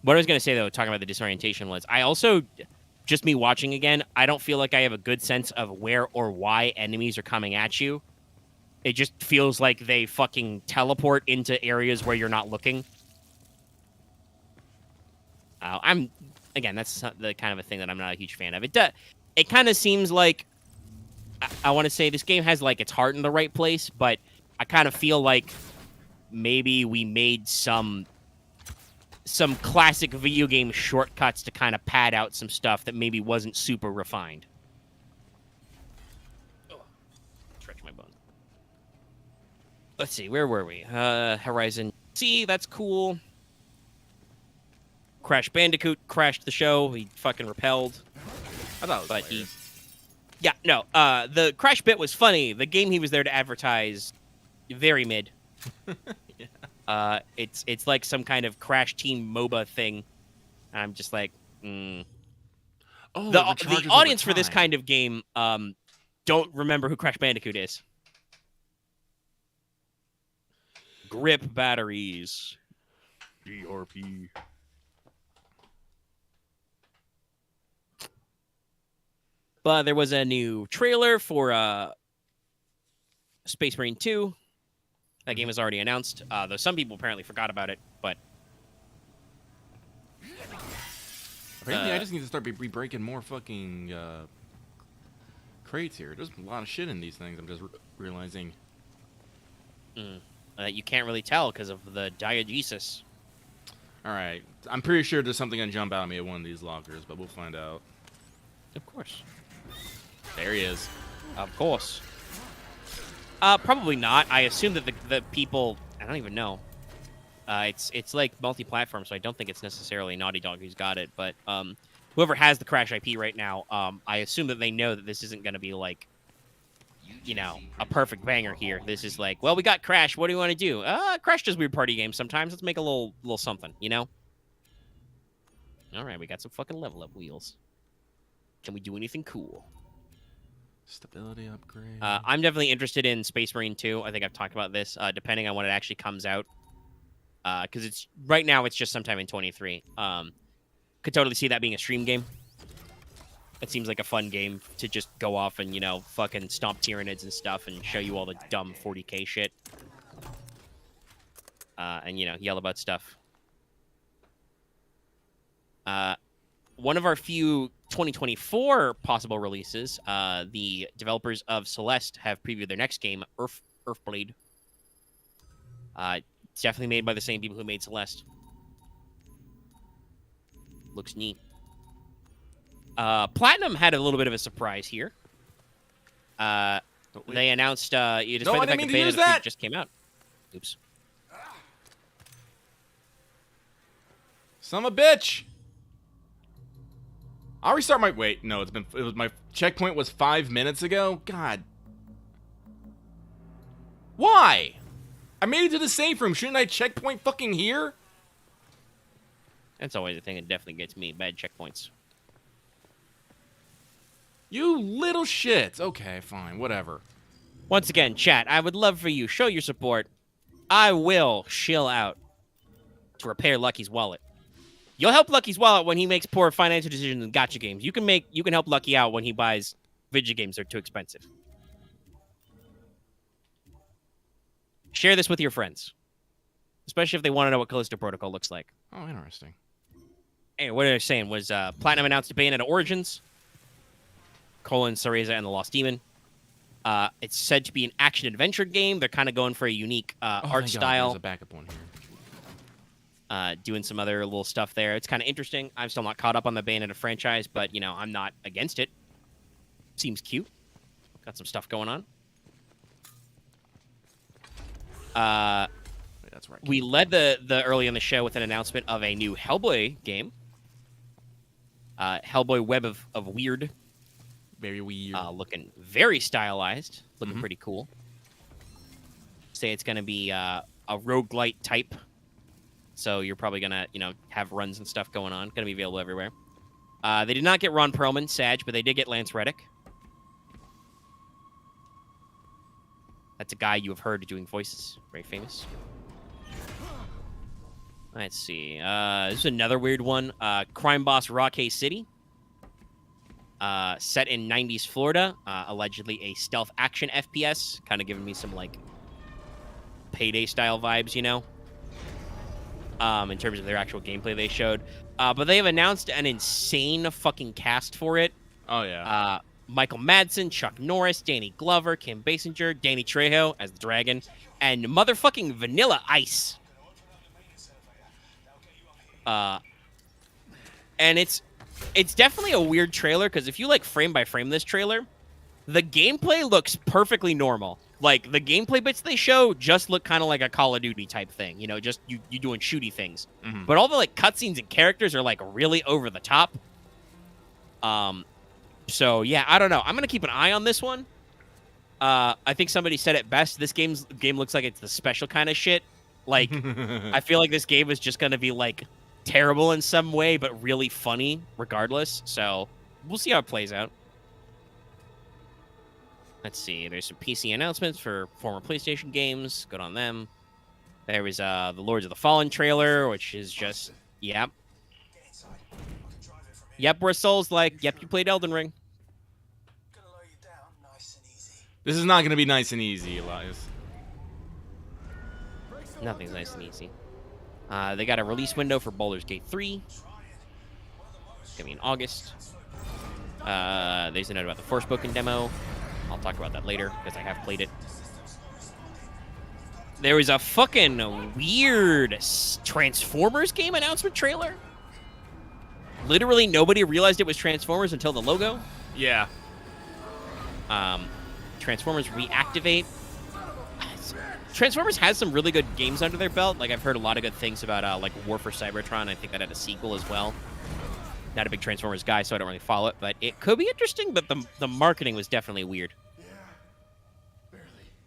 What I was going to say, though, talking about the disorientation was, I also, just me watching again, I don't feel like I have a good sense of where or why enemies are coming at you. It just feels like they fucking teleport into areas where you're not looking. Again, that's the kind of a thing that I'm not a huge fan of. It kind of seems like, I want to say this game has, like, its heart in the right place, but I kind of feel like maybe we made some classic video game shortcuts to kind of pad out some stuff that maybe wasn't super refined. Oh, stretch my bone. Let's see, where were we? Horizon C, that's cool. Crash Bandicoot crashed the show. He fucking repelled. I thought it was But hilarious. Yeah, no. The Crash bit was funny. The game he was there to advertise, very mid. Yeah. It's like some kind of Crash Team MOBA thing. I'm just like, Oh, the it recharges over audience for this time. kind of game don't remember who Crash Bandicoot is. Grip batteries. GRP. But there was a new trailer for Space Marine 2. That game was already announced, though some people apparently forgot about it. But Apparently, I just need to start breaking more fucking crates here. There's a lot of shit in these things. I'm just realizing. you can't really tell because of the diegesis. All right. I'm pretty sure there's something gonna jump out at me at one of these lockers, but we'll find out. Of course. There he is. Of course. Probably not. I assume that the people... I don't even know. It's like multi-platform, so I don't think it's necessarily Naughty Dog who's got it. But whoever has the Crash IP right now, I assume that they know that this isn't going to be like, you know, a perfect banger here. This is like, well, we got Crash. What do you want to do? Crash does weird party games sometimes. Let's make a little something, you know? All right, we got some fucking level up wheels. Can we do anything cool? Stability upgrade. I'm definitely interested in Space Marine 2. I think I've talked about this, depending on when it actually comes out. Because it's right now, it's just sometime in 23. Could totally see that being a stream game. It seems like a fun game to just go off and, you know, fucking stomp Tyranids and stuff and show you all the dumb 40k shit. And, you know, yell about stuff. One of our few 2024 possible releases, the developers of Celeste have previewed their next game, Earthblade. It's definitely made by the same people who made Celeste. Looks neat. Platinum had a little bit of a surprise here. They announced, despite the fact that Bayonetta 3 just came out. Oops. Son of a bitch! I'll restart my... Wait, no, it was my checkpoint was 5 minutes ago? God. Why? I made it to the safe room. Shouldn't I checkpoint fucking here? That's always a thing that definitely gets me. Bad checkpoints. You little shits. Okay, fine. Whatever. Once again, chat, I would love for you. Show your support. I will shill out to repair Lucky's wallet. You'll help Lucky's wallet when he makes poor financial decisions in gacha games. You can help Lucky out when he buys video games that are too expensive. Share this with your friends. Especially if they want to know what Callisto Protocol looks like. Oh, interesting. Anyway, what I was saying was Platinum announced Bayonetta Origins, Cereza and the Lost Demon. It's said to be an action-adventure game. They're kind of going for a unique art style. There's a backup one here. Doing some other little stuff there. It's kind of interesting. I'm still not caught up on the Bayonetta franchise, but, you know, I'm not against it. Seems cute. Got some stuff going on. Wait, that's right. We led the early in the show with an announcement of a new Hellboy game. Hellboy Web of Weird. Very weird. Looking very stylized. Looking pretty cool. Say it's going to be a roguelite type. So you're probably going to, you know, have runs and stuff going on. Going to be available everywhere. They did not get Ron Perlman, Sag, but they did get Lance Reddick. That's a guy you have heard doing voices. Very famous. Let's see. This is another weird one. Crime Boss Rockay City. Set in 90s Florida. Allegedly a stealth action FPS. Kind of giving me some, like, Payday-style vibes, you know? In terms of their actual gameplay they showed. But they have announced an insane fucking cast for it. Oh, yeah. Michael Madsen, Chuck Norris, Danny Glover, Kim Basinger, Danny Trejo as the dragon, and motherfucking Vanilla Ice. And it's definitely a weird trailer, because if you, like, frame by frame this trailer, the gameplay looks perfectly normal. Like, the gameplay bits they show just look kind of like a Call of Duty type thing, you know, just you doing shooty things. But all the, like, cutscenes and characters are, like, really over the top. So, yeah, I don't know. I'm going to keep an eye on this one. I think somebody said it best. This game looks like it's the special kind of shit. Like, I feel like this game is just going to be, like, terrible in some way, but really funny regardless. So, we'll see how it plays out. Let's see. There's some PC announcements for former PlayStation games. Good on them. There was the Lords of the Fallen trailer, which is just, yep. Yep, where Soul's like, yep, you played Elden Ring. This is not going to be nice and easy, Elias. Nothing's nice and easy. They got a release window for Baldur's Gate 3. It's going to be in August. There's a note about the Forspoken demo. I'll talk about that later, because I have played it. There was a fucking weird Transformers game announcement trailer. Literally nobody realized it was Transformers until the logo. Yeah. Transformers Reactivate. Transformers has some really good games under their belt. Like, I've heard a lot of good things about, like, War for Cybertron. I think that had a sequel as well. Not a big Transformers guy, so I don't really follow it. But it could be interesting, but the marketing was definitely weird.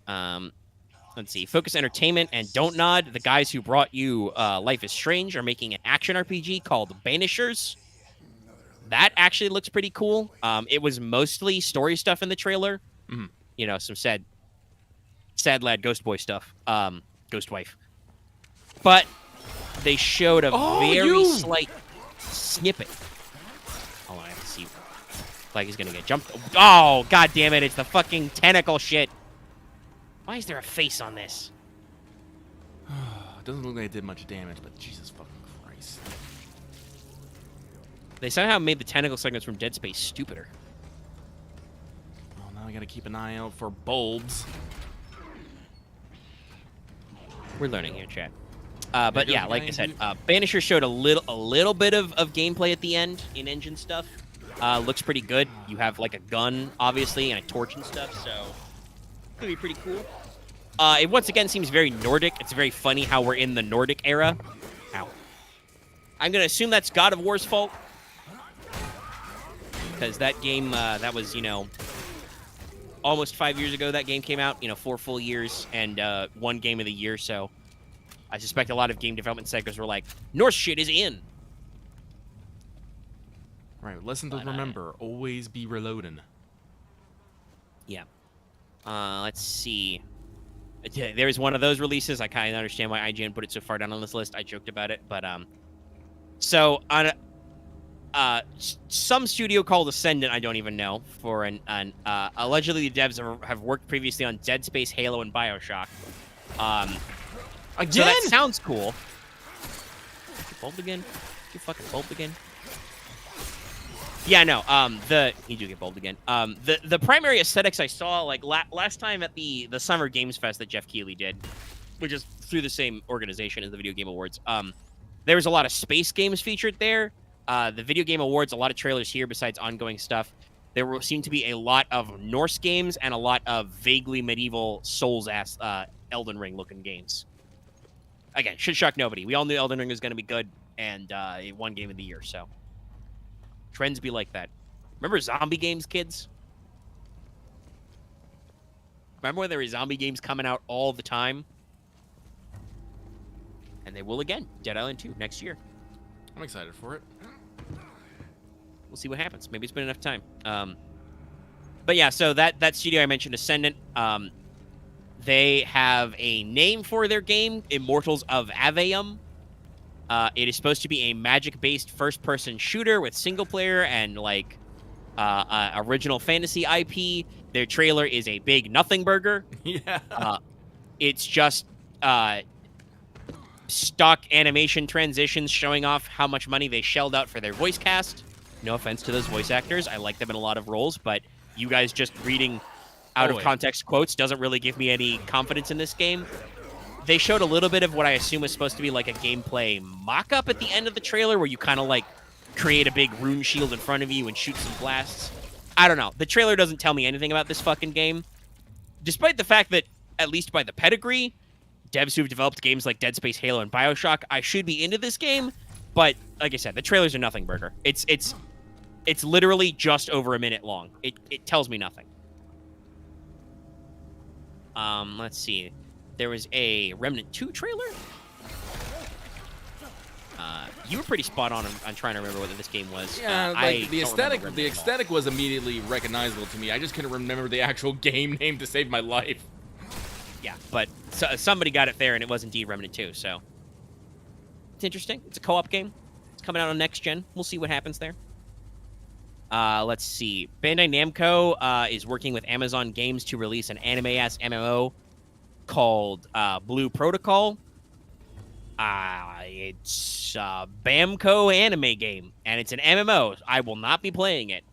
Let's see. Focus Entertainment and Don't Nod, the guys who brought you Life is Strange, are making an action RPG called Banishers. That actually looks pretty cool. It was mostly story stuff in the trailer. Mm-hmm. You know, some sad lad ghost boy stuff. Ghost wife. But they showed a very slight snippet. Hold on, I have to see. Like he's gonna get jumped. Oh, god damn it! It's the fucking tentacle shit. Why is there a face on this? It doesn't look like it did much damage, but Jesus fucking Christ. They somehow made the tentacle segments from Dead Space stupider. Well, now I gotta keep an eye out for bulbs. We're learning here, chat. But yeah, like I said, Banisher showed a little bit of gameplay at the end in engine stuff. Looks pretty good. You have like a gun, obviously, and a torch and stuff, so could be pretty cool. It once again seems very Nordic. It's very funny how we're in the Nordic era. Ow. I'm gonna assume that's God of War's fault, because that game that was, you know, almost 5 years ago. That game came out, you know, 4 full years and 1 game of the year. So I suspect a lot of game development sectors were like, Norse shit is in. Right, lesson to remember, always be reloading. Yeah. Let's see. There's one of those releases. I kind of understand why IGN put it so far down on this list. I joked about it, but so on some studio called Ascendant, I don't even know, for an allegedly the devs have worked previously on Dead Space, Halo, and BioShock. Again? So that sounds cool. You bulbed again? You fucking bulbed again? Yeah, no. You do get bulbed again. The primary aesthetics I saw, like last time at the Summer Games Fest that Jeff Keighley did, which is through the same organization as the Video Game Awards. There was a lot of space games featured there. The Video Game Awards, a lot of trailers here besides ongoing stuff. There seemed to be a lot of Norse games and a lot of vaguely medieval Souls-ass Elden Ring-looking games. Again, should shock nobody. We all knew Elden Ring was going to be good, and it won Game of the Year, so. Trends be like that. Remember zombie games, kids? Remember when there were zombie games coming out all the time? And they will again. Dead Island 2 next year. I'm excited for it. We'll see what happens. Maybe it's been enough time. But yeah, so that studio I mentioned, Ascendant, they have a name for their game, Immortals of Aveum. It is supposed to be a magic-based first-person shooter with single-player and, like, original fantasy IP. Their trailer is a big nothing burger. Yeah. It's just stock animation transitions showing off how much money they shelled out for their voice cast. No offense to those voice actors. I like them in a lot of roles, but you guys just reading out-of-context quotes doesn't really give me any confidence in this game. They showed a little bit of what I assume is supposed to be like a gameplay mock-up at the end of the trailer where you kind of like create a big rune shield in front of you and shoot some blasts. I don't know. The trailer doesn't tell me anything about this fucking game. Despite the fact that, at least by the pedigree, devs who've developed games like Dead Space, Halo, and BioShock, I should be into this game. But, like I said, the trailers are nothing burger. It's literally just over a minute long. It tells me nothing. Let's see. There was a Remnant 2 trailer. You were pretty spot on trying to remember what this game was. Yeah, like the aesthetic was immediately recognizable to me. I just couldn't remember the actual game name to save my life. Yeah, but somebody got it there, and it was indeed Remnant 2, so. It's interesting. It's a co-op game. It's coming out on next gen. We'll see what happens there. Let's see. Bandai Namco is working with Amazon Games to release an anime-ass MMO called Blue Protocol. It's a Bamco anime game, and it's an MMO. I will not be playing it.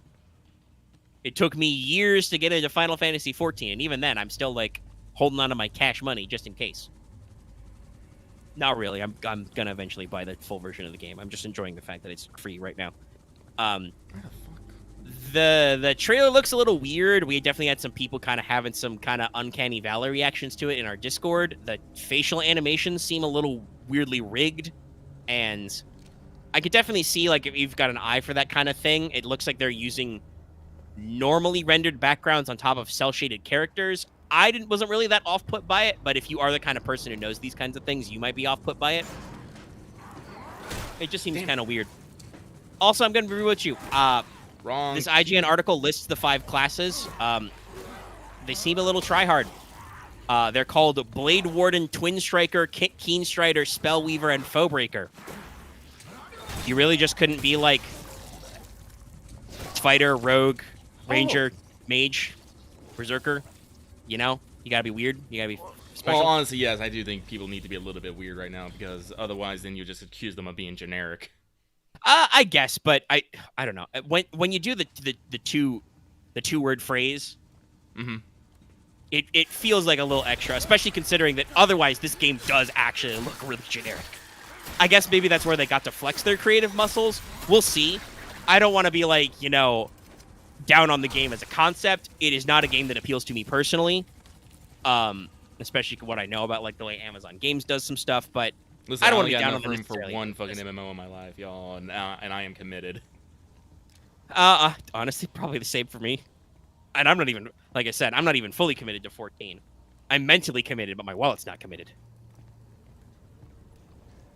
It took me years to get into Final Fantasy XIV, and even then, I'm still, like, holding on to my cash money just in case. Not really. I'm gonna eventually buy the full version of the game. I'm just enjoying the fact that it's free right now. The trailer looks a little weird. We definitely had some people kind of having some kind of uncanny valley reactions to it in our Discord. The facial animations seem a little weirdly rigged, and I could definitely see, like, if you've got an eye for that kind of thing, it looks like they're using normally rendered backgrounds on top of cel-shaded characters. Wasn't really that off-put by it, but if you are the kind of person who knows these kinds of things, you might be off-put by it. It just seems kind of weird. Also, I'm going to be real with you. Wrong. This IGN article lists the 5 classes. They seem a little try-hard. They're called Blade Warden, Twin Striker, Keen Strider, Spellweaver, and Foebreaker. You really just couldn't be like Fighter, Rogue, Ranger, Mage, Berserker. You know? You gotta be weird. You gotta be special. Well, honestly, yes, I do think people need to be a little bit weird right now, because otherwise then you just accuse them of being generic. I guess, but I don't know. When you do the two-word phrase, it feels like a little extra, especially considering that otherwise this game does actually look really generic. I guess maybe that's where they got to flex their creative muscles. We'll see. I don't want to be like, you know, down on the game as a concept. It is not a game that appeals to me personally, especially what I know about like the way Amazon Games does some stuff. But Listen, I don't want to only be got down on enough them room for necessarily. one fucking MMO in my life, y'all, and I am committed. Honestly, probably the same for me. And I'm not even, like I said, I'm not even fully committed to 14. I'm mentally committed, but my wallet's not committed.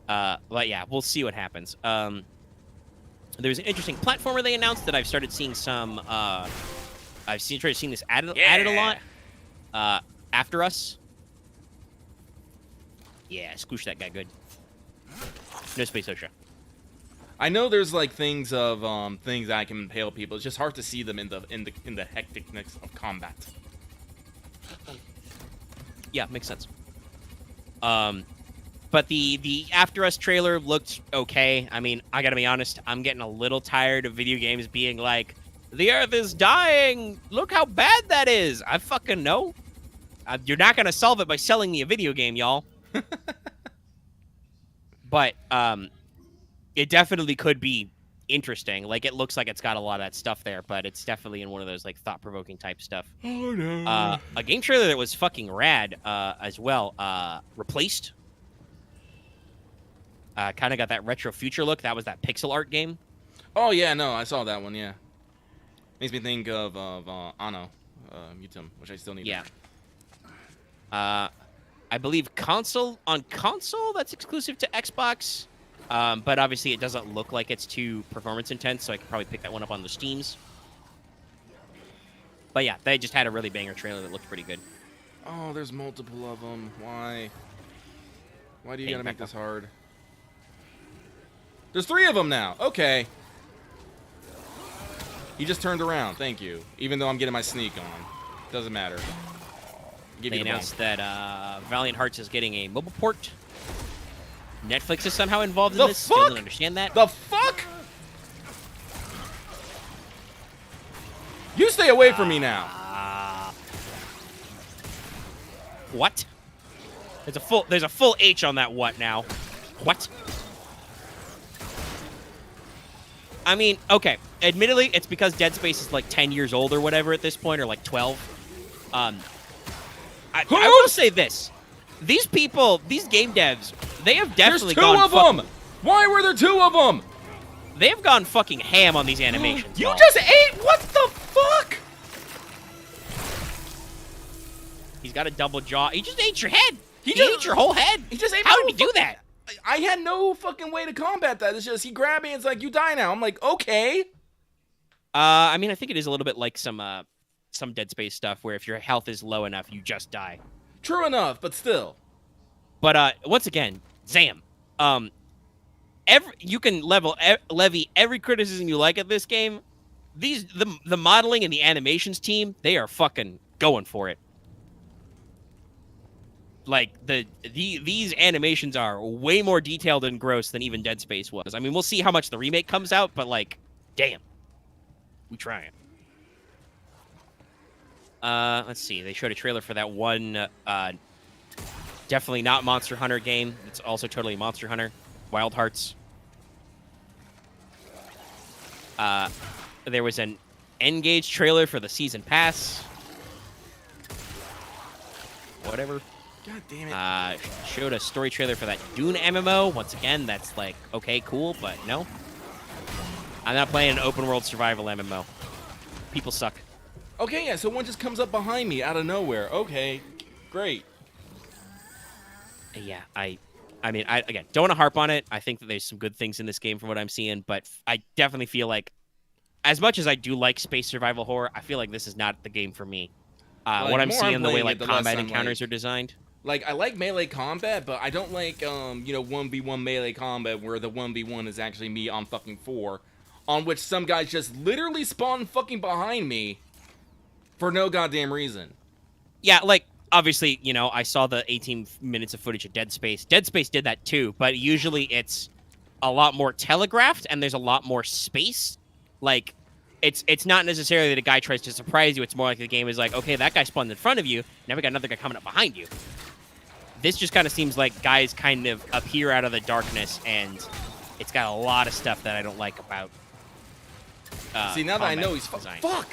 But yeah, we'll see what happens. There's an interesting platformer they announced that I've started seeing some. I've started seeing this added a lot. After Us. Yeah, squish that guy good. No space OSHA. I know there's like things of things that I can impale people. It's just hard to see them in the hecticness of combat. Yeah, makes sense. But the After Us trailer looked okay. I mean, I gotta be honest, I'm getting a little tired of video games being like, the Earth is dying! Look how bad that is! I fucking know. You're not gonna solve it by selling me a video game, y'all. But, it definitely could be interesting. Like, it looks like it's got a lot of that stuff there, but it's definitely in one of those, like, thought-provoking type stuff. Oh, no. A game trailer that was fucking rad, as well. Replaced. Kind of got that retro future look. That was that pixel art game. Oh, yeah, no, I saw that one, yeah. Makes me think of Anno, Mutum, which I still need. Yeah. I believe console, that's exclusive to Xbox. But obviously it doesn't look like it's too performance intense, so I could probably pick that one up on the Steams. But yeah, they just had a really banger trailer that looked pretty good. Oh, there's multiple of them. Why? Why do you Hey, gotta make back this hard? There's 3 of them now. Okay. He just turned around. Thank you. Even though I'm getting my sneak on. Doesn't matter. Give They you the announced ball. that Valiant Hearts is getting a mobile port. Netflix is somehow involved in The this. Still fuck? don't understand that. The fuck? You stay away from me now. What? There's a full H on that what now. What? I mean, okay. Admittedly, it's because Dead Space is like 10 years old or whatever at this point, or like 12. I will say this. These people, these game devs, they have definitely There's 2 gone of them. Why were there 2 of them? They have gone fucking ham on these animations. You y'all. just ate. What the fuck? He's got a double jaw. He just ate your head. He just- ate your whole head. He just ate How my did he do that? I had no fucking way to combat that. It's just he grabbed me and it's like, you die now. I'm like, okay. I mean, I think it is a little bit like some Dead Space stuff where if your health is low enough, you just die. True enough, but still. But once again, Zam, you can levy every criticism you like of this game. The modeling and the animations team, they are fucking going for it. Like these animations are way more detailed and gross than even Dead Space was. I mean, we'll see how much the remake comes out, but like, damn, we trying. Let's see. They showed a trailer for that one Definitely not Monster Hunter game. It's also totally Monster Hunter. Wild Hearts. There was an N-Gage trailer for the season pass. Whatever. God damn it. Showed a story trailer for that Dune MMO. Once again, that's like, okay, cool, but no. I'm not playing an open world survival MMO. People suck. Okay, yeah, so one just comes up behind me out of nowhere. Okay, great. Yeah, I mean, again, don't want to harp on it. I think that there's some good things in this game from what I'm seeing, but I definitely feel like, as much as I do like space survival horror, I feel like this is not the game for me. Like, what I'm more seeing, I'm the way playing like it, the less combat I'm, encounters like- are designed. Like, I like melee combat, but I don't like, 1v1 melee combat where the 1v1 is actually me on fucking 4, on which some guys just literally spawn fucking behind me for no goddamn reason. Yeah, like, obviously, I saw the 18 minutes of footage of Dead Space. Dead Space did that too, but usually it's a lot more telegraphed and there's a lot more space. Like, it's not necessarily that a guy tries to surprise you. It's more like the game is like, okay, that guy spawned in front of you. Now we got another guy coming up behind you. This just kind of seems like guys kind of appear out of the darkness, and it's got a lot of stuff that I don't like about. See, now that I combat know he's design. fuck.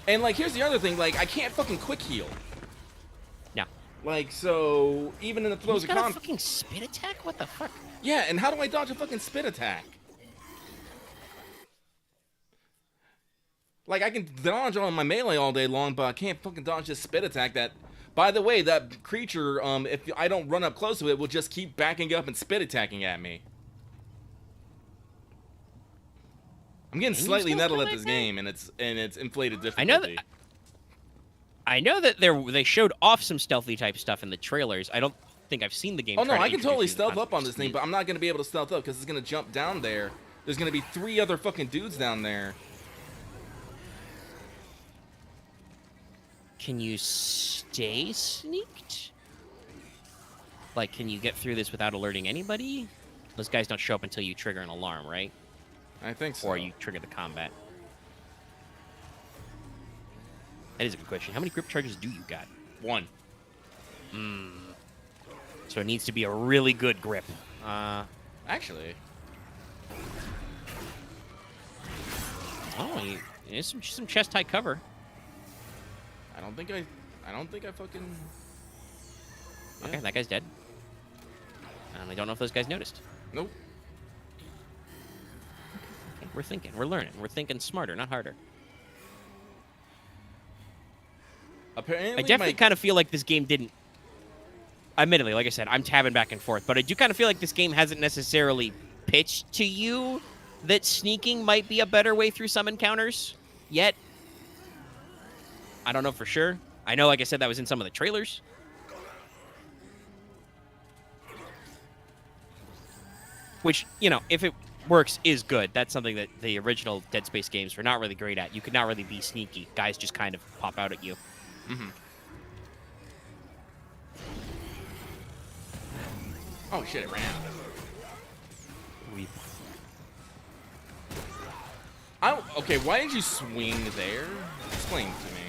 And like, here's the other thing. Like, I can't fucking quick heal. Yeah. Like, so even in the throes He's of got a combat. fucking spit attack. What the fuck? Yeah, and how do I dodge a fucking spit attack? Like, I can dodge on my melee all day long, but I can't fucking dodge this spit attack that, by the way, that creature, if I don't run up close to it, will just keep backing up and spit attacking at me. I'm getting Can you slightly still nettled do at like this that? game, and it's inflated I difficulty. know that they showed off some stealthy type stuff in the trailers. I don't think I've seen the game. Oh no, try to I can totally introduce you to the stealth up on concept. this thing, but I'm not gonna be able to stealth up because it's gonna jump down there. There's gonna be 3 other fucking dudes down there. Can you stay sneaked? Like, can you get through this without alerting anybody? Those guys don't show up until you trigger an alarm, right? I think so. Or you trigger the combat. That is a good question. How many grip charges do you got? 1. So it needs to be a really good grip. Actually, There's some chest high cover. I don't think I fucking. Yeah. Okay, that guy's dead. And I don't know if those guys noticed. Nope. Okay, we're thinking. We're learning. We're thinking smarter, not harder. Apparently, I definitely kind of feel like this game didn't. Admittedly, like I said, I'm tabbing back and forth, but I do kind of feel like this game hasn't necessarily pitched to you that sneaking might be a better way through some encounters yet. I don't know for sure. I know, like I said, that was in some of the trailers. Which, if it works, is good. That's something that the original Dead Space games were not really great at. You could not really be sneaky. Guys just kind of pop out at you. Mm-hmm. Oh shit! It ran. Okay, why did you swing there? Explain to me.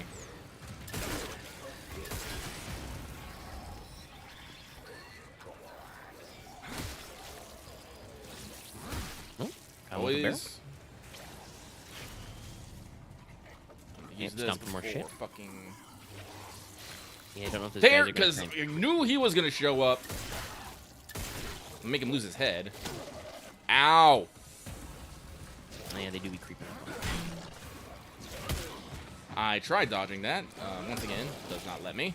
Oh, got one with the barrel. Always. Yeah, Use this stomp for more before shit. fucking. Yeah, I don't know if this There, guys are gonna because train. you knew he was gonna show up. Make him lose his head. Ow! Oh, yeah, they do be creeping. I tried dodging that. Once again, does not let me.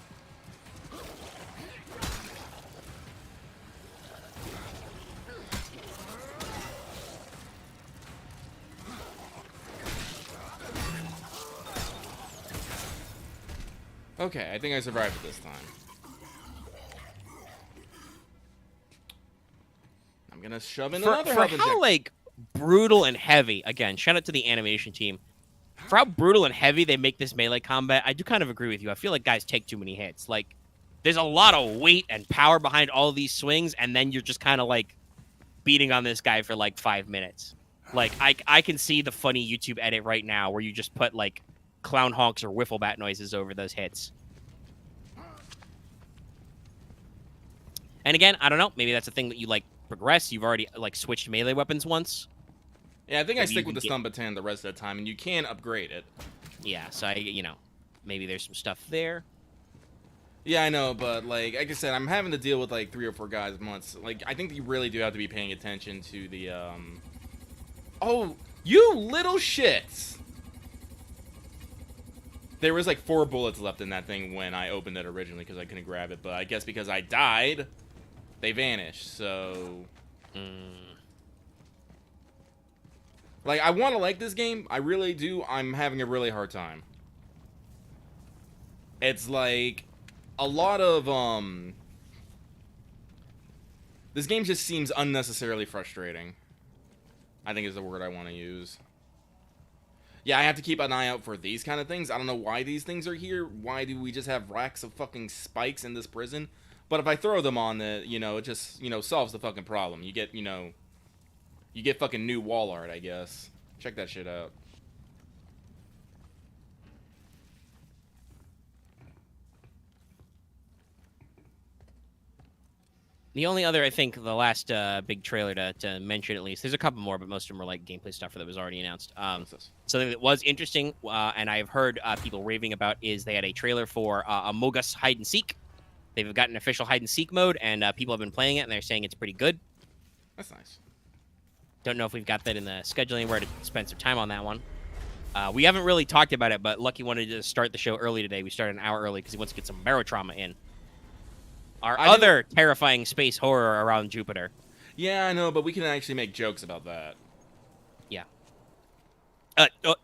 Okay, I think I survived it this time. I'm gonna shove in another For health how injector. like brutal and heavy, again, shout out to the animation team. For how brutal and heavy they make this melee combat, I do kind of agree with you. I feel like guys take too many hits. Like, there's a lot of weight and power behind all these swings, and then you're just kind of like beating on this guy for like 5 minutes. Like, I can see the funny YouTube edit right now where you just put like clown honks or wiffle bat noises over those hits. And again, I don't know. Maybe that's a thing that you like progress. You've already like switched melee weapons once. Yeah, I think I Maybe you stick with can the get- stun baton the rest of the time, and you can upgrade it. Yeah, so maybe there's some stuff there. Yeah, I know, but like I said, I'm having to deal with like 3 or 4 guys at once. Like, I think you really do have to be paying attention to the Oh, you little shits! There was like 4 bullets left in that thing when I opened it originally because I couldn't grab it, but I guess because I died, they vanished, so... Like, I want to like this game. I really do. I'm having a really hard time. It's like... a lot of, this game just seems unnecessarily frustrating. I think is the word I want to use. Yeah, I have to keep an eye out for these kind of things. I don't know why these things are here. Why do we just have racks of fucking spikes in this prison? But if I throw them on the, it just, solves the fucking problem. You get, you get fucking new wall art, I guess. Check that shit out. The only other, I think, the last big trailer to mention at least, there's a couple more, but most of them were like gameplay stuff that was already announced. What's this? Something that was interesting, and I've heard people raving about, is they had a trailer for Among Us Hide and Seek. They've got an official hide and seek mode, and people have been playing it, and they're saying it's pretty good. That's nice. Don't know if we've got that in the schedule anywhere to spend some time on that one. We haven't really talked about it, but Lucky wanted to start the show early today. We started an hour early because he wants to get some barotrauma in. Our other terrifying space horror around Jupiter. Yeah, I know, but we can actually make jokes about that. Yeah.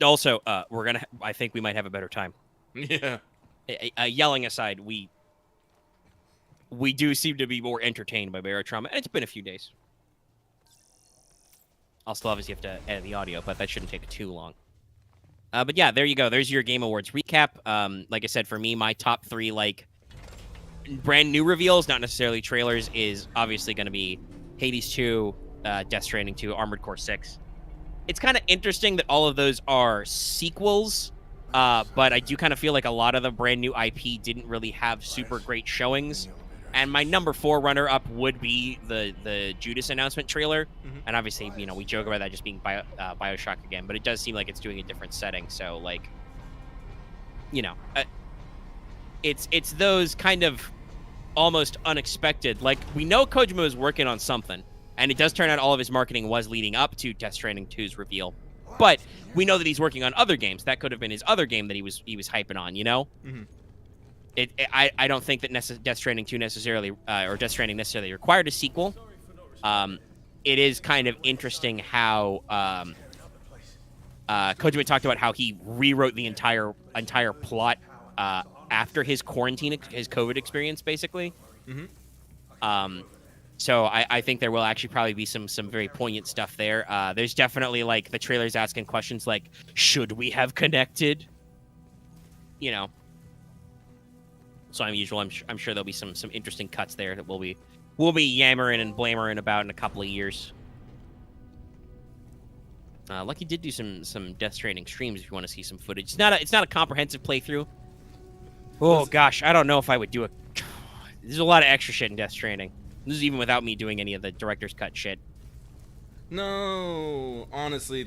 Also, I think we might have a better time. Yeah. Yelling aside, we do seem to be more entertained by barotrauma, and it's been a few days. I'll still obviously have to edit the audio, but that shouldn't take too long. But yeah, there you go. There's your Game Awards recap. Like I said, for me, my top 3, like, brand new reveals, not necessarily trailers, is obviously going to be Hades 2, Death Stranding 2, Armored Core 6. It's kind of interesting that all of those are sequels, but I do kind of feel like a lot of the brand new IP didn't really have super great showings. And my number 4 runner-up would be the Judas announcement trailer. Mm-hmm. And obviously, we joke about that just being Bioshock again, but it does seem like it's doing a different setting. So, like, it's those kind of almost unexpected. Like, we know Kojima is working on something, and it does turn out all of his marketing was leading up to Death Stranding 2's reveal. But we know that he's working on other games. That could have been his other game that he was hyping on, Mm-hmm. I don't think that Death Stranding 2 necessarily, or Death Stranding necessarily required a sequel. It is kind of interesting how Kojima talked about how he rewrote the entire plot after his quarantine, his COVID experience, basically. Mm-hmm. So I think there will actually probably be some very poignant stuff there. There's definitely, like, the trailer's asking questions like, should we have connected? So I'm sure there'll be some interesting cuts there that we'll be yammering and blammering about in a couple of years. Lucky did do some Death Stranding streams if you want to see some footage. It's not a comprehensive playthrough. Oh gosh, I don't know if I would do a. There's a lot of extra shit in Death Stranding. This is even without me doing any of the director's cut shit. No, honestly,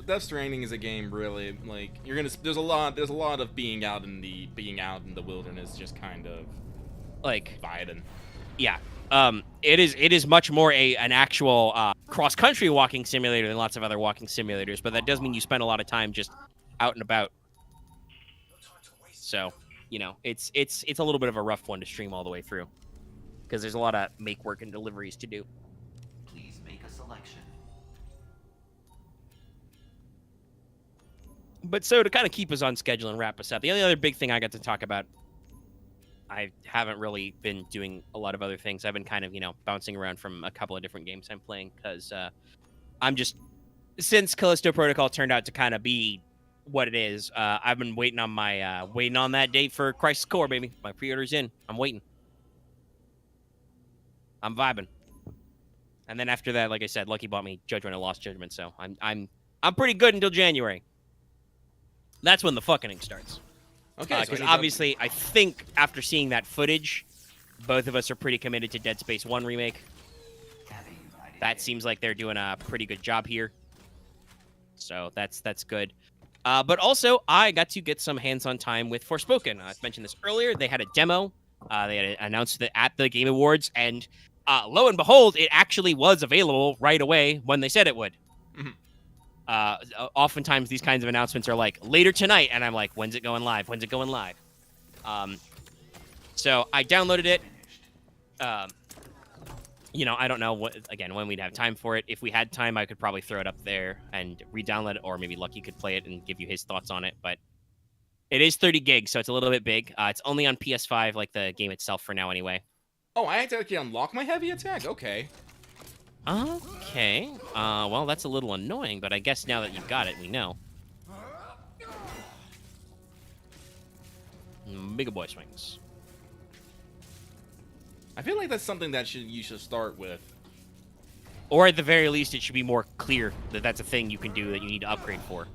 Death Stranding is a game really like there's a lot of being out in the wilderness, just kind of like vibing. Yeah, it is much more an actual cross country walking simulator than lots of other walking simulators, but that does mean you spend a lot of time just out and about. So it's a little bit of a rough one to stream all the way through because there's a lot of make work and deliveries to do. Please make a selection. But so to kind of keep us on schedule and wrap us up, the only other big thing I got to talk about, I haven't really been doing a lot of other things. I've been kind of, bouncing around from a couple of different games I'm playing because I'm just, since Callisto Protocol turned out to kind of be what it is, I've been waiting on that date for Crisis Core, baby. My pre-order's in. I'm waiting. I'm vibing. And then after that, like I said, Lucky bought me Judgment and Lost Judgment, so I'm pretty good until January. That's when the fucking starts. Okay, Because obviously, I think after seeing that footage, both of us are pretty committed to Dead Space 1 remake. Heavy riding. That seems like they're doing a pretty good job here. So that's good. But also, I got to get some hands-on time with Forspoken. I've mentioned this earlier. They had a demo. They had announced it at the Game Awards, and lo and behold, it actually was available right away when they said it would. Oftentimes, these kinds of announcements are like, later tonight, and I'm like, when's it going live? When's it going live? So I downloaded it. I don't know when we'd have time for it. If we had time, I could probably throw it up there and re-download it, or maybe Lucky could play it and give you his thoughts on it. But it is 30 gigs, so it's a little bit big. It's only on PS5, like the game itself for now anyway. Oh, I actually unlock my heavy attack? Okay. Okay. Well, that's a little annoying, but I guess now that you've got it, we know. Bigger boy swings. I feel like that's something that you should start with. Or at the very least, it should be more clear that that's a thing you can do that you need to upgrade for.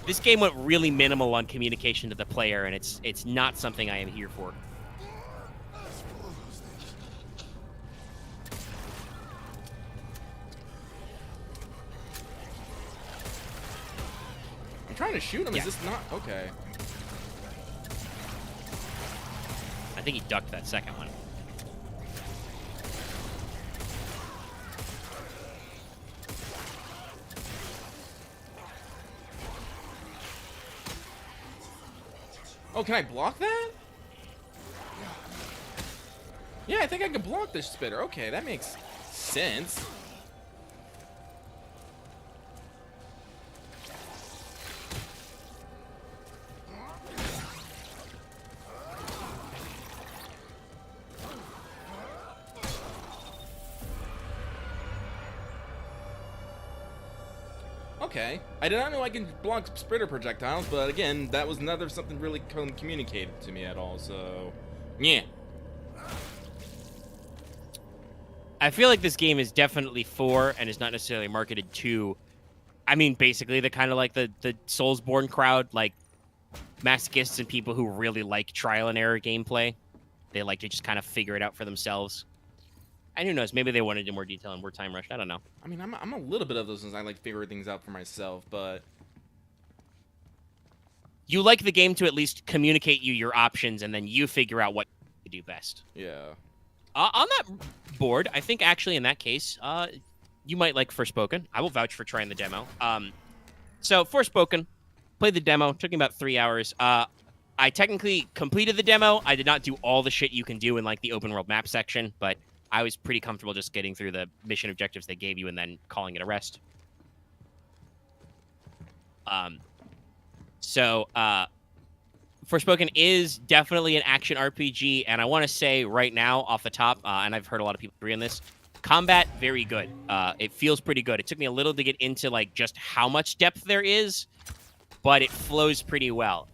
This game went really minimal on communication to the player, and it's not something I am here for. I'm trying to shoot him. Yeah. Is this not okay? I think he ducked that second one. Oh, can I block that? Yeah, I think I can block this spitter. Okay, that makes sense. Okay. I did not know I can block splitter projectiles, but again, that was never something really communicated to me at all, so... Yeah. I feel like this game is definitely for, and is not necessarily marketed to, I mean, basically the kind of like the Soulsborne crowd, like masochists and people who really like trial and error gameplay. They like to just kind of figure it out for themselves. And who knows, maybe they wanted to do more detail and more time rushed. I don't know. I mean, I'm a little bit of those ones. I like figuring things out for myself, but... You like the game to at least communicate you your options, and then you figure out what to do best. Yeah. On that board, I think actually in that case, you might like Forspoken. I will vouch for trying the demo. So Forspoken, played the demo. Took me about 3 hours. I technically completed the demo. I did not do all the shit you can do in like the open world map section, but I was pretty comfortable just getting through the mission objectives they gave you and then calling it a rest. Forspoken is definitely an action RPG, and I want to say right now, off the top, and I've heard a lot of people agree on this, combat, very good. It feels pretty good. It took me a little to get into like just how much depth there is, but it flows pretty well.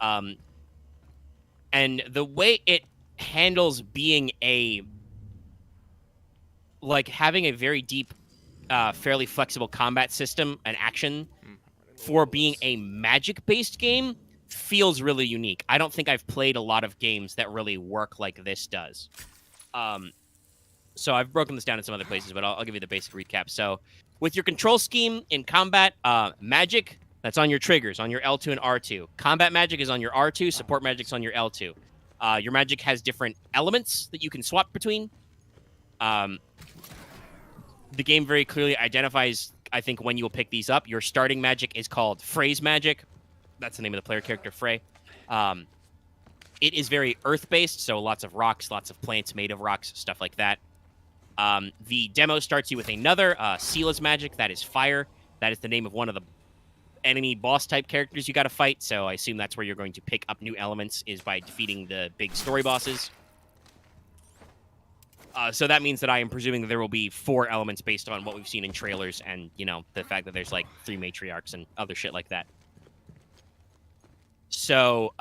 And the way it handles being having a very deep, fairly flexible combat system and action for being a magic-based game feels really unique. I don't think I've played a lot of games that really work like this does. So I've broken this down in some other places, but I'll give you the basic recap. So with your control scheme in combat, magic, that's on your triggers, on your L2 and R2. Combat magic is on your R2, support magic's on your L2. Your magic has different elements that you can swap between. The game very clearly identifies, I think, when you'll pick these up. Your starting magic is called Frey's magic. That's the name of the player character, Frey. It is very earth-based, so lots of rocks, lots of plants made of rocks, stuff like that. The demo starts you with another Sela's magic, that is fire. That is the name of one of the enemy boss-type characters you got to fight, so I assume that's where you're going to pick up new elements, is by defeating the big story bosses. So that means that I am presuming that there will be 4 elements based on what we've seen in trailers and, you know, the fact that there's, like, 3 matriarchs and other shit like that. So,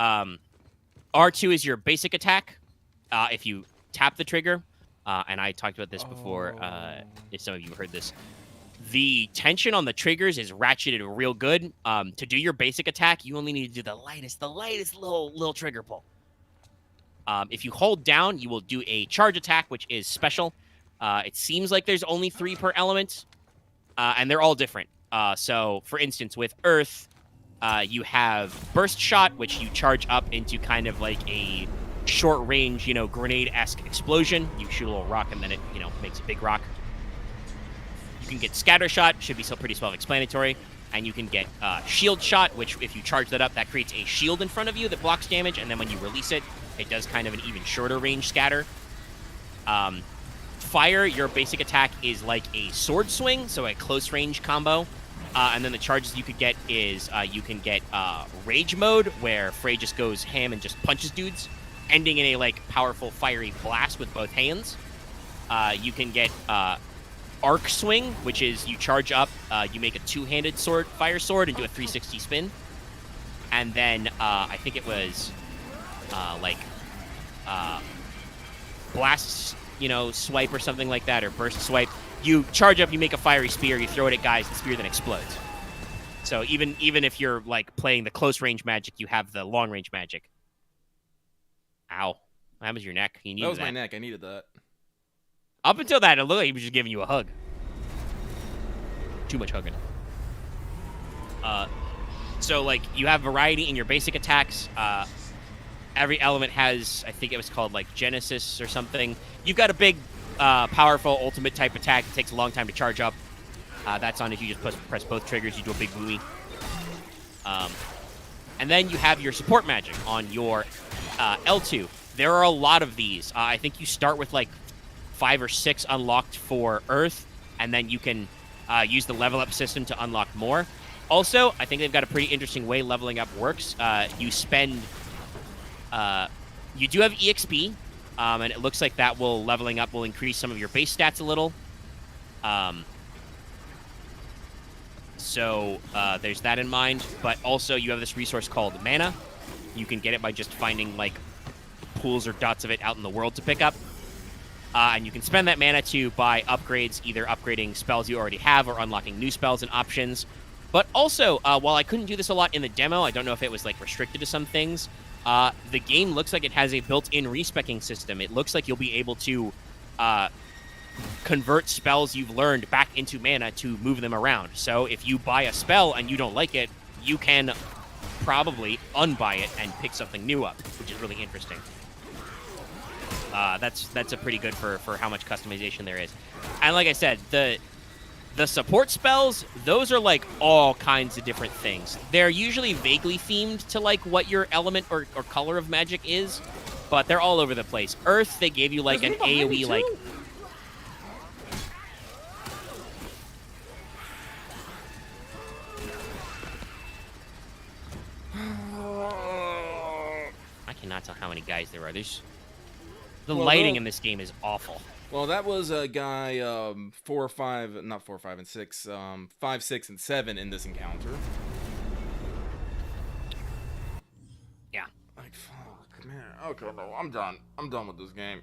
R2 is your basic attack. If you tap the trigger, and I talked about this before, if some of you have heard this, the tension on the triggers is ratcheted real good. To do your basic attack, you only need to do the lightest little trigger pull. If you hold down, you will do a charge attack, which is special. It seems like there's only 3 per element, and they're all different. So, for instance, with Earth, you have Burst Shot, which you charge up into kind of like a short-range, grenade-esque explosion. You shoot a little rock, and then it, makes a big rock. You can get Scatter Shot, should be still pretty self-explanatory. And you can get Shield Shot, which if you charge that up, that creates a shield in front of you that blocks damage, and then when you release it, it does kind of an even shorter range scatter. Fire, your basic attack is like a sword swing, so a close range combo. And then the charges you could get is you can get Rage Mode, where Frey just goes ham and just punches dudes, ending in a like powerful fiery blast with both hands. You can get Arc Swing, which is you charge up, you make a 2-handed fire sword and do a 360 spin. And then I think it was Blast, Swipe or something like that, or Burst Swipe. You charge up, you make a fiery spear, you throw it at guys, the spear then explodes. So even if you're like playing the close range magic, you have the long range magic. Ow. What happened to your neck? You needed That was my neck. I needed that. Up until that, it looked like he was just giving you a hug. Too much hugging. So, like, you have variety in your basic attacks. Every element has, I think it was called, like, Genesis or something. You've got a big, powerful ultimate type attack that takes a long time to charge up. That's on if you just press both triggers, you do a big boomy. And then you have your support magic on your L2. There are a lot of these. I think you start with, like, 5 or 6 unlocked for Earth, and then you can use the level up system to unlock more. Also, I think they've got a pretty interesting way leveling up works. You spend, you do have EXP, and it looks like that leveling up will increase some of your base stats a little. So there's that in mind, but also you have this resource called mana. You can get it by just finding like pools or dots of it out in the world to pick up. And you can spend that mana to buy upgrades, either upgrading spells you already have or unlocking new spells and options. But also, while I couldn't do this a lot in the demo, I don't know if it was like restricted to some things, the game looks like it has a built-in respecking system. It looks like you'll be able to convert spells you've learned back into mana to move them around. So if you buy a spell and you don't like it, you can probably unbuy it and pick something new up, which is really interesting. That's a pretty good for how much customization there is. And like I said, the support spells, those are like all kinds of different things. They're usually vaguely themed to like what your element or color of magic is, but they're all over the place. Earth, they gave you like an AoE like... I cannot tell how many guys there are. The lighting in this game is awful. Well, that was a guy 4 or 5, not 4, 5, and 6, 5, 6, and 7 in this encounter. Yeah. Like, fuck, man. Okay, no, I'm done. I'm done with this game.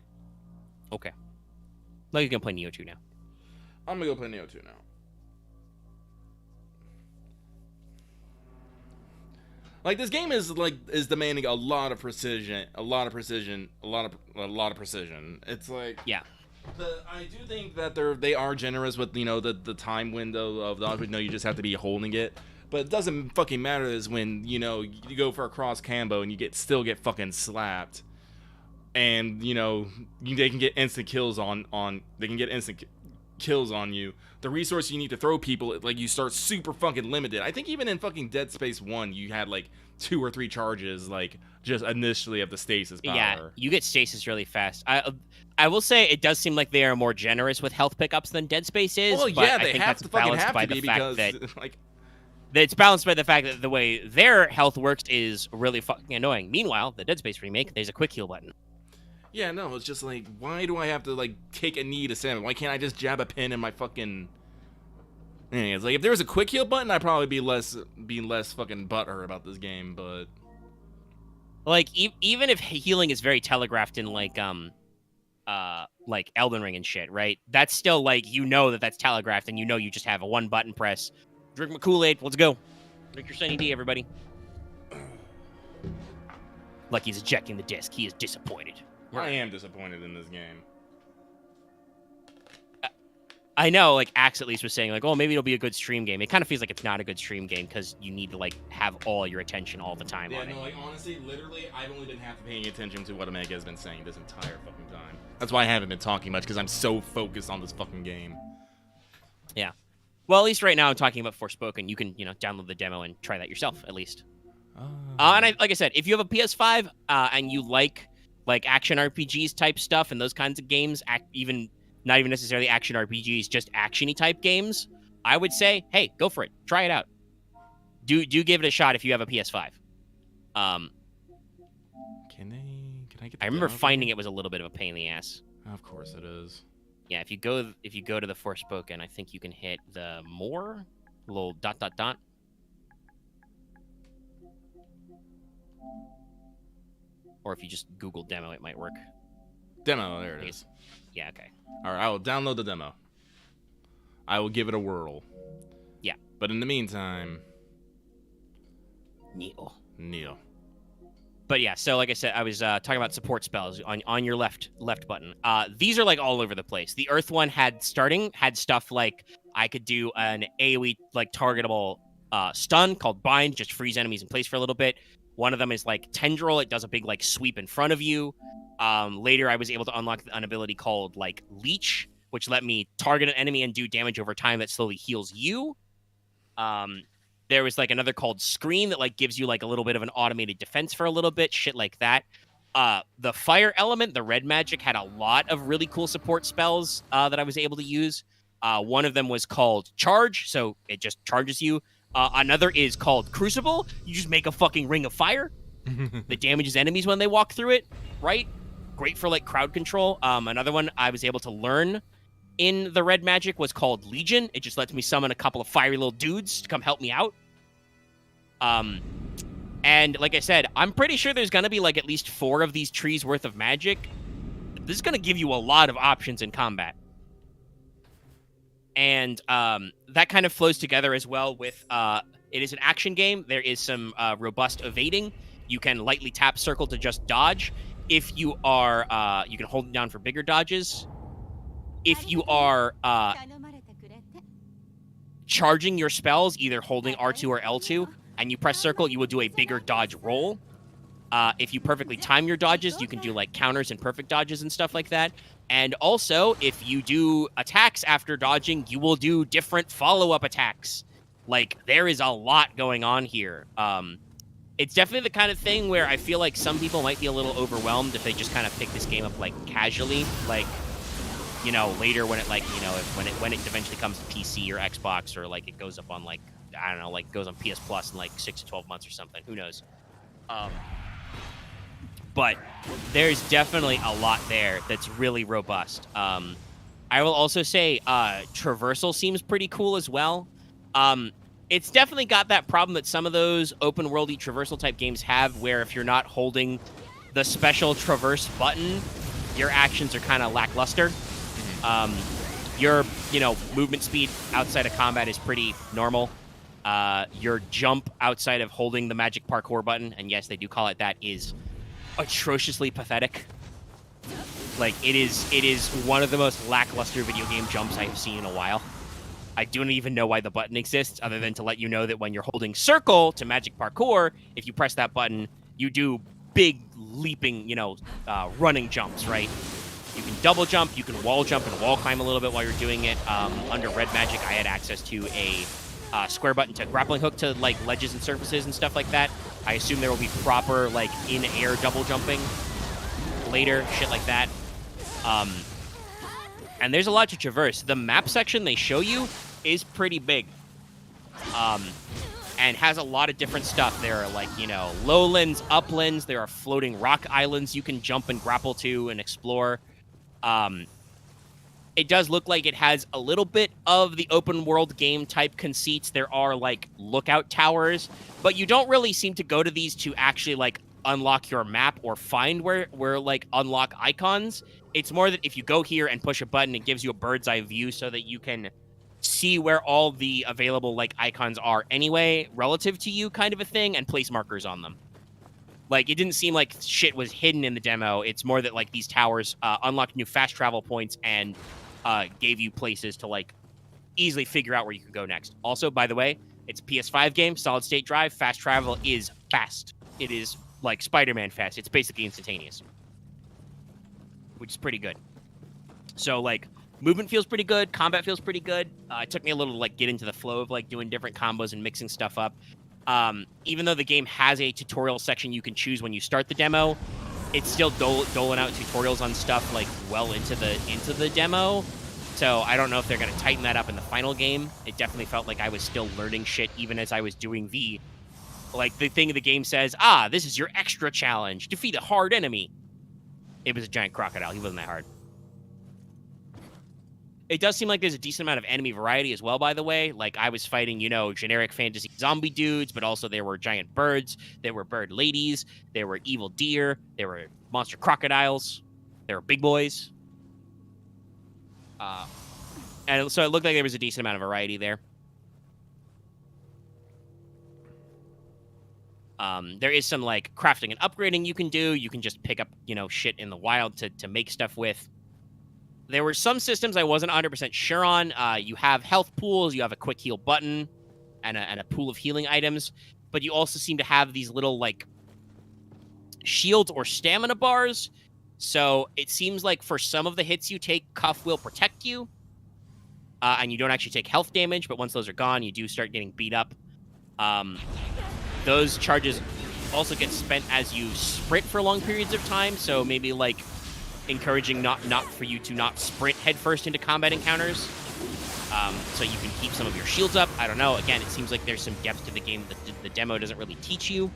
Okay. Like, you can play Nioh 2 now. I'm gonna go play Nioh 2 now. Like, this game is demanding a lot of precision, a lot of precision. It's like, yeah. I do think that they are generous with the time window of the you just have to be holding it, but it doesn't fucking matter is when you go for a cross combo and you still get fucking slapped, and they can get instant kills kills on you. The resource you need to throw people, like, you start super fucking limited. I think even in fucking Dead Space 1, you had like 2 or 3 charges, like, just initially of the stasis power. Yeah, you get stasis really fast. I will say it does seem like they are more generous with health pickups than Dead Space is. Well, but yeah, I they think have that's to fucking balanced have by to the be fact because, that like, it's balanced by the fact that the way their health works is really fucking annoying. Meanwhile, the Dead Space remake, there's a quick heal button. Yeah, no, it's just like, why do I have to, like, take a knee to salmon? Why can't I just jab a pin in my fucking... Anyways, like, if there was a quick heal button, I'd probably be less fucking butthurt about this game, but... Like, even if healing is very telegraphed in, like Elden Ring and shit, right? That's still, like, that's telegraphed, and you just have a one-button press. Drink my Kool-Aid, let's go. Drink your Sunny D, everybody. Lucky's ejecting the disc. He is disappointed. I am disappointed in this game. I know, like, Axe at least was saying, like, oh, maybe it'll be a good stream game. It kind of feels like it's not a good stream game because you need to, like, have all your attention all the time on it. Like, honestly, literally, I've only been half paying attention to what Omega has been saying this entire fucking time. That's why I haven't been talking much, because I'm so focused on this fucking game. Yeah. Well, at least right now I'm talking about Forspoken. You can, download the demo and try that yourself, at least. And like I said, if you have a PS5 and you like action RPGs type stuff and those kinds of games, not even necessarily action RPGs, just actiony type games, I would say, hey, go for it. Try it out. Do give it a shot if you have a PS5. Can I get? I remember finding it was a little bit of a pain in the ass. Of course it is. Yeah, if you go to the Forspoken, I think you can hit the more little ... Or if you just Google demo, it might work. Demo, there it is. Yeah, okay. All right, I will download the demo. I will give it a whirl. Yeah. But in the meantime... Nioh. But yeah, so like I said, I was talking about support spells on your left button. These are like all over the place. The Earth one had stuff like I could do an AoE like targetable stun called Bind, just freeze enemies in place for a little bit. One of them is like Tendril. It does a big like sweep in front of you. Later, I was able to unlock an ability called like Leech, which let me target an enemy and do damage over time that slowly heals you. There was like another called Screen that like gives you like a little bit of an automated defense for a little bit, shit like that. The fire element, the red magic, had a lot of really cool support spells that I was able to use. One of them was called Charge, so it just charges you. Another is called Crucible. You just make a fucking ring of fire that damages enemies when they walk through it, right? Great for like crowd control. Another one I was able to learn in the red magic was called Legion. It just lets me summon a couple of fiery little dudes to come help me out. And like I said, I'm pretty sure there's going to be like at least 4 of these trees worth of magic. This is going to give you a lot of options in combat. And that kind of flows together as well with, it is an action game. There is some robust evading. You can lightly tap circle to just dodge. If you are, you can hold it down for bigger dodges. If you are charging your spells, either holding R2 or L2, and you press circle, you will do a bigger dodge roll. If you perfectly time your dodges, you can do like counters and perfect dodges and stuff like that. And also, if you do attacks after dodging, you will do different follow-up attacks. Like, there is a lot going on here. It's definitely the kind of thing where I feel like some people might be a little overwhelmed if they just kind of pick this game up, like, casually. Like, later when it, like, when it eventually comes to PC or Xbox, or, like, it goes up on, like, I don't know, like, goes on PS Plus in, like, 6 to 12 months or something. Who knows? But there's definitely a lot there that's really robust. I will also say traversal seems pretty cool as well. It's definitely got that problem that some of those open-worldy traversal type games have, where if you're not holding the special traverse button, your actions are kind of lackluster. Your, movement speed outside of combat is pretty normal. Your jump outside of holding the magic parkour button, and yes, they do call it that, is atrociously pathetic. Like, it is one of the most lackluster video game jumps I have seen in a while. I don't even know why the button exists, other than to let you know that when you're holding circle to magic parkour, if you press that button, you do big leaping, running jumps, right? You can double jump, you can wall jump and wall climb a little bit while you're doing it. Under red magic, I had access to a square button to grappling hook to like ledges and surfaces and stuff like that. I assume there will be proper like in-air double jumping later, shit like that. And there's a lot to traverse. The map section they show you is pretty big, and has a lot of different stuff. There are like, lowlands, uplands. There are floating rock islands you can jump and grapple to and explore. It does look like it has a little bit of the open world game type conceits. There are like lookout towers, but you don't really seem to go to these to actually like unlock your map or find where like unlock icons. It's more that if you go here and push a button, it gives you a bird's eye view so that you can see where all the available like icons are anyway, relative to you, kind of a thing, and place markers on them. Like, it didn't seem like shit was hidden in the demo. It's more that, like, these towers unlocked new fast travel points and gave you places to, like, easily figure out where you could go next. Also, by the way, it's a PS5 game, solid state drive. Fast travel is fast. It is, like, Spider-Man fast. It's basically instantaneous, which is pretty good. So, like, movement feels pretty good. Combat feels pretty good. It took me a little to, like, get into the flow of, like, doing different combos and mixing stuff up. Even though the game has a tutorial section you can choose when you start the demo, it's still doling out tutorials on stuff, like, well into the demo. So I don't know if they're going to tighten that up in the final game. It definitely felt like I was still learning shit even as I was doing the thing the game says, this is your extra challenge. Defeat a hard enemy. It was a giant crocodile. He wasn't that hard. It does seem like there's a decent amount of enemy variety as well, by the way. Like, I was fighting, generic fantasy zombie dudes, but also there were giant birds, there were bird ladies, there were evil deer, there were monster crocodiles, there were big boys. And so it looked like there was a decent amount of variety there. There is some, like, crafting and upgrading you can do. You can just pick up, shit in the wild to make stuff with. There were some systems I wasn't 100% sure on. You have health pools, you have a quick heal button, and a pool of healing items, but you also seem to have these little, like, shields or stamina bars. So it seems like for some of the hits you take, Cuff will protect you, and you don't actually take health damage, but once those are gone, you do start getting beat up. Those charges also get spent as you sprint for long periods of time, so maybe, like, encouraging not for you to not sprint headfirst into combat encounters, so you can keep some of your shields up. I don't know. Again, it seems like there's some depth to the game that the demo doesn't really teach you.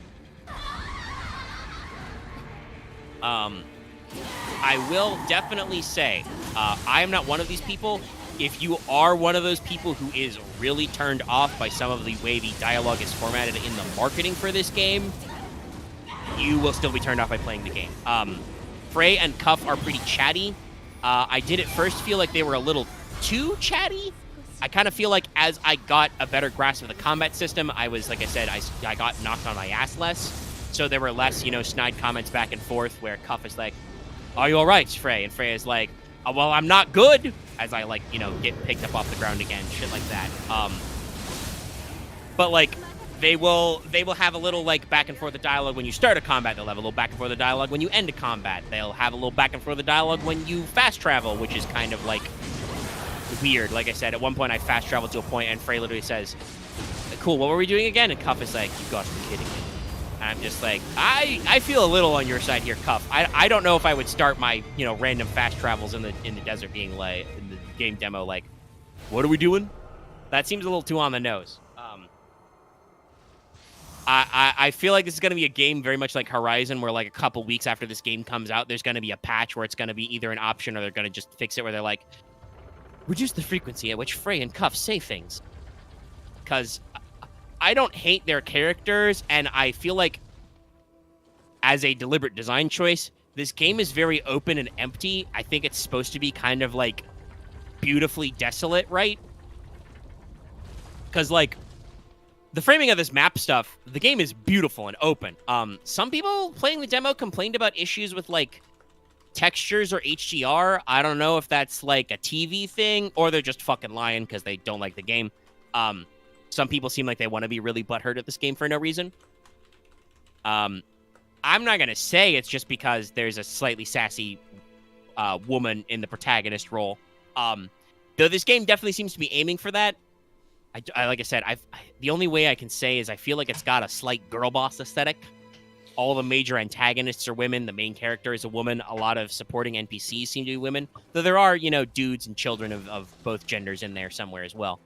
I will definitely say, I am not one of these people. If you are one of those people who is really turned off by some of the way the dialogue is formatted in the marketing for this game, you will still be turned off by playing the game. Frey and Cuff are pretty chatty. I did at first feel like they were a little too chatty. I kind of feel like as I got a better grasp of the combat system, I was, like I said, I got knocked on my ass less. So there were less, snide comments back and forth where Cuff is like, "Are you all right, Frey?" And Frey is like, "Well, I'm not good," as I, like, get picked up off the ground again, shit like that. But, like, they will have a little, like, back and forth of dialogue when you start a combat. They'll have a little back and forth of dialogue when you end a combat. They'll have a little back and forth of dialogue when you fast travel, which is kind of, like, weird. Like I said, at one point I fast traveled to a point and Frey literally says, "Cool, what were we doing again?" And Cuff is like, "You got to be kidding me." And I'm just like, I feel a little on your side here, Cuff. I don't know if I would start my, random fast travels in the desert being like, in the game demo, like, "What are we doing?" That seems a little too on the nose. I feel like this is going to be a game very much like Horizon, where, like, a couple weeks after this game comes out, there's going to be a patch where it's going to be either an option or they're going to just fix it where they're like, "Reduce the frequency at which Frey and Cuff say things." Because I don't hate their characters, and I feel like as a deliberate design choice, this game is very open and empty. I think it's supposed to be kind of, like, beautifully desolate, right? Because, like, the framing of this map stuff, the game is beautiful and open. Some people playing the demo complained about issues with, like, textures or HDR. I don't know if that's, like, a TV thing or they're just fucking lying because they don't like the game. Some people seem like they want to be really butthurt at this game for no reason. I'm not going to say it's just because there's a slightly sassy woman in the protagonist role. Though this game definitely seems to be aiming for that. Like I said, the only way I can say is I feel like it's got a slight girl boss aesthetic. All the major antagonists are women. The main character is a woman. A lot of supporting NPCs seem to be women. Though there are, dudes and children of both genders in there somewhere as well.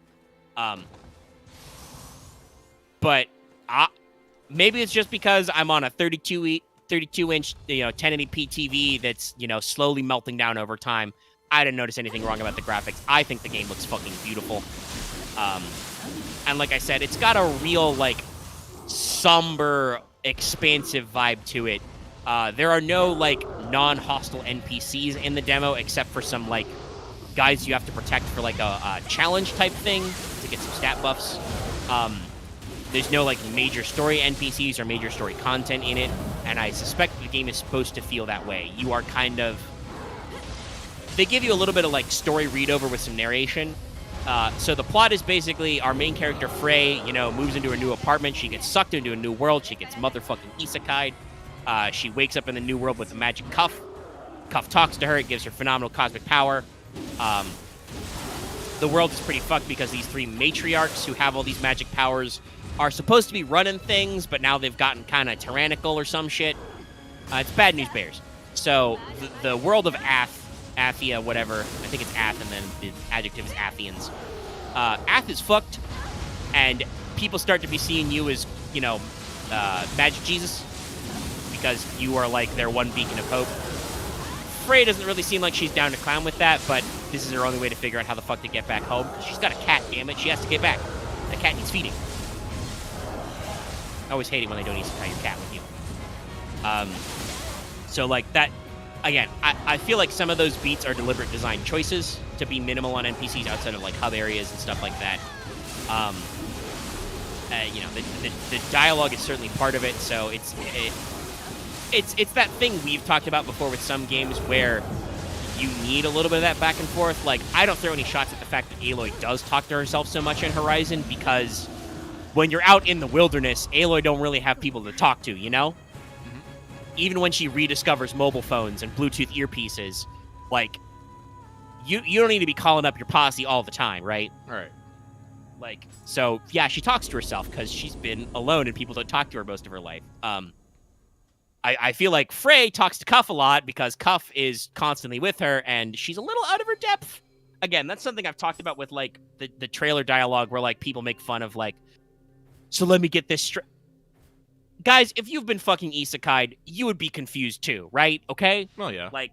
But maybe it's just because I'm on a 32-inch, 1080p TV that's, slowly melting down over time. I didn't notice anything wrong about the graphics. I think the game looks fucking beautiful. And like I said, it's got a real, like, somber, expansive vibe to it. There are no, like, non-hostile NPCs in the demo except for some, like, guys you have to protect for, like, a challenge type thing to get some stat buffs. There's no, like, major story NPCs or major story content in it. and I suspect the game is supposed to feel that way. You are kind of... They give you a little bit of, like, story read-over with some narration. So the plot is basically our main character, Frey, you know, moves into a new apartment. She gets sucked into a new world. She gets motherfucking isekai'd. She wakes up in the new world with a magic cuff. Cuff talks to her. It gives her phenomenal cosmic power. The world is pretty fucked because these 3 matriarchs who have all these magic powers are supposed to be running things, but now they've gotten kind of tyrannical or some shit. It's bad news bears. So the world of Athia, whatever. I think it's Ath, and then the adjective is Athians. Ath is fucked, and people start to be seeing you as, you know, Magic Jesus, because you are like their one beacon of hope. Frey doesn't really seem like she's down to clown with that, but this is her only way to figure out how the fuck to get back home. She's got a cat, damn it. She has to get back. The cat needs feeding. I always hate it when they don't isekai your cat with you. So, like, that... Again, I feel like some of those beats are deliberate design choices to be minimal on NPCs outside of, like, hub areas and stuff like that. You know, the dialogue is certainly part of it, so it's that thing we've talked about before with some games where you need a little bit of that back and forth. Like, I don't throw any shots at the fact that Aloy does talk to herself so much in Horizon, because when you're out in the wilderness, Aloy don't really have people to talk to, you know? Mm-hmm. Even when she rediscovers mobile phones and Bluetooth earpieces, like, you don't need to be calling up your posse all the time, right? All right. Like, so, yeah, she talks to herself because she's been alone and people don't talk to her most of her life. I feel like Frey talks to Cuff a lot because Cuff is constantly with her, and she's a little out of her depth. Again, that's something I've talked about with, like, the trailer dialogue where, like, people make fun of, like, so let me get this straight. Guys, if you've been fucking isekai'd, you would be confused too, right? Okay? Well, yeah. Like,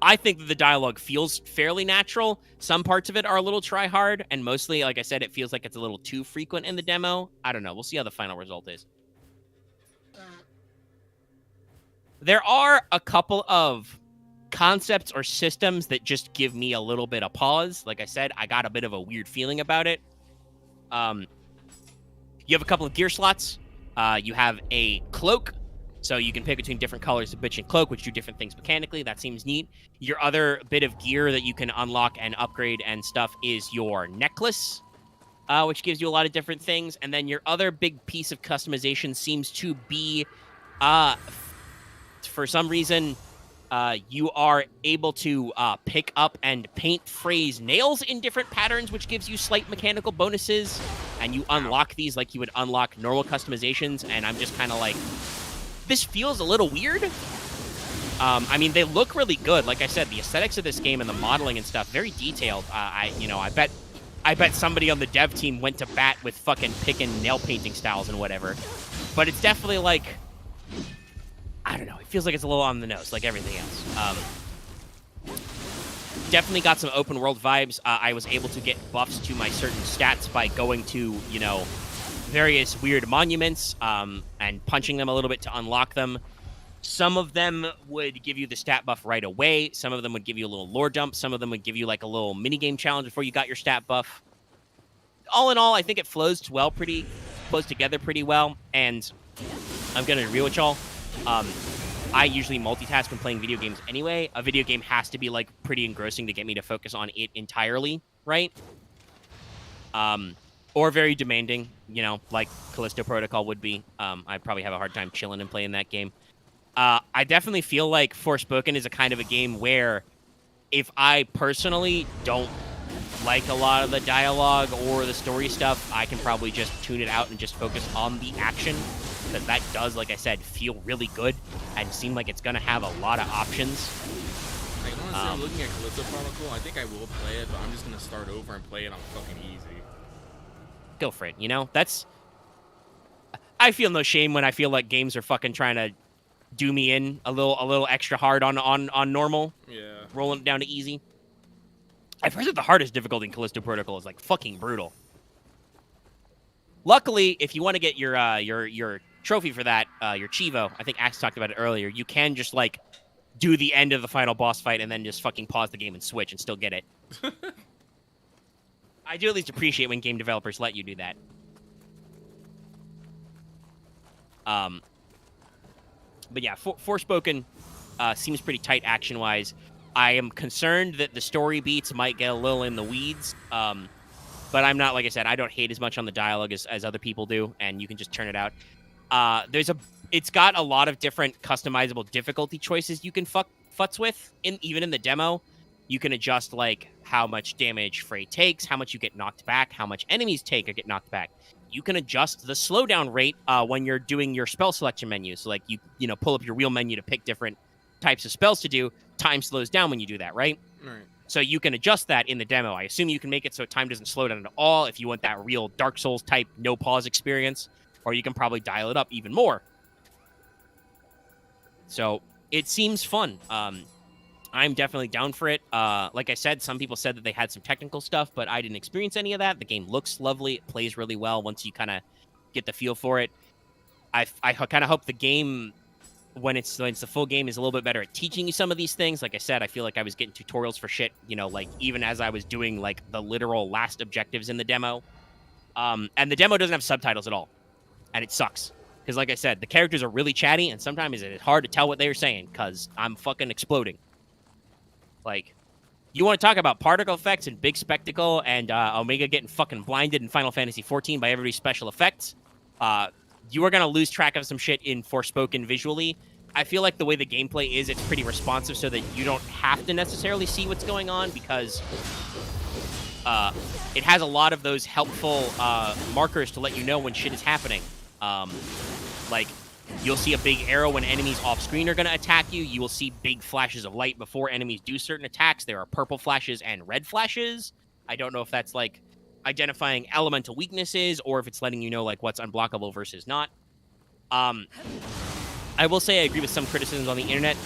I think that the dialogue feels fairly natural. Some parts of it are a little try-hard, and mostly, like I said, it feels like it's a little too frequent in the demo. I don't know. We'll see how the final result is. There are a couple of concepts or systems that just give me a little bit of pause. Like I said, I got a bit of a weird feeling about it. You have a couple of gear slots. You have a cloak, so you can pick between different colors of bitch and cloak, which do different things mechanically. That seems neat. Your other bit of gear that you can unlock and upgrade and stuff is your necklace, which gives you a lot of different things. And then your other big piece of customization seems to be... for some reason, you are able to pick up and paint Frey's nails in different patterns, which gives you slight mechanical bonuses, and you unlock these like you would unlock normal customizations, and I'm just kind of like, this feels a little weird. I mean, they look really good. Like I said, the aesthetics of this game and the modeling and stuff, very detailed. I bet somebody on the dev team went to bat with fucking picking nail painting styles and whatever, but it's definitely like... I don't know. It feels like it's a little on the nose, like everything else. Definitely got some open world vibes. I was able to get buffs to my certain stats by going to, you know, various weird monuments and punching them a little bit to unlock them. Some of them would give you the stat buff right away. Some of them would give you a little lore dump. Some of them would give you like a little minigame challenge before you got your stat buff. All in all, I think it flows together pretty well. And I'm going to agree with y'all. I usually multitask when playing video games anyway. A video game has to be, like, pretty engrossing to get me to focus on it entirely, right? Or very demanding, you know, like Callisto Protocol would be. I'd probably have a hard time chilling and playing that game. I definitely feel like Forspoken is a kind of a game where if I personally don't like a lot of the dialogue or the story stuff, I can probably just tune it out and just focus on the action. Because that does, like I said, feel really good and seem like it's going to have a lot of options. Like, honestly, I'm looking at Callisto Protocol. I think I will play it, but I'm just going to start over and play it on fucking easy. Go for it, you know? That's... I feel no shame when I feel like games are fucking trying to do me in a little extra hard on normal. Yeah. Rolling it down to easy. I've heard that the hardest difficulty in Callisto Protocol is, like, fucking brutal. Luckily, if you want to get your trophy for that, your Chivo, I think Axe talked about it earlier, you can just, like, do the end of the final boss fight and then just fucking pause the game and switch and still get it. I do at least appreciate when game developers let you do that. But yeah, Forspoken seems pretty tight action-wise. I am concerned that the story beats might get a little in the weeds. But I'm not, like I said, I don't hate as much on the dialogue as other people do, and you can just turn it out. It's got a lot of different customizable difficulty choices you can futz with, even in the demo. You can adjust, like, how much damage Frey takes, how much you get knocked back, how much enemies take or get knocked back. You can adjust the slowdown rate when you're doing your spell selection menu. So, like, you know, pull up your wheel menu to pick different types of spells to do. Time slows down when you do that, right? Right. So you can adjust that in the demo. I assume you can make it so time doesn't slow down at all if you want that real Dark Souls type no pause experience, or you can probably dial it up even more. So it seems fun. I'm definitely down for it. Like I said, some people said that they had some technical stuff, but I didn't experience any of that. The game looks lovely. It plays really well once you kind of get the feel for it. I kind of hope the game, when it's the full game, is a little bit better at teaching you some of these things. Like I said, I feel like I was getting tutorials for shit, you know, like even as I was doing like the literal last objectives in the demo. And the demo doesn't have subtitles at all. And it sucks. Because like I said, the characters are really chatty, and sometimes it's hard to tell what they're saying because I'm fucking exploding. Like, you want to talk about particle effects and big spectacle and Omega getting fucking blinded in Final Fantasy XIV by everybody's special effects? You are going to lose track of some shit in Forspoken visually. I feel like the way the gameplay is, it's pretty responsive so that you don't have to necessarily see what's going on because it has a lot of those helpful markers to let you know when shit is happening. Like, you'll see a big arrow when enemies off-screen are going to attack you. You will see big flashes of light before enemies do certain attacks. There are purple flashes and red flashes. I don't know if that's, like, identifying elemental weaknesses or if it's letting you know, like, what's unblockable versus not. I will say I agree with some criticisms on the internet.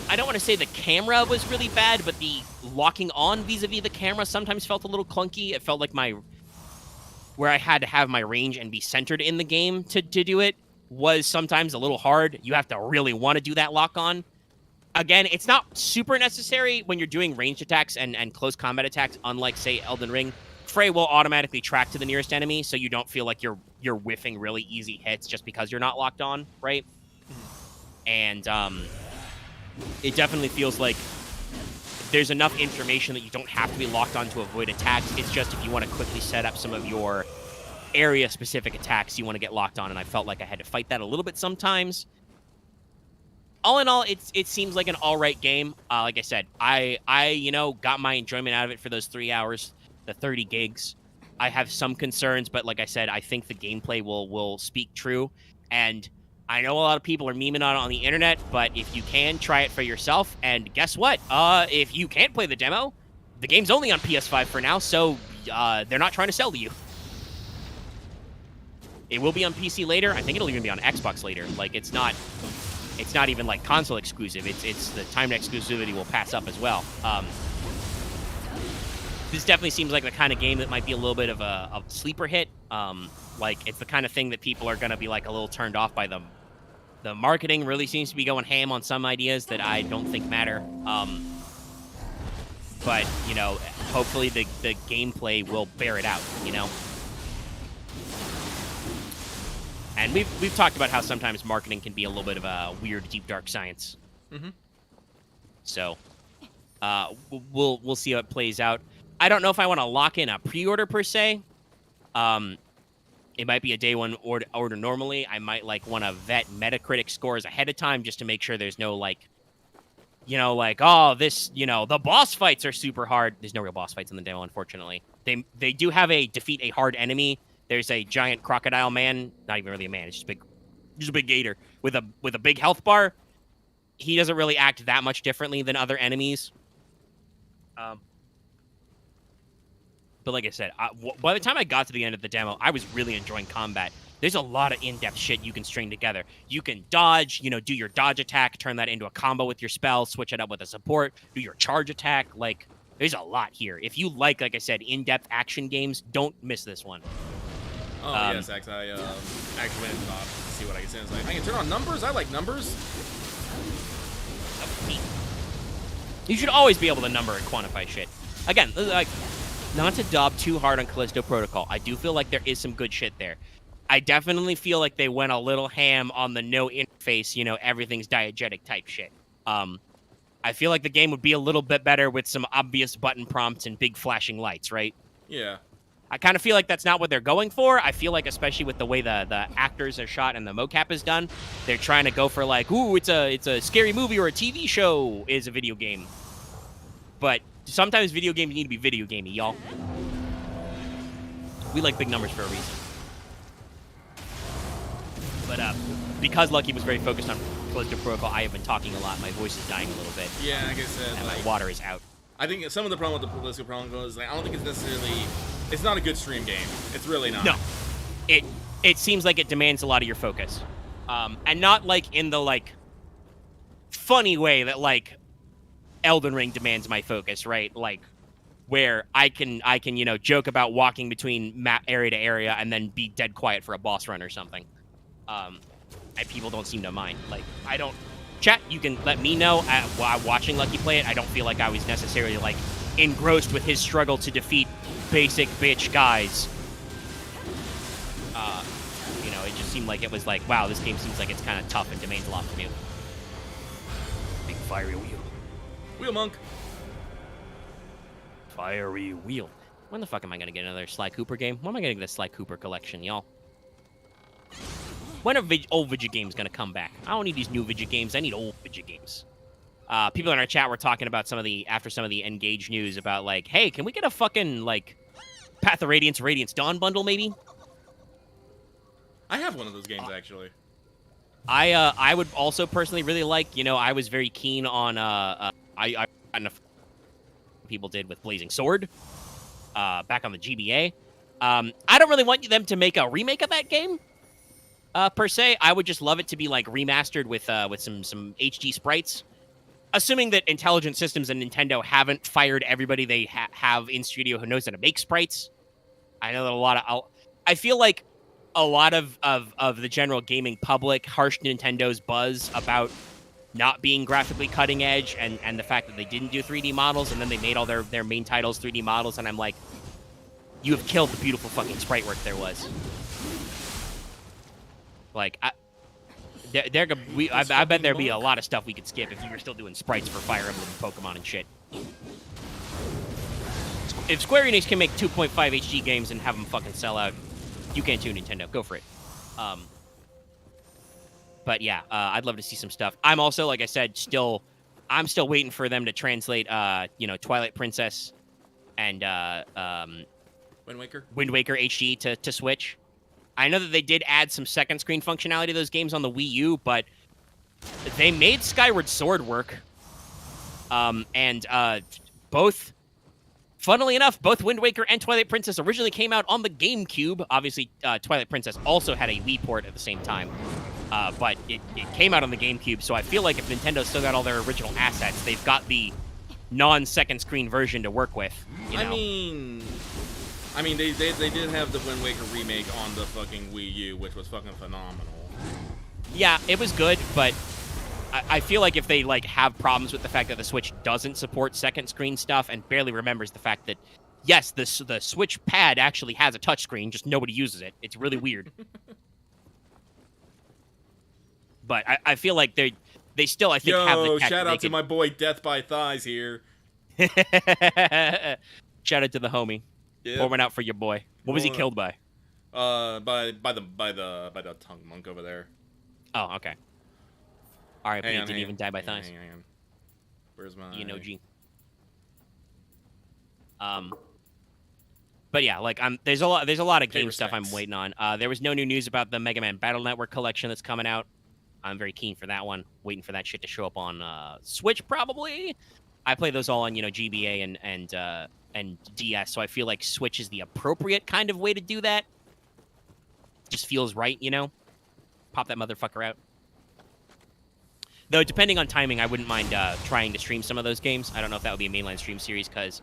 I don't want to say the camera was really bad, but the locking on vis-a-vis the camera sometimes felt a little clunky. It felt like where I had to have my range and be centered in the game to do it was sometimes a little hard. You have to really want to do that lock on. Again, it's not super necessary when you're doing ranged attacks and close combat attacks, unlike, say, Elden Ring. Frey will automatically track to the nearest enemy, so you don't feel like you're whiffing really easy hits just because you're not locked on, right? And it definitely feels like there's enough information that you don't have to be locked on to avoid attacks. It's just if you want to quickly set up some of your area-specific attacks you want to get locked on, and I felt like I had to fight that a little bit sometimes. All in all, it seems like an all-right game. Like I said, I got my enjoyment out of it for those 3 hours, the 30 gigs. I have some concerns, but like I said, I think the gameplay will speak true. And I know a lot of people are memeing on it on the internet, but if you can, try it for yourself. And guess what? If you can't play the demo, the game's only on PS5 for now, so they're not trying to sell to you. It will be on PC later. I think it'll even be on Xbox later. Like, it's not even like console exclusive. It's the timed exclusivity will pass up as well. This definitely seems like the kind of game that might be a little bit of a sleeper hit. Like, it's the kind of thing that people are going to be like a little turned off by them. The marketing really seems to be going ham on some ideas that I don't think matter. But, you know, hopefully the gameplay will bear it out, you know? And we've talked about how sometimes marketing can be a little bit of a weird, deep, dark science. Mm-hmm. So, we'll see how it plays out. I don't know if I want to lock in a pre-order per se. It might be a day one order normally. I might want to vet Metacritic scores ahead of time just to make sure there's no the boss fights are super hard. There's no real boss fights in the demo, unfortunately. They do have a defeat a hard enemy. There's a giant crocodile man, not even really a man, it's just a big gator with a big health bar. He doesn't really act that much differently than other enemies. But like I said, by the time I got to the end of the demo, I was really enjoying combat. There's a lot of in-depth shit you can string together. You can dodge, do your dodge attack, turn that into a combo with your spell, switch it up with a support, do your charge attack. Like, there's a lot here. If you like I said, in-depth action games, don't miss this one. Oh, yes, X. I actually went and thought to see what I can say. It's like, I can turn on numbers? I like numbers. You should always be able to number and quantify shit. Again, like, not to daub too hard on Callisto Protocol. I do feel like there is some good shit there. I definitely feel like they went a little ham on the no interface, everything's diegetic type shit. I feel like the game would be a little bit better with some obvious button prompts and big flashing lights, right? Yeah. I kind of feel like that's not what they're going for. I feel like, especially with the way the actors are shot and the mocap is done, they're trying to go for like, ooh, it's a scary movie or a TV show is a video game. But sometimes video games need to be video gamey, y'all. We like big numbers for a reason. But because Lucky was very focused on Callisto Protocol, I have been talking a lot. My voice is dying a little bit. Yeah, like I said, And my water is out. I think some of the problem with the Callisto Protocol is, like, I don't think it's necessarily... It's not a good stream game. It's really not. No. It seems like it demands a lot of your focus. And not, like, in the, like, funny way that, like, Elden Ring demands my focus, right? Like, where I can joke about walking between map area to area and then be dead quiet for a boss run or something. And people don't seem to mind. Like, I don't... Chat, you can let me know while watching Lucky play it. I don't feel like I was necessarily, like, engrossed with his struggle to defeat basic bitch guys. It just seemed like it was like, wow, this game seems like it's kind of tough and demands a lot from you. Big fiery wheel. Wheel Monk. Fiery wheel. When the fuck am I going to get another Sly Cooper game? When am I going to get a Sly Cooper collection, y'all? When are old video games going to come back? I don't need these new video games. I need old video games. People in our chat were talking about after some of the Engage news about, like, hey, can we get a fucking, like, Path of Radiance, Radiance Dawn bundle, maybe? I have one of those games, actually. I would also personally really like, I was very keen on, I people did with Blazing Sword, back on the GBA. I don't really want them to make a remake of that game, per se. I would just love it to be, like, remastered with some HD sprites. Assuming that Intelligent Systems and Nintendo haven't fired everybody they have in studio who knows how to make sprites. I know that I feel like a lot of the general gaming public harshed Nintendo's buzz about not being graphically cutting edge and the fact that they didn't do 3D models and then they made all their main titles 3D models, and I'm like, you have killed the beautiful fucking sprite work there was. Like, I bet there'd be a lot of stuff we could skip if you were still doing sprites for Fire Emblem and Pokemon and shit. If Square Enix can make 2.5 HD games and have them fucking sell out, you can too, Nintendo. Go for it. But yeah, I'd love to see some stuff. I'm also, like I said, I'm still waiting for them to translate, Twilight Princess and Wind Waker HD to Switch. I know that they did add some second screen functionality to those games on the Wii U, but they made Skyward Sword work. Both, funnily enough, both Wind Waker and Twilight Princess originally came out on the GameCube. Obviously, Twilight Princess also had a Wii port at the same time. But it came out on the GameCube, so I feel like if Nintendo still got all their original assets, they've got the non-second screen version to work with. I mean, they did have the Wind Waker remake on the fucking Wii U, which was fucking phenomenal. Yeah, it was good, but I feel like if they, like, have problems with the fact that the Switch doesn't support second screen stuff and barely remembers the fact that, yes, the Switch pad actually has a touchscreen, just nobody uses it. It's really weird. But I feel like they still, I think, have the tech. Shout out to my boy Death by Thighs here. Shout out to the homie. Yeah. Pour one out for your boy. What was he killed by? By the tongue monk over there. Oh, okay. R.I.P. Hang on, didn't even die by thighs. Hang on. Where's my... G. But yeah, like there's a lot of game stuff I'm waiting on. There was no new news about the Mega Man Battle Network collection that's coming out. I'm very keen for that one. Waiting for that shit to show up on Switch probably. I play those all on GBA and DS, so I feel like Switch is the appropriate kind of way to do that. Just feels right, Pop that motherfucker out. Though, depending on timing, I wouldn't mind trying to stream some of those games. I don't know if that would be a mainline stream series, because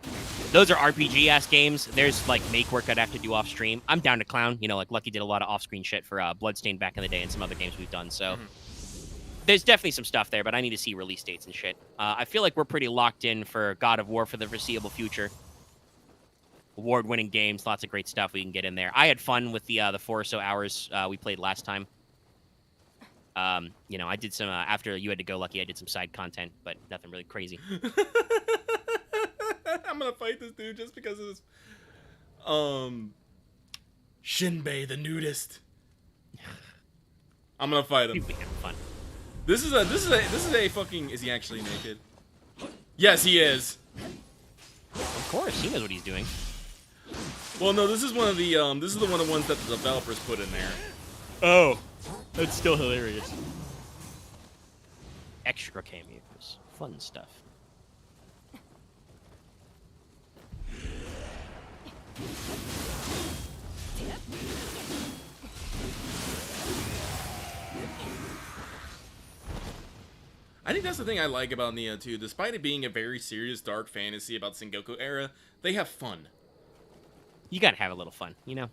those are RPG-ass games. There's, like, make work I'd have to do off-stream. I'm down to clown. Like, Lucky did a lot of off-screen shit for Bloodstained back in the day and some other games we've done, so... There's definitely some stuff there, but I need to see release dates and shit. I feel like we're pretty locked in for God of War for the foreseeable future. award-winning games, lots of great stuff we can get in there. I had fun with the 4 or so hours we played last time. You know, I did some after you had to go, Lucky. I did some side content, but nothing really crazy. I'm gonna fight this dude just because of this. Shinbei the nudist. I'm gonna fight him. It'd be fun. This is a fucking. Is he actually naked? Yes, he is. Of course, he knows what he's doing. Well, no, this is one of the this is the one of the ones that the developers put in there. Oh, that's still hilarious. Extra cameos, fun stuff. I think that's the thing I like about Nioh 2. Despite it being a very serious, dark fantasy about Sengoku era, they have fun. You gotta have a little fun, you know?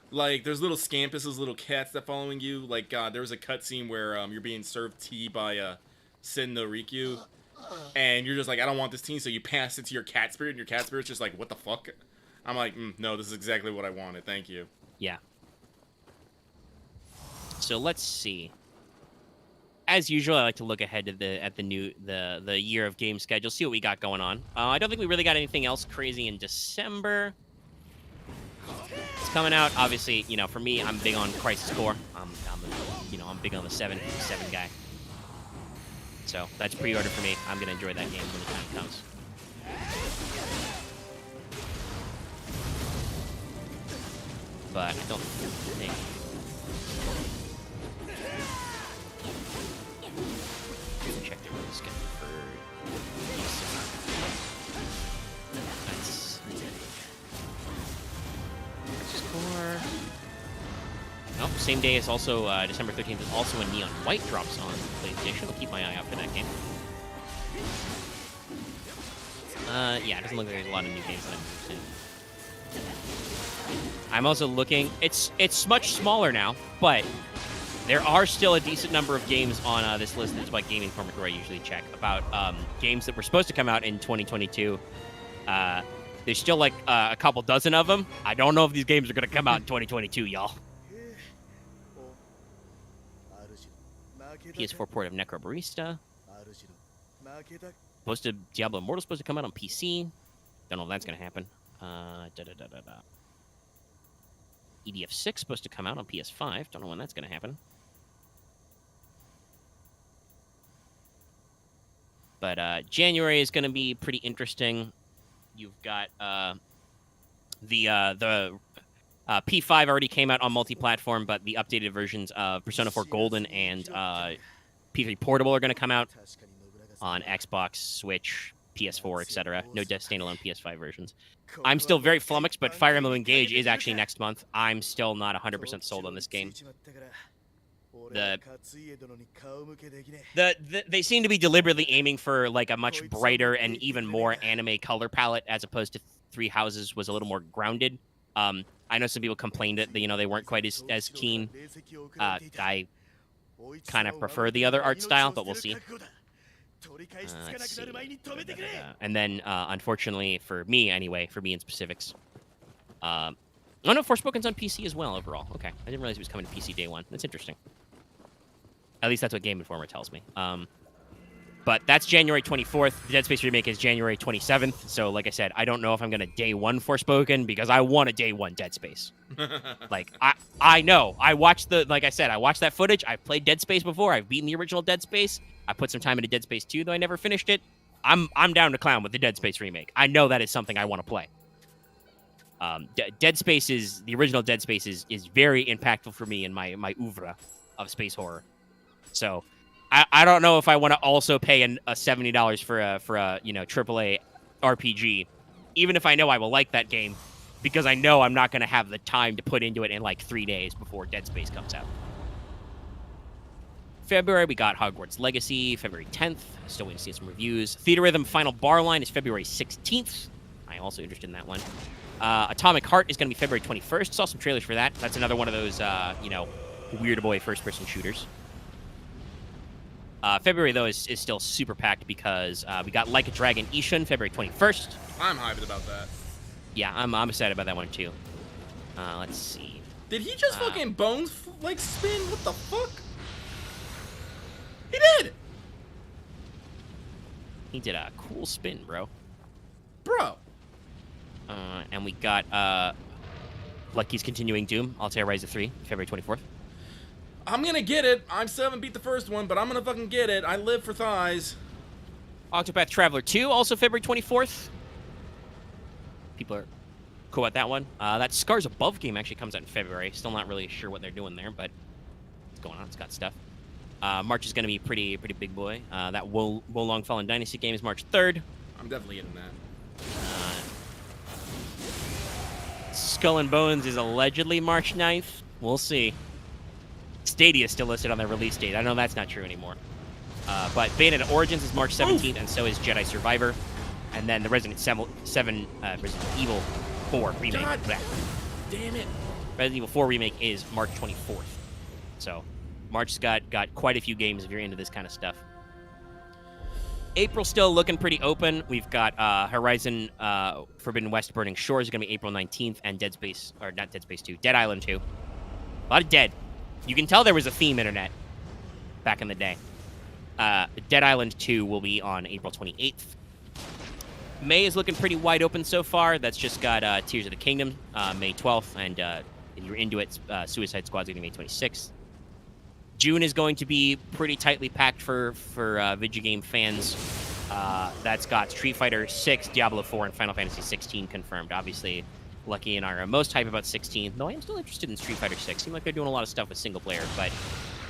Like, there's little scampuses, little cats that following you. Like, there was a cutscene where you're being served tea by Sen no Rikyu. And you're just like, I don't want this tea, so you pass it to your cat spirit, and your cat spirit's just like, what the fuck? I'm like, no, this is exactly what I wanted. Thank you. Yeah. So let's see. As usual, I like to look ahead to the year of game schedule, see what we got going on. I don't think we really got anything else crazy in December. It's coming out, obviously. You know, for me, I'm big on Crisis Core. I'm big on the 7 guy. So that's pre-order for me. I'm gonna enjoy that game when the time comes. But I don't think. Check the release schedule for December. That's Core. Nope, same day as also December 13th is also when Neon White drops on PlayStation. I'll keep my eye out for that game. Yeah, it doesn't look like there's a lot of new games that I'm interested in. I'm also looking. It's much smaller now, but there are still a decent number of games on this list. That's what Game Informer, where I usually check about games that were supposed to come out in 2022. There's still like a couple dozen of them. I don't know if these games are going to come out in 2022, y'all. PS4 port of Necro Barista. Diablo Immortal supposed to come out on PC. Don't know if that's going to happen. EDF 6 supposed to come out on PS5. Don't know when that's going to happen. But January is going to be pretty interesting. You've got the P5 already came out on multi-platform, but the updated versions of Persona 4 Golden and P3 Portable are going to come out on Xbox, Switch, PS4, etc. No standalone PS5 versions. I'm still very flummoxed, but Fire Emblem Engage is actually next month. I'm still not 100% sold on this game. They seem to be deliberately aiming for like a much brighter and even more anime color palette, as opposed to Three Houses was a little more grounded. I know some people complained that they weren't quite as keen. I kind of prefer the other art style, but we'll see. Let's see. And then, unfortunately, for me in specifics, oh no, Forspoken's on PC as well overall. Okay, I didn't realize it was coming to PC day one. That's interesting. At least that's what Game Informer tells me. But that's January 24th. The Dead Space remake is January 27th. So, like I said, I don't know if I'm going to day one Forspoken because I want a day one Dead Space. Like, I know. I watched that footage. I've played Dead Space before. I've beaten the original Dead Space. I put some time into Dead Space 2, though I never finished it. I'm down to clown with the Dead Space remake. I know that is something I want to play. The original Dead Space is very impactful for me in my oeuvre of space horror. So, I don't know if I want to also pay a $70 for a AAA RPG, even if I know I will like that game, because I know I'm not going to have the time to put into it in like 3 days before Dead Space comes out. February, we got Hogwarts Legacy, February 10th. Still waiting to see some reviews. Theater Rhythm Final Bar Line is February 16th. I'm also interested in that one. Atomic Heart is going to be February 21st. Saw some trailers for that. That's another one of those, weird boy first-person shooters. February, though, is still super packed because we got Like a Dragon Ishin, February 21st. I'm hyped about that. Yeah, I'm excited about that one too. Let's see. Did he just fucking bones like spin? What the fuck? He did, He did a cool spin, bro. bro. And we got Lucky's continuing Doom. Altair Rise of 3, February 24th. I'm gonna get it. I'm 7 beat the first one, but I'm gonna fucking get it. I live for thighs. Octopath Traveler 2, also February 24th. People are cool about that one. That Scars Above game actually comes out in February. Still not really sure what they're doing there, but it's going on. It's got stuff. March is going to be pretty big boy. That Wolong Fallen Dynasty game is March 3rd. I'm definitely getting that. Skull and Bones is allegedly March 9th. We'll see. Stadia is still listed on their release date. I know that's not true anymore. But Bayonetta Origins is March 17th, and so is Jedi Survivor. And then the Resident Evil 4 remake. God damn it. Resident Evil 4 remake is March 24th. So March's got quite a few games if you're into this kind of stuff. April's still looking pretty open. We've got Horizon Forbidden West Burning Shores is going to be April 19th, and Dead Island 2. A lot of Dead. You can tell there was a theme, internet, back in the day. Dead Island 2 will be on April 28th. May is looking pretty wide open so far. That's just got Tears of the Kingdom, May 12th, and if you're into it, Suicide Squad's going to be May 26th. June is going to be pretty tightly packed for video game fans. That's got Street Fighter 6, Diablo 4, and Final Fantasy 16 confirmed. Obviously, Lucky and I are most hype about 16, though I am still interested in Street Fighter 6. Seems like they're doing a lot of stuff with single player, but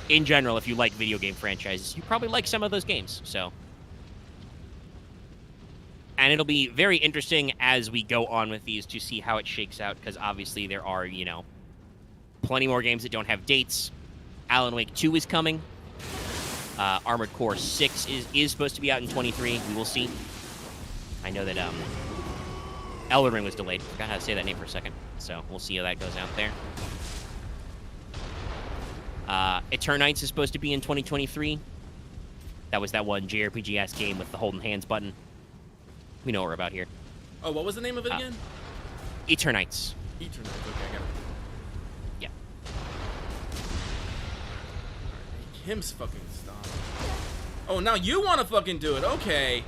in general, if you like video game franchises, you probably like some of those games, so. And it'll be very interesting as we go on with these to see how it shakes out, because obviously there are, plenty more games that don't have dates. Alan Wake 2 is coming. Armored Core 6 is supposed to be out in 23. We will see. I know that Elden Ring was delayed. Forgot how to say that name for a second. So we'll see how that goes out there. Eternights is supposed to be in 2023. That was that one JRPG-ass game with the holding hands button. We know what we're about here. Oh, what was the name of it again? Eternights. Eternights. Okay, I got it. Yeah. Him's fucking stop. Oh, now you want to fucking do it. Okay.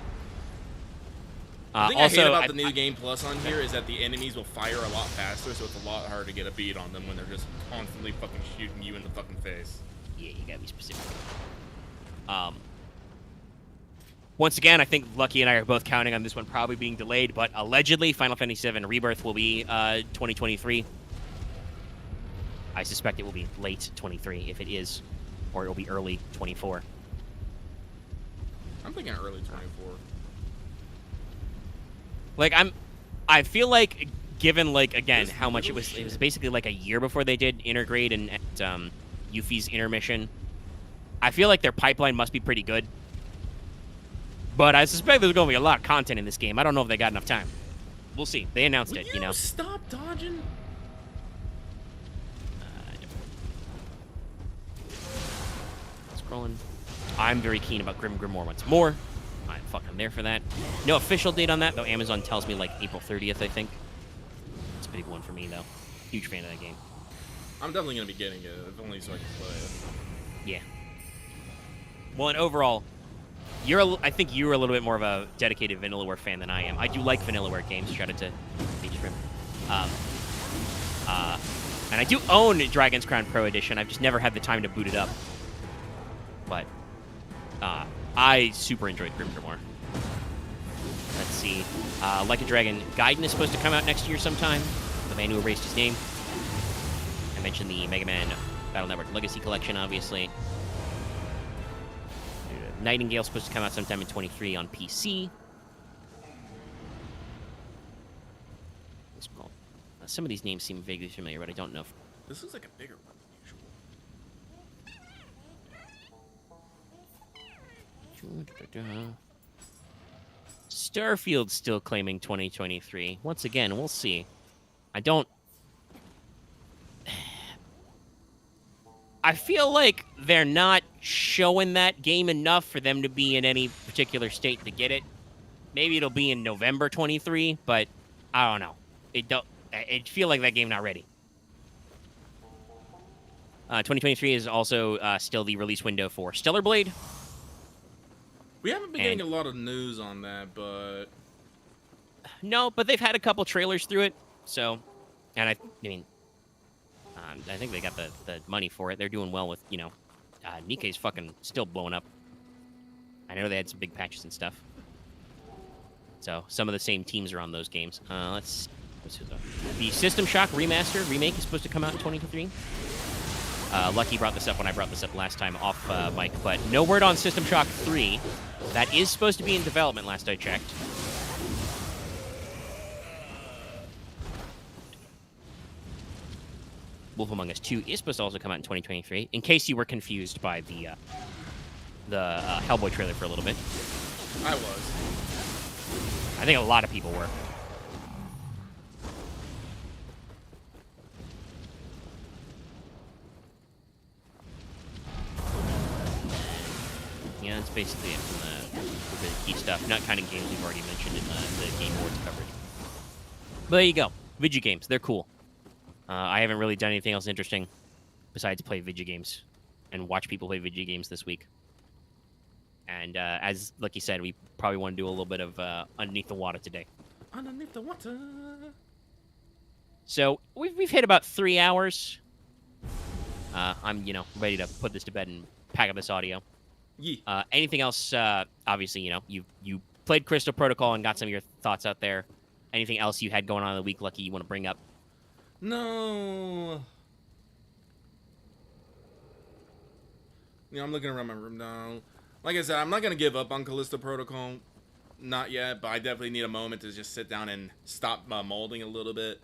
The thing I hate about the new Game Plus on here is that the enemies will fire a lot faster, so it's a lot harder to get a beat on them when they're just constantly fucking shooting you in the fucking face. Yeah, you gotta be specific. Once again, I think Lucky and I are both counting on this one probably being delayed, but allegedly Final Fantasy VII Rebirth will be 2023. I suspect it will be late 23 if it is, or it will be early 24. I'm thinking early 24. Like I feel like given again how much it was basically like a year before they did Intergrade and Yuffie's intermission. I feel like their pipeline must be pretty good. But I suspect there's going to be a lot of content in this game. I don't know if they got enough time. We'll see. They announced it, you know. Stop dodging. Scrolling. I'm very keen about Grim Grimoire once more. I'm fucking there for that. No official date on that, though Amazon tells me like April 30th, I think. It's a big one for me, though. Huge fan of that game. I'm definitely going to be getting it, if only so I can play it. Yeah. Well, and overall, I think you're a little bit more of a dedicated Vanillaware fan than I am. I do like Vanillaware games. Shout out to Beachrim. And I do own Dragon's Crown Pro Edition. I've just never had the time to boot it up. But I super enjoyed Grim Grimoire. Let's see. Like a Dragon Gaiden is supposed to come out next year sometime. The man who erased his name. I mentioned the Mega Man Battle Network Legacy Collection, obviously. Nightingale's supposed to come out sometime in 23 on PC. Some of these names seem vaguely familiar, but I don't know. This looks like a bigger one than usual. Starfield's still claiming 2023. Once again, we'll see. I feel like they're not showing that game enough for them to be in any particular state to get it. Maybe it'll be in November 23, but I don't know. It feel like that game not ready. 2023 is also still the release window for Stellar Blade. We haven't been getting a lot of news on that, but No, but they've had a couple trailers through it. So, and I mean, I think they got the money for it. They're doing well with, Nikkei's fucking still blowing up. I know they had some big patches and stuff. So some of the same teams are on those games. Let's the System Shock remaster remake is supposed to come out in 2023. Lucky brought this up when I brought this up last time off mic, but no word on System Shock 3. That is supposed to be in development last I checked. Wolf Among Us 2 is supposed to also come out in 2023, in case you were confused by the Hellboy trailer for a little bit. I was. I think a lot of people were. Yeah, that's basically it from the key stuff. Not kind of games we've already mentioned in the Game Awards coverage. But there you go. Video games, they're cool. I haven't really done anything else interesting besides play video games and watch people play video games this week. And as Lucky said, we probably want to do a little bit of Underneath the Water today. Underneath the water. So we've hit about 3 hours. I'm ready to put this to bed and pack up this audio. Yeah. Anything else? Obviously, you played Callisto Protocol and got some of your thoughts out there. Anything else you had going on in the week, Lucky, you want to bring up? No. I'm looking around my room now. Like I said, I'm not going to give up on Callisto Protocol. Not yet, but I definitely need a moment to just sit down and stop molding a little bit.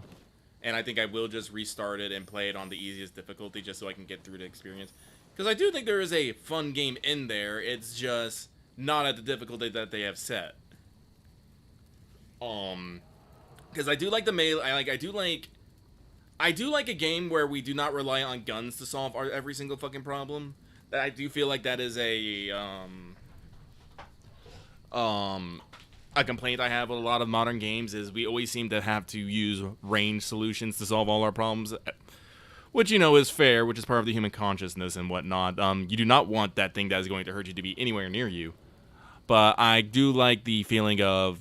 And I think I will just restart it and play it on the easiest difficulty just so I can get through the experience. Because I do think there is a fun game in there. It's just not at the difficulty that they have set. Because I do like the melee. I do like a game where we do not rely on guns to solve every single fucking problem. I do feel like that is a complaint I have with a lot of modern games is we always seem to have to use range solutions to solve all our problems, which is fair, which is part of the human consciousness and whatnot. You do not want that thing that is going to hurt you to be anywhere near you. But I do like the feeling of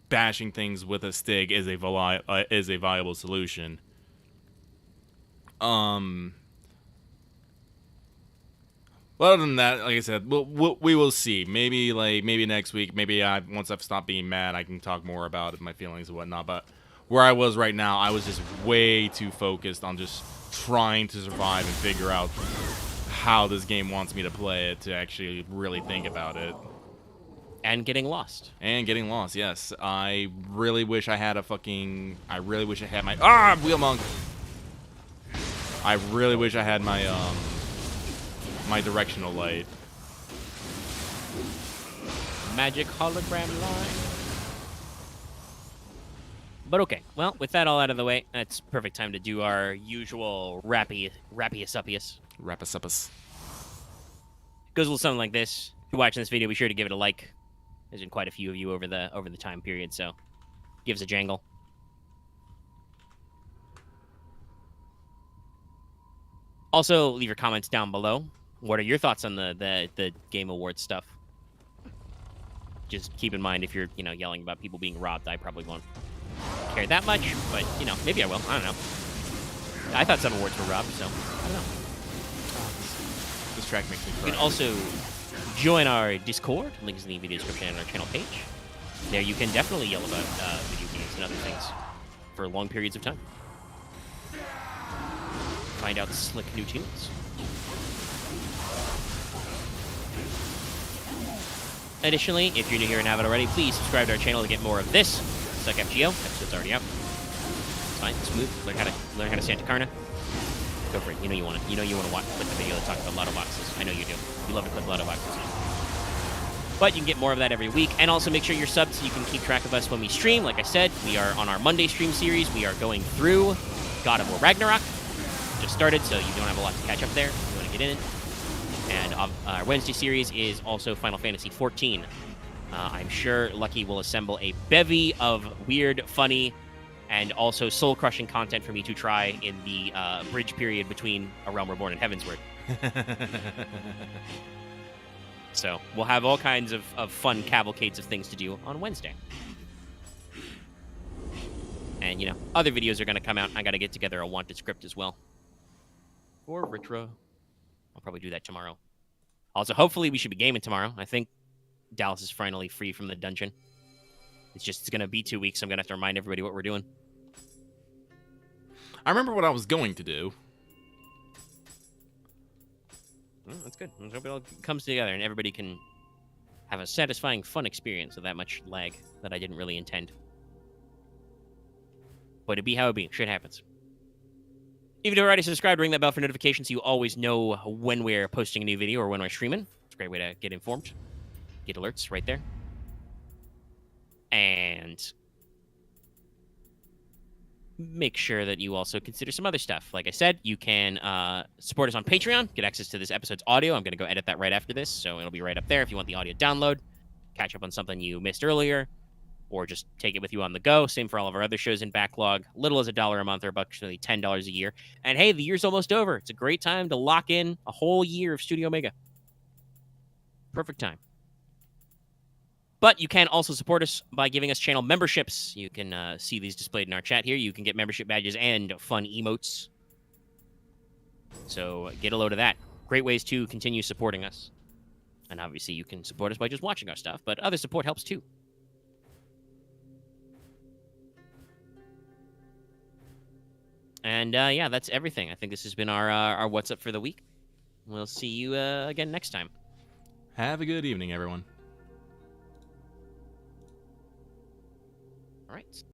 bashing things with a stick is a viable solution. Well, other than that, like I said, we will see. Maybe next week. Once I've stopped being mad, I can talk more about my feelings and whatnot. But where I was right now, I was just way too focused on just trying to survive and figure out how this game wants me to play it to actually really think about it. And getting lost. Yes. I really wish I had my wheel monk. I really wish I had my my directional light. Magic hologram line. But okay, well, with that all out of the way, it's perfect time to do our usual Rappius-uppius. Rappius-uppus. Goes a little something like this. If you're watching this video, be sure to give it a like. There's been quite a few of you over the time period, so give us a jangle. Also, leave your comments down below. What are your thoughts on the Game Awards stuff? Just keep in mind if you're yelling about people being robbed, I probably won't care that much, but maybe I will. I don't know. I thought some awards were robbed, so I don't know. This track makes me cry. You can also join our Discord. Links in the video description and our channel page. There you can definitely yell about video games and other things for long periods of time. Find out slick new tunes. Additionally, if you're new here and haven't already, please subscribe to our channel to get more of this. Suck FGO, episode's already out. It's fine, it's smooth. Learn how to Santa Carna. Go for it. You want to watch click the video that talks about lotto boxes. I know you do. You love to click lotto boxes. But you can get more of that every week, and also make sure you're subbed so you can keep track of us when we stream. Like I said, we are on our Monday stream series. We are going through God of War Ragnarok. Just started, so you don't have a lot to catch up there. If you want to get in. And our Wednesday series is also Final Fantasy XIV. I'm sure Lucky will assemble a bevy of weird, funny, and also soul-crushing content for me to try in the bridge period between A Realm Reborn and Heavensward. So we'll have all kinds of fun cavalcades of things to do on Wednesday. And, you know, other videos are going to come out. I got to get together a wanted script as well. For Retro. I'll probably do that tomorrow. Also, hopefully we should be gaming tomorrow. I think Dallas is finally free from the dungeon. It's going to be 2 weeks, so I'm going to have to remind everybody what we're doing. I remember what I was going to do. Well, that's good. I hope it all comes together and everybody can have a satisfying, fun experience with that much lag that I didn't really intend. But it be how it be. Shit happens. If you've already subscribed, ring that bell for notifications so you always know when we're posting a new video or when we're streaming. It's a great way to get informed. Get alerts right there. And make sure that you also consider some other stuff. Like I said, you can support us on Patreon, get access to this episode's audio. I'm going to go edit that right after this, so it'll be right up there if you want the audio download, catch up on something you missed earlier, or just take it with you on the go. Same for all of our other shows in backlog. Little as $1 a month or actually $10 a year. And hey, the year's almost over. It's a great time to lock in a whole year of Studio Omega. Perfect time. But you can also support us by giving us channel memberships. You can see these displayed in our chat here. You can get membership badges and fun emotes. So get a load of that. Great ways to continue supporting us. And obviously you can support us by just watching our stuff, but other support helps too. And yeah, that's everything. I think this has been our What's Up for the week. We'll see you again next time. Have a good evening, everyone. All right.